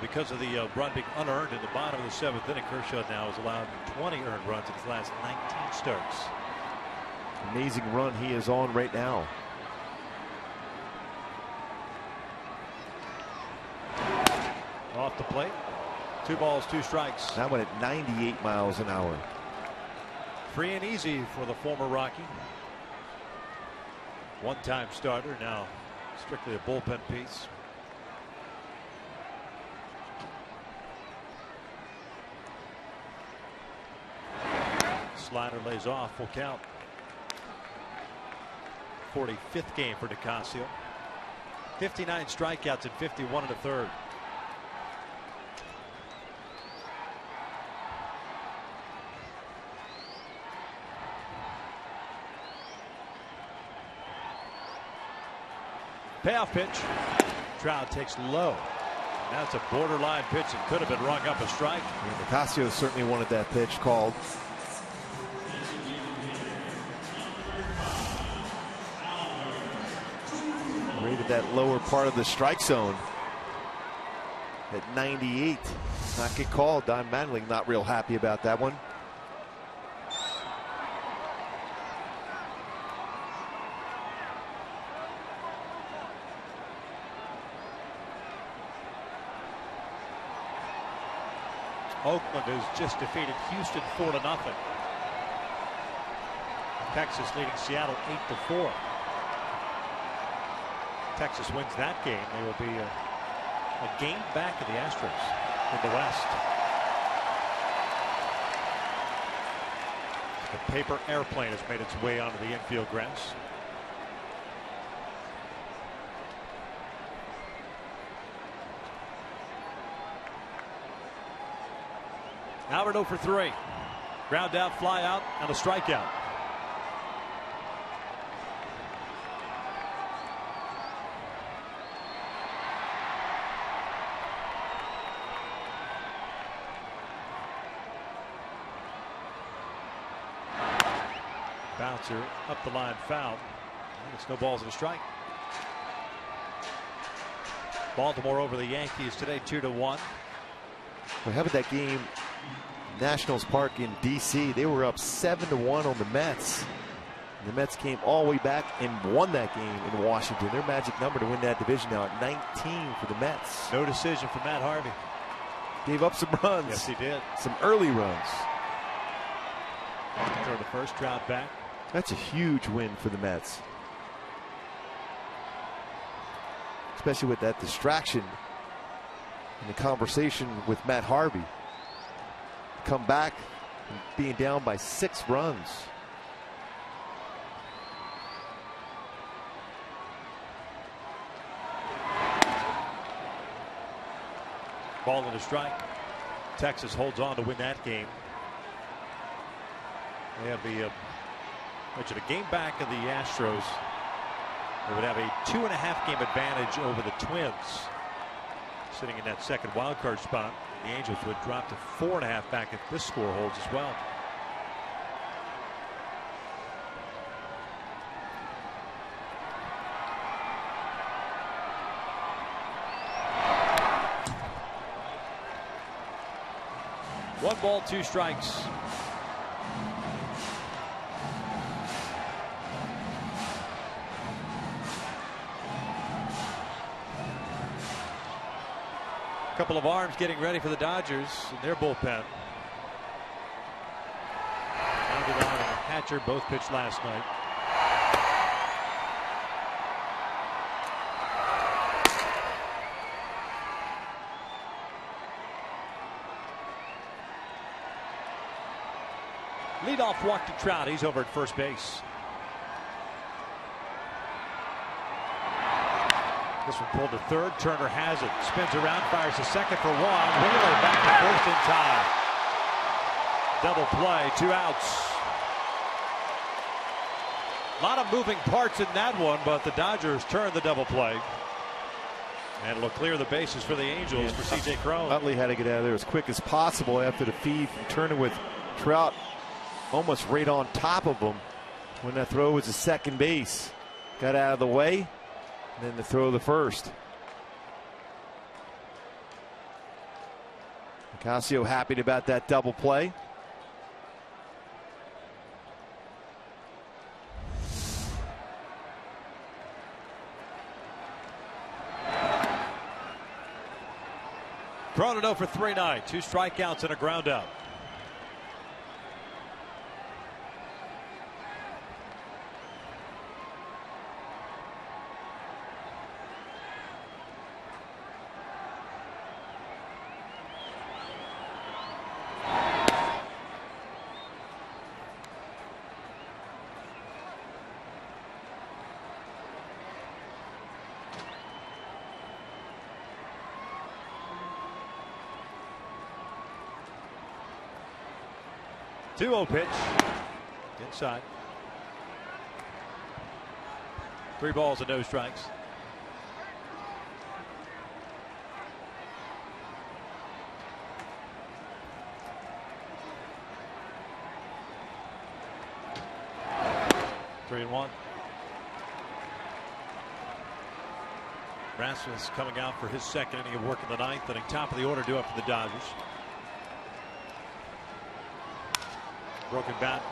Because of the run being unearned in the bottom of the 7th inning, Kershaw now has allowed 20 earned runs in his last 19 starts. Amazing run he is on right now. Off the plate. 2 balls, 2 strikes. That one at 98 miles an hour. Free and easy for the former Rocky. One-time starter, now strictly a bullpen piece. Slider lays off, full count. 45th game for Nicasio. 59 strikeouts and 51 1/3. Payoff pitch. Trout takes low. And that's a borderline pitch that could have been rung up a strike. Yeah, Nicasio certainly wanted that pitch called. Rated that lower part of the strike zone at 98. Not get called. Don Mattingly not real happy about that one. Oakland has just defeated Houston 4-0. Texas leading Seattle 8-4. Texas wins that game, they will be a game back of the Astros in the West. The paper airplane has made its way onto the infield grass. Albert 0 for 3. Ground out, fly out, and a strikeout. Bouncer up the line, foul. It's no balls and a strike. Baltimore over the Yankees today 2-1. Well, how about that game? Nationals Park in D.C. They were up 7-1 on the Mets. And the Mets came all the way back and won that game in Washington. Their magic number to win that division now at 19 for the Mets. No decision for Matt Harvey. Gave up some runs. Yes, he did. Some early runs. Throw the first, Trout back. That's a huge win for the Mets. especially with that distraction in the conversation with Matt Harvey. Come back and being down by 6 runs. Ball and a strike. Texas holds on to win that game. They have the a game back of the Astros. They would have a 2.5 game advantage over the Twins, sitting in that second wild card spot. The Angels would drop to 4.5 back if this score holds as well. One ball, 2 strikes. A couple of arms getting ready for the Dodgers in their bullpen. Pounded on and Hatcher both pitched last night. Leadoff walk to Trout. He's over at first base. This one pulled to third. Turner has it. Spins around, fires to second for 1. Wheeler back to first in time. Double play, 2 outs. A lot of moving parts in that one, but the Dodgers turn the double play. And it'll clear the bases for the Angels for C.J. Cron. Utley had to get out of there as quick as possible after the feed from Turner with Trout almost right on top of him when that throw was to second base. Got out of the way. And then the throw the first. Ocasio happy about that double play. Cronin 0 for 3 tonight. 2 strikeouts and a ground out. Two-0 pitch. Inside. 3 balls and no strikes. Three and 1. Rasmus coming out for his second inning of work in the 9th inning. Top of the order due up for the Dodgers. Broken bat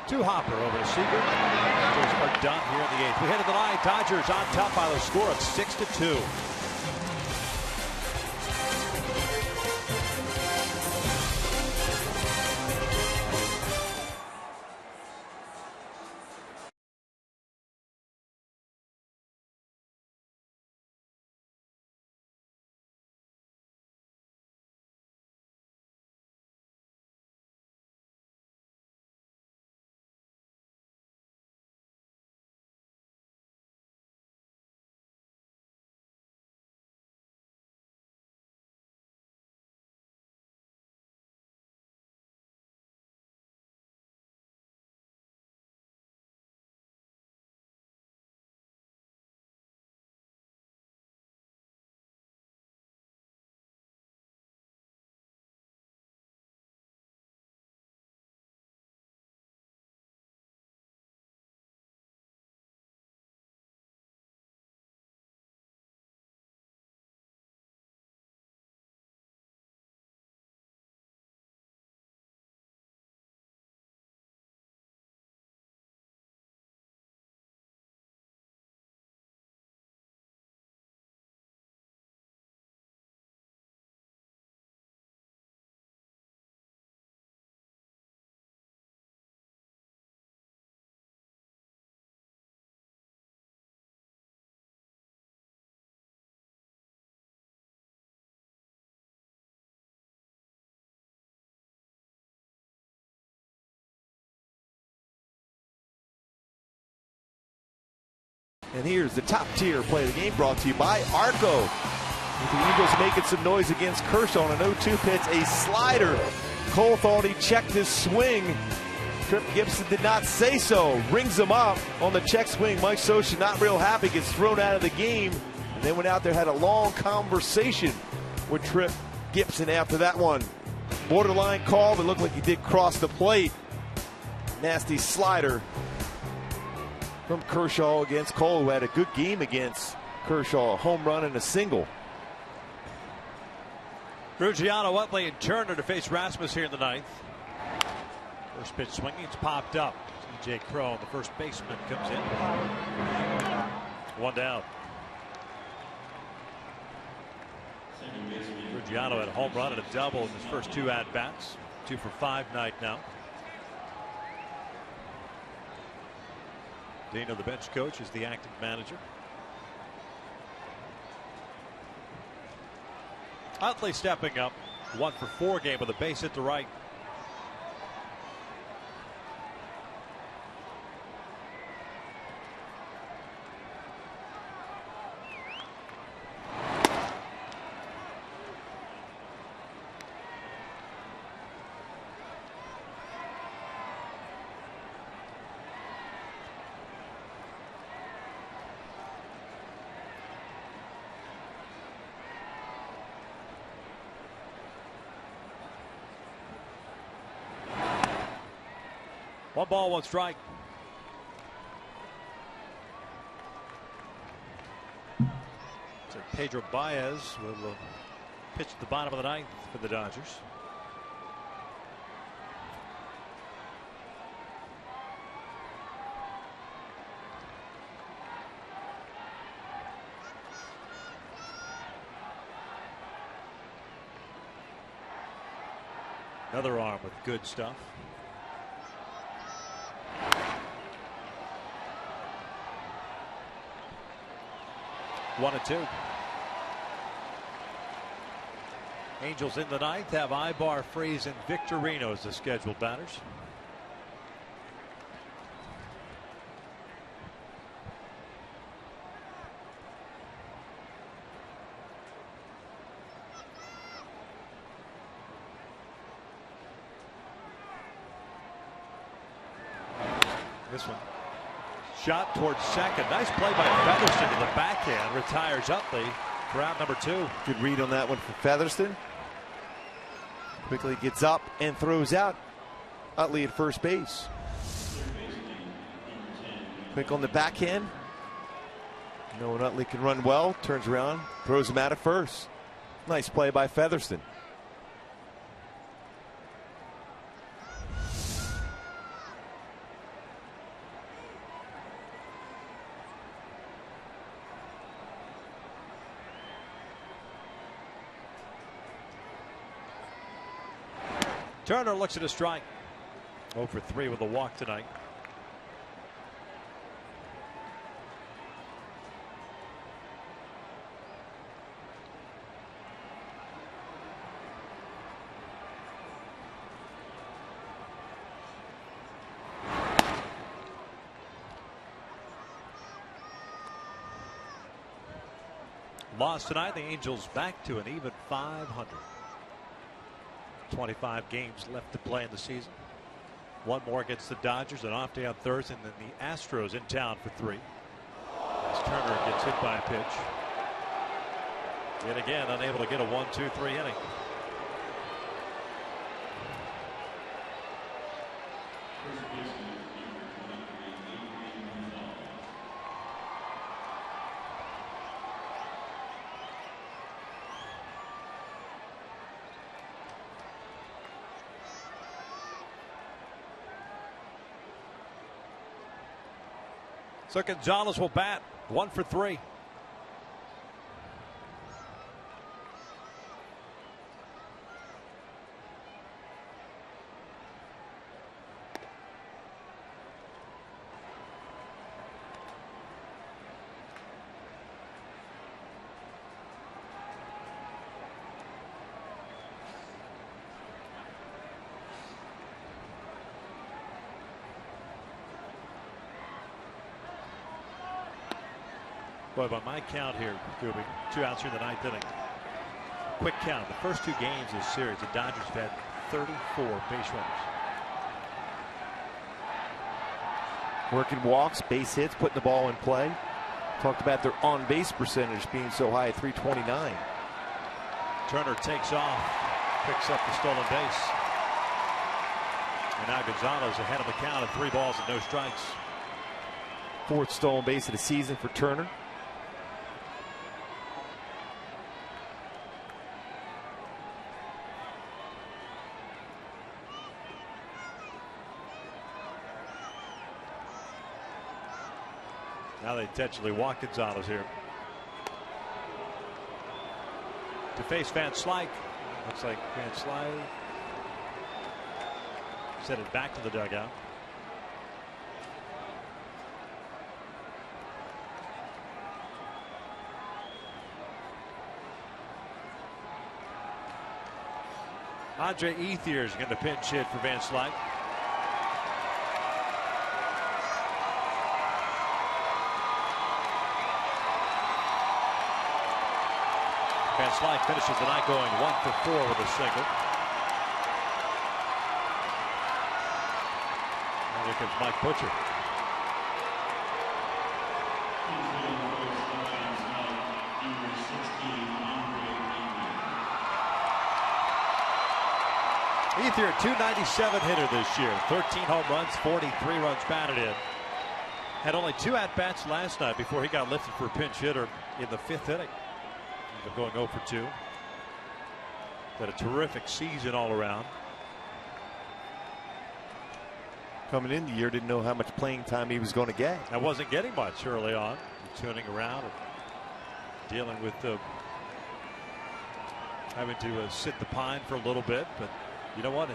to Hopper over to Seager. Angels are done here in the 8th. We head to the 9th. Dodgers on top by the score of 6-2. And here's the top tier play of the game brought to you by Arco. With the Eagles making some noise against Kershaw on an 0-2 pitch, a slider. Cole thought he checked his swing. Trip Gibson did not say so. Rings him up on the check swing. Mike Scioscia not real happy, gets thrown out of the game. And then went out there, had a long conversation with Trip Gibson after that one. Borderline call, but looked like he did cross the plate. Nasty slider from Kershaw against Cole, who had a good game against Kershaw. A home run and a single. Ruggiano, Utley, and Turner to face Rasmus here in the ninth. First pitch swinging, it's popped up. TJ Crow, the first baseman, comes in. One down. Ruggiano had a home run and a double in his first 2 at-bats. 2 for 5 night now. Dino, the bench coach, is the acting manager. Utley stepping up. 1 for 4 game with a base hit to right. One ball, one strike. So Pedro Baez will pitch at the bottom of the ninth for the Dodgers. Another arm with good stuff. 1-2. Angels in the ninth have Ibar, Freese, and Victorino as the scheduled batters. This one. Shot towards second. Nice play by Featherston to the backhand. Retires Utley for out number 2. Good read on that one for Featherston. Quickly gets up and throws out Utley at first base. Quick on the backhand. Knowing Utley can run well. Turns around. Throws him out at first. Nice play by Featherston. Turner looks at a strike. 0 for 3 with a walk tonight. Lost tonight. The Angels back to an even 500. 25 games left to play in the season. One more against the Dodgers, an off day on Thursday, and then the Astros in town for 3. As Turner gets hit by a pitch. Yet again, unable to get a 1-2-3 inning. So Gonzalez will bat. 1 for 3. Boy, by my count here, Gooby, 2 outs here in the 9th inning. Quick count. The first 2 games of this series, the Dodgers have had 34 base runners. Working walks, base hits, putting the ball in play. Talked about their on-base percentage being so high at 329. Turner takes off, picks up the stolen base. And now Gonzalez ahead of the count at 3 balls and no strikes. 4th stolen base of the season for Turner. Now they intentionally walk Gonzalez here. To face Van Slyke. Looks like Van Slyke set it back to the dugout. Andre Ethier is going to pinch hit for Van Slyke. Van Slyke finishes the night going 1 for 4 with a single. And here comes Mike Butcher. Ethier, 297 hitter this year. 13 home runs, 43 runs batted in. Had only 2 at-bats last night before he got lifted for a pinch hitter in the 5th inning. Ended up going 0 for 2. Had a terrific season all around. Coming in the year, didn't know how much playing time he was going to get. I wasn't getting much early on. Tuning around and dealing with having to sit the pine for a little bit. But you know what?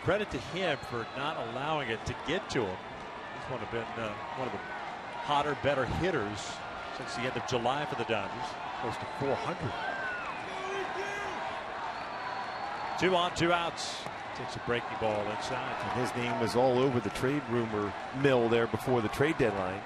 Credit to him for not allowing it to get to him. He's one of the hotter, better hitters since the end of July for the Dodgers. Close to 400. 2 on, 2 outs. Takes a breaking ball inside. And his name was all over the trade rumor mill there before the trade deadline.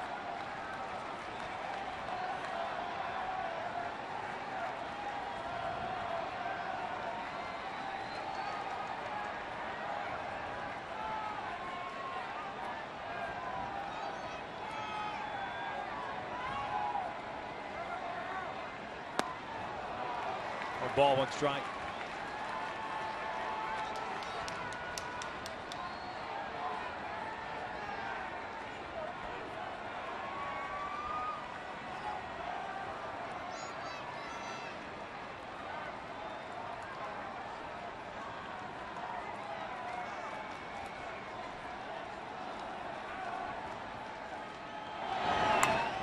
Ball, 1 strike.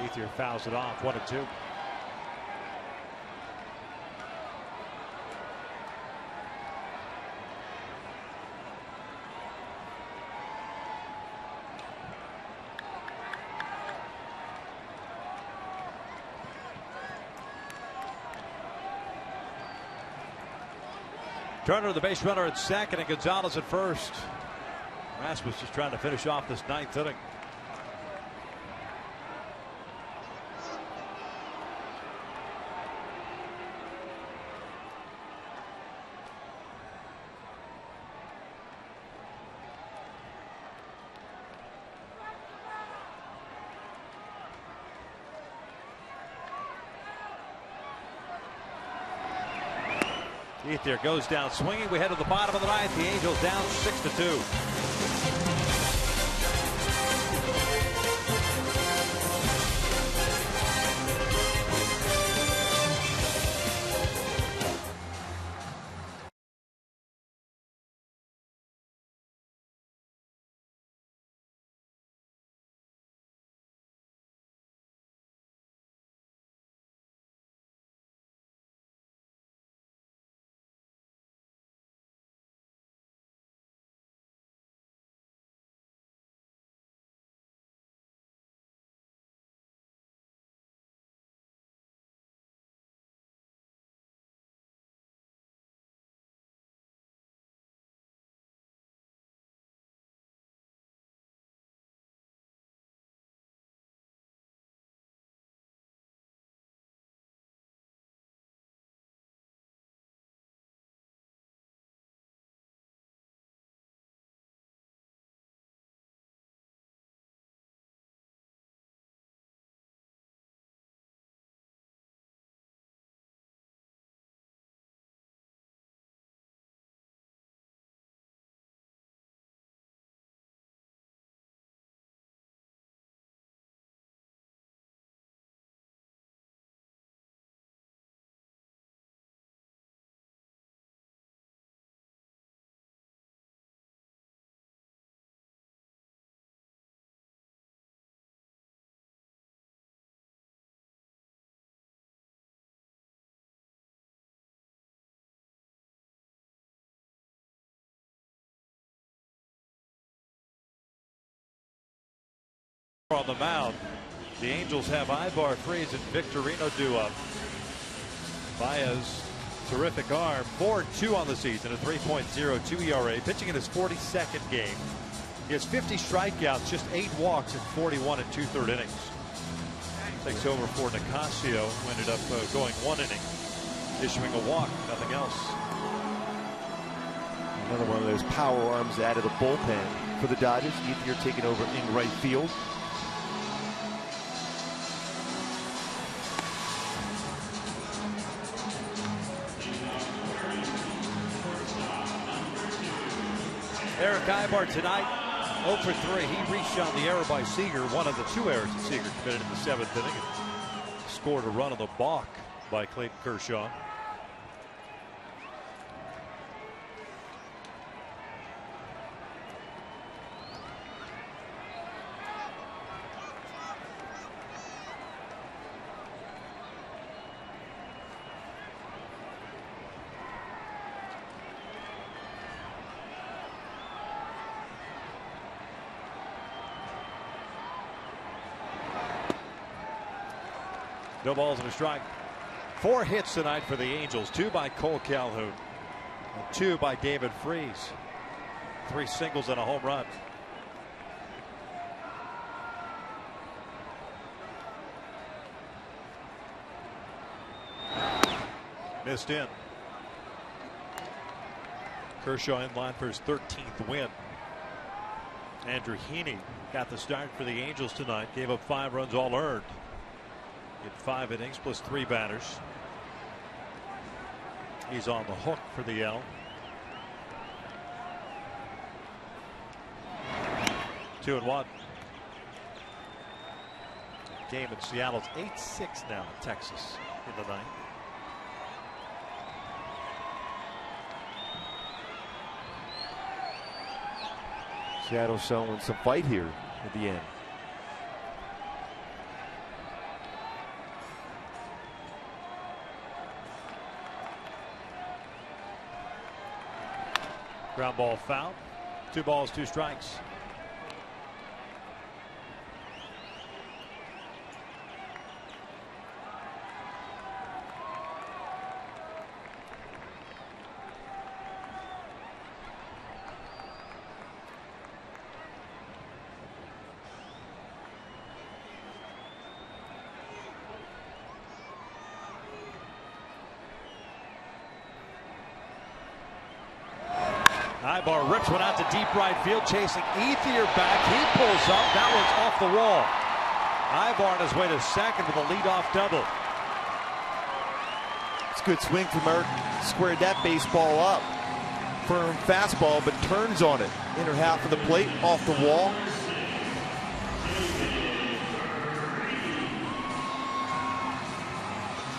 Ethier fouls it off, 1-2. Turner, the base runner at second, and Gonzalez at first. Rasmus just trying to finish off this 9th inning. Ethier goes down swinging. We head to the bottom of the 9th. The Angels down 6-2. On the mound, the Angels have Ibar, Freese, and Victorino due up. Baez, terrific arm, 4-2 on the season, a 3.02 ERA, pitching in his 42nd game. He has 50 strikeouts, just 8 walks in 41 and 2/3 innings. Takes over for Nicasio, who ended up going 1 inning, issuing a walk, nothing else. Another one of those power arms out of the bullpen for the Dodgers. Ethier taking over in right field. Eric Ibar tonight, 0 for 3. He reached on the error by Seager, one of the 2 errors that Seager committed in the 7th inning, and scored a run on the balk by Clayton Kershaw. No balls and a strike. 4 hits tonight for the Angels. 2 by Cole Calhoun. And 2 by David Freese. 3 singles and a home run. Missed in. Kershaw in line for his 13th win. Andrew Heaney got the start for the Angels tonight. Gave up 5 runs, all earned in 5 innings plus 3 batters. He's on the hook for the L. 2-1. Game in Seattle's 8-6 now in Texas in the 9th. Seattle showing some fight here at the end. Ground ball foul. 2 balls, 2 strikes. Ibar rips one out to deep right field, chasing Ethier back. He pulls up. That one's off the wall. Ibar on his way to second with a leadoff double. It's a good swing from Eric. Squared that baseball up. Firm fastball, but turns on it. Inner half of the plate, off the wall.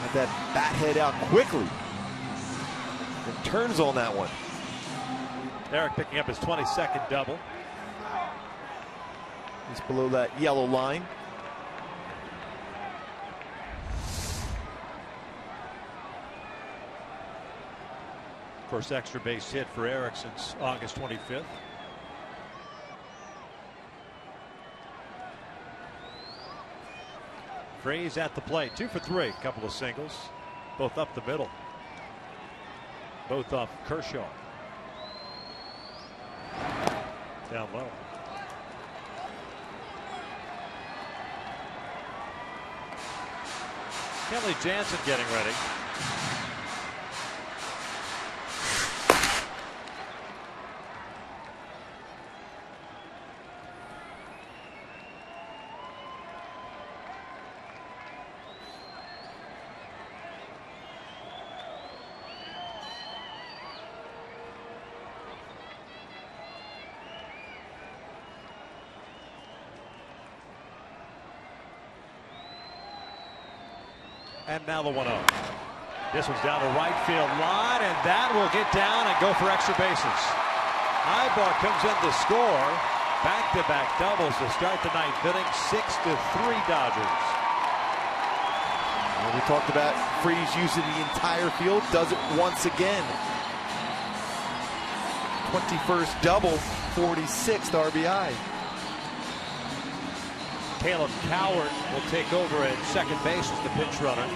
Got that bat head out quickly. And turns on that one. Eric picking up his 22nd double. He's below that yellow line. First extra base hit for Eric since August 25th. Freese at the plate, 2 for 3, couple of singles, both up the middle, both off Kershaw. Down low. Kenley Jansen getting ready. And now the 1-0. This one's down the right field line, and that will get down and go for extra bases. Ibar comes in to score. Back-to-back doubles to start the 9th inning. 6-3 Dodgers. And we talked about Freese using the entire field. Does it once again. 21st double, 46th RBI. Caleb Coward will take over at second base as the pinch runner.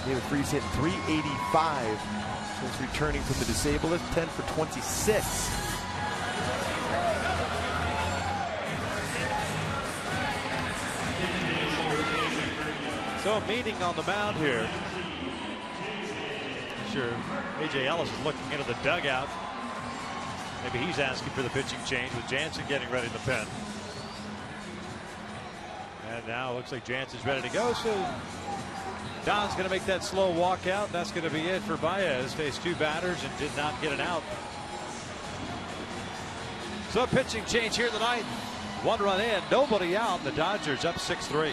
David Freese hitting .385 since returning from the disabled list, 10 for 26. So a meeting on the mound here. Sure, A.J. Ellis is looking into the dugout. Maybe he's asking for the pitching change with Jansen getting ready to pen. And now it looks like Jansen's ready to go. So Don's going to make that slow walkout. That's going to be it for Baez. Faced two batters and did not get an out. So pitching change here in the ninth. One run in, nobody out. The Dodgers up 6-3.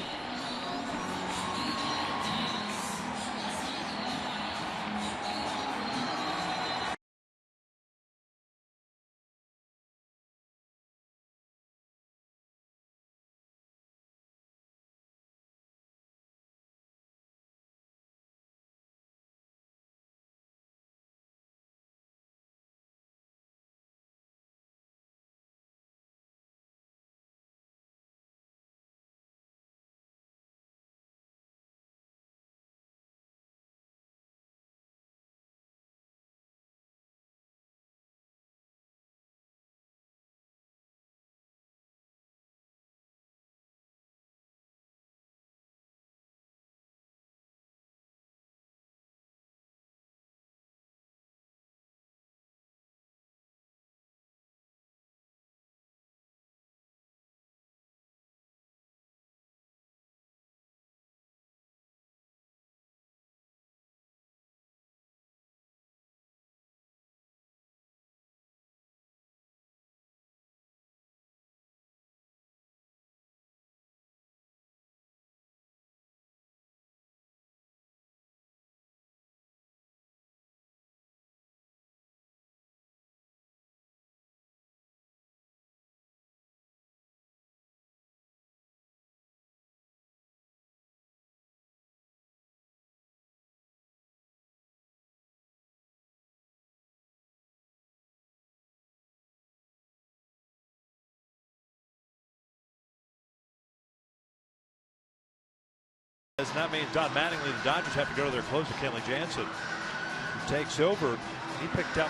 And that means Don Mattingly, the Dodgers have to go to their closer, Kenley Jansen, who takes over. He picked up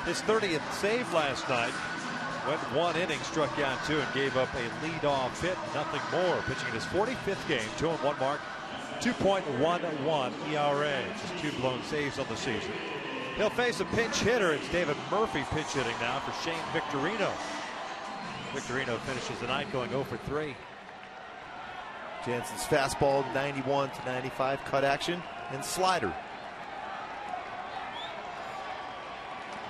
his 30th save last night. Went one inning, struck out two, and gave up a leadoff hit. Nothing more. Pitching in his 45th game, 2-1 mark, 2.11 ERA. Just two blown saves on the season. He'll face a pinch hitter. It's David Murphy pinch hitting now for Shane Victorino. Victorino finishes the night going 0 for 3. Jansen's fastball 91 to 95, cut action, and slider.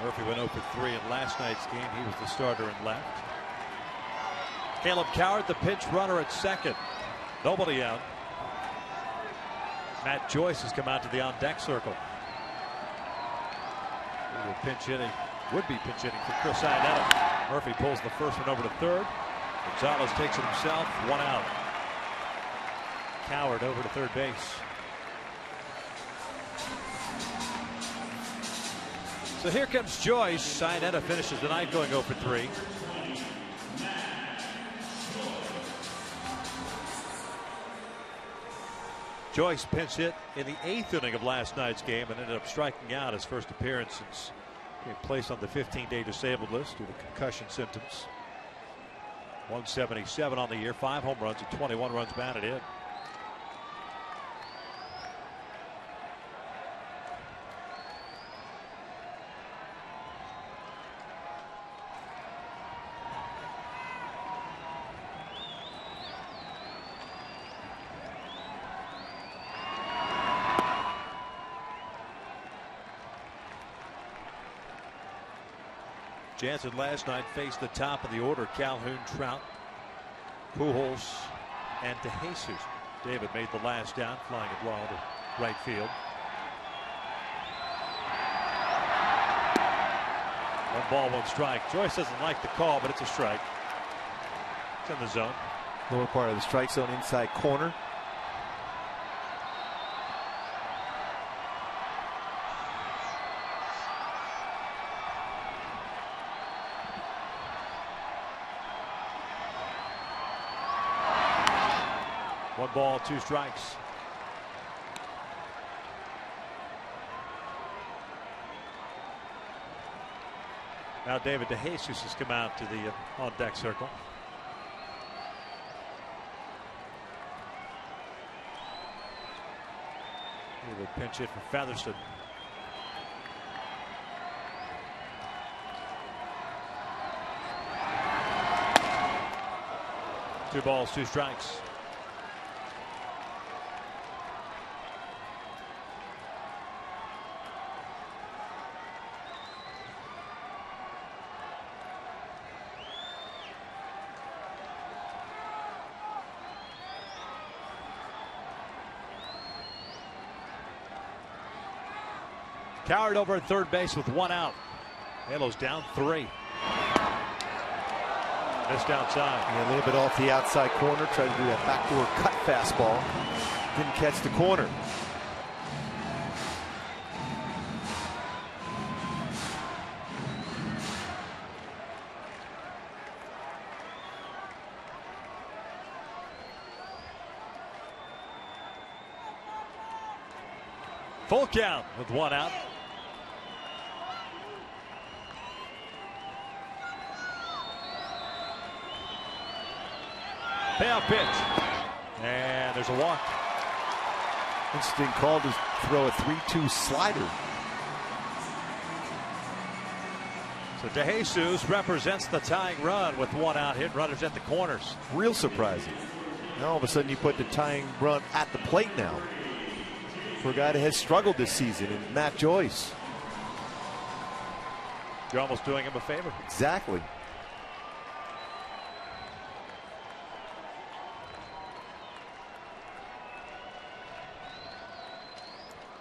Murphy went 0 for 3 in last night's game. He was the starter in left. Caleb Coward, the pinch runner at second. Nobody out. Matt Joyce has come out to the on-deck circle. Pinch hitting, would be pinch hitting for Chris Iannetta. Murphy pulls the first one over to third. Gonzalez takes it himself, one out. Coward over to third base. So here comes Joyce. Iannetta finishes the night going 0 for 3. Joyce pinch hit in the 8th inning of last night's game and ended up striking out his first appearance since being placed on the 15-day disabled list due to concussion symptoms. 177 on the year, 5 home runs and 21 runs batted in. Jansen last night faced the top of the order: Calhoun, Trout, Pujols, and DeJesus. David made the last down, flying it long to right field. One ball, one strike. Joyce doesn't like the call, but it's a strike. It's in the zone. Lower part of the strike zone, inside corner. 1 ball, 2 strikes. Now David DeJesus has come out to the on-deck circle. He would pinch hit for Featherston. Two balls, 2 strikes. Coward over at third base with 1 out. Halos down 3. Missed outside. Yeah, a little bit off the outside corner. Tried to do that backdoor cut fastball. Didn't catch the corner. Full count with 1 out. Payoff pitch. And there's a walk. Interesting call to throw a 3-2 slider. So DeJesus represents the tying run with 1 out, hit runners at the corners. Real surprising. Now all of a sudden you put the tying run at the plate now for a guy that has struggled this season, and Matt Joyce. You're almost doing him a favor. Exactly.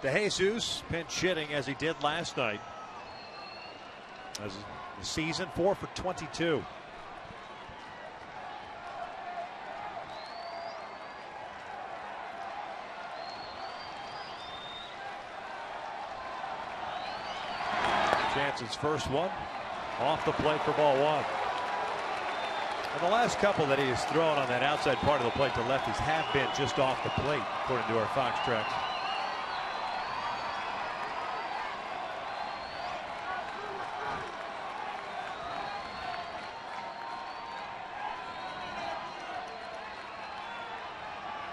DeJesus pinch hitting as he did last night. As the season 4 for 22. Jansen's first one off the plate for ball 1. And the last couple that he has thrown on that outside part of the plate to lefties have been just off the plate, according to our Fox tracks.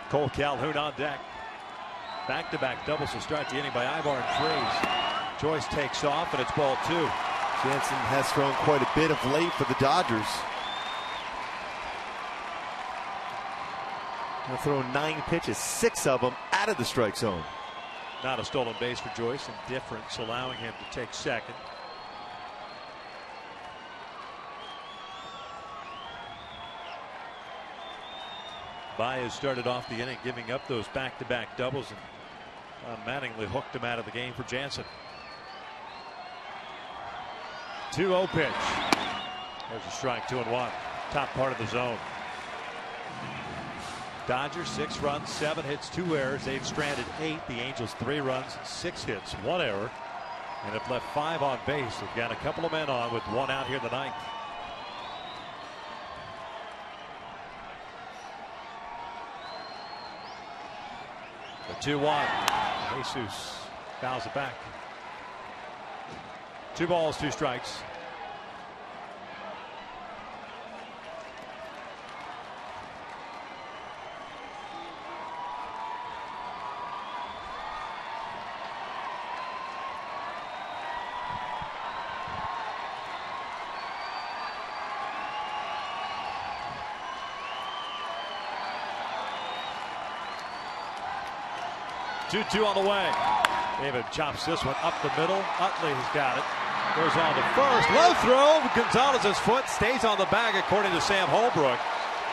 Cole Calhoun on deck. Back-to-back doubles to start the inning by Ivar and Freese. Joyce takes off, and it's ball 2. Jansen has thrown quite a bit of late for the Dodgers. They're throwing 9 pitches, 6 of them out of the strike zone. Not a stolen base for Joyce, and difference allowing him to take second. Baez started off the inning giving up those back-to-back doubles, and Mattingly hooked him out of the game for Jansen. 2-0 pitch. There's a strike, 2-1. Top part of the zone. Dodgers 6 runs, 7 hits, 2 errors. They've stranded 8. The Angels 3 runs, 6 hits, 1 error, and have left 5 on base. They've got a couple of men on with 1 out here in the 9th. The 2-1. Jesus fouls it back. 2 balls, 2 strikes. Two on the way. David chops this one up the middle. Utley has got it. Goes on to first. Low throw. Gonzalez's foot stays on the bag, according to Sam Holbrook.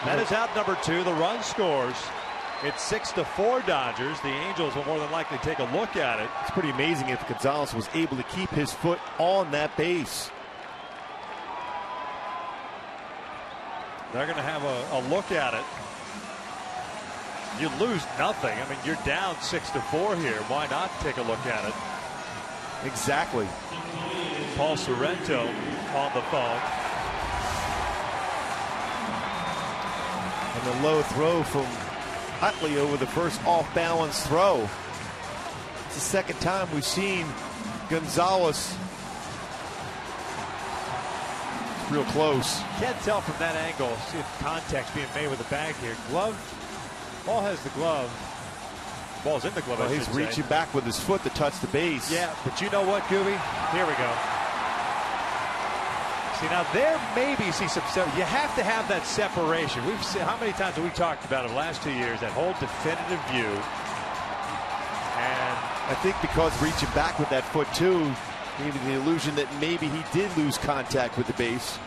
That is out number 2. The run scores. It's 6-4 Dodgers. The Angels will more than likely take a look at it. It's pretty amazing if Gonzalez was able to keep his foot on that base. They're going to have a look at it. You lose nothing. I mean, you're down 6-4 here. Why not take a look at it? Exactly. Paul Sorrento on the phone. And the low throw from Utley over the first off-balance throw. It's the second time we've seen Gonzalez real close. Can't tell from that angle. See if contact's being made with the bag here. Glove. Ball has the glove. Ball's in the glove. Well, he's reaching back with his foot to touch the base. Yeah, but you know what, Gooby? Here we go. See, now there maybe see some. You have to have that separation. We've seen how many times have we talked about it the last 2 years, that whole definitive view. And I think because reaching back with that foot too, maybe the illusion that maybe he did lose contact with the base.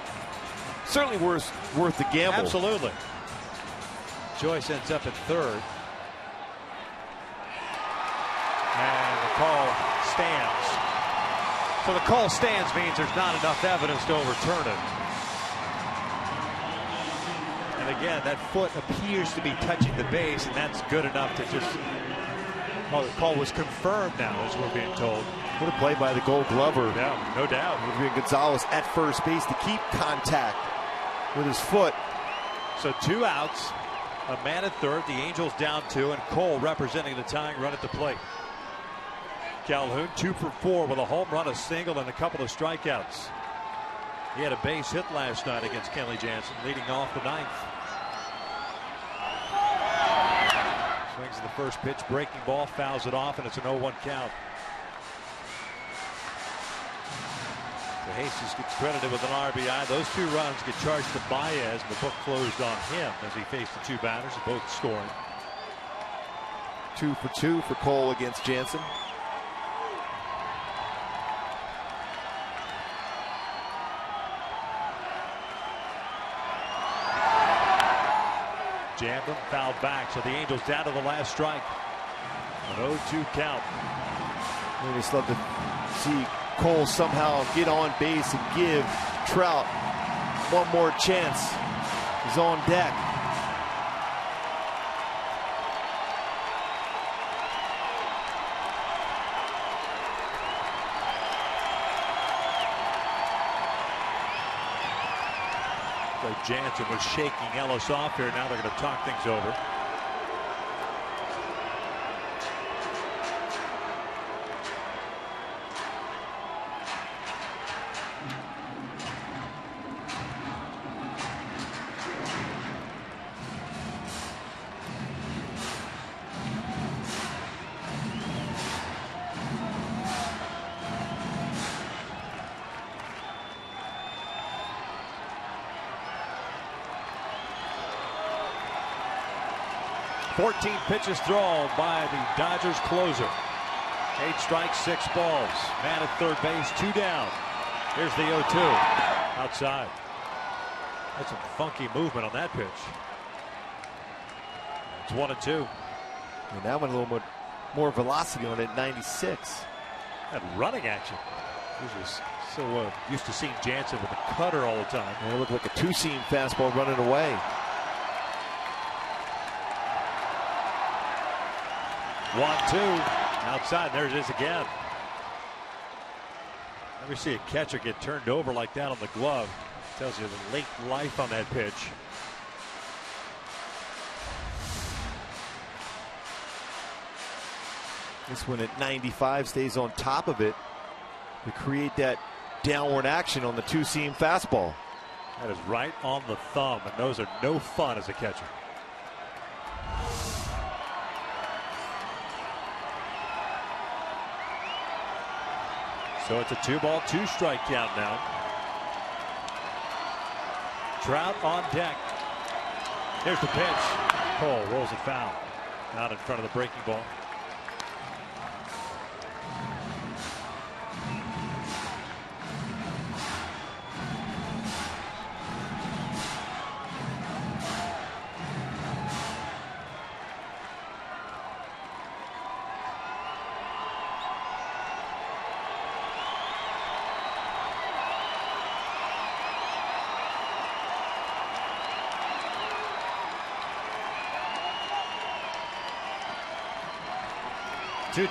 Certainly worth the gamble. Absolutely. Joyce ends up at third. And the call stands. So the call stands means there's not enough evidence to overturn it. And again, that foot appears to be touching the base, and that's good enough to just. Oh, the call was confirmed now, as we're being told. What a play by the Gold Glover. Yeah, no doubt. Adrian Gonzalez at first base to keep contact with his foot. So 2 outs, a man at third, the Angels down 2, and Cole representing the tying run at the plate. Calhoun 2 for 4 with a home run, a single, and a couple of strikeouts. He had a base hit last night against Kenley Jansen, leading off the 9th. Swings at the first pitch, breaking ball, fouls it off, and it's an 0-1 count. So Jesus gets credited with an RBI. Those 2 runs get charged to Baez, and the book closed on him as he faced the 2 batters, both scoring. 2 for 2 for Cole against Jansen. Jammed him, fouled back, so the Angels down to the last strike. An 0-2 count. We just love to see Cole somehow get on base and give Trout one more chance. He's on deck. So Jansen was shaking Ellis off here. Now they're going to talk things over. Pitches thrown by the Dodgers closer. 8 strikes, 6 balls. Man at third base, 2 down. Here's the 0-2 outside. That's some funky movement on that pitch. It's 1-2. And that one a little bit more velocity on it, 96. That running action. We're just so used to seeing Jansen with a cutter all the time. And it looked like a 2-seam fastball running away. 1-2 outside. There it is again. Never see a catcher get turned over like that on the glove. Tells you the late life on that pitch. This one at 95 stays on top of it to create that downward action on the 2-seam fastball. That is right on the thumb, and those are no fun as a catcher. So it's a 2-ball, 2-strike count now. Trout on deck. Here's the pitch. Cole rolls it foul. Out in front of the breaking ball.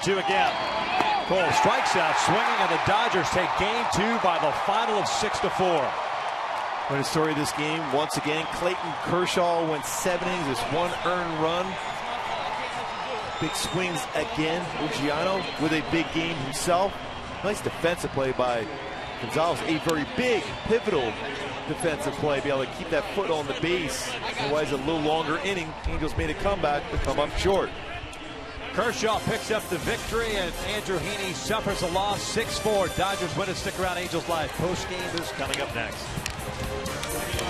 Two again. Cole strikes out swinging, and the Dodgers take game 2 by the final of 6-4. What a story of this game. Once again, Clayton Kershaw went 7 innings, just 1 earned run. Big swings again. Luciano with a big game himself. Nice defensive play by Gonzalez. A very big, pivotal defensive play. Be able to keep that foot on the base. Otherwise, a little longer inning. Angels made a comeback, but come up short. Kershaw picks up the victory, and Andrew Heaney suffers a loss. 6-4. Dodgers win it. Stick around. Angels Live post game is coming up next.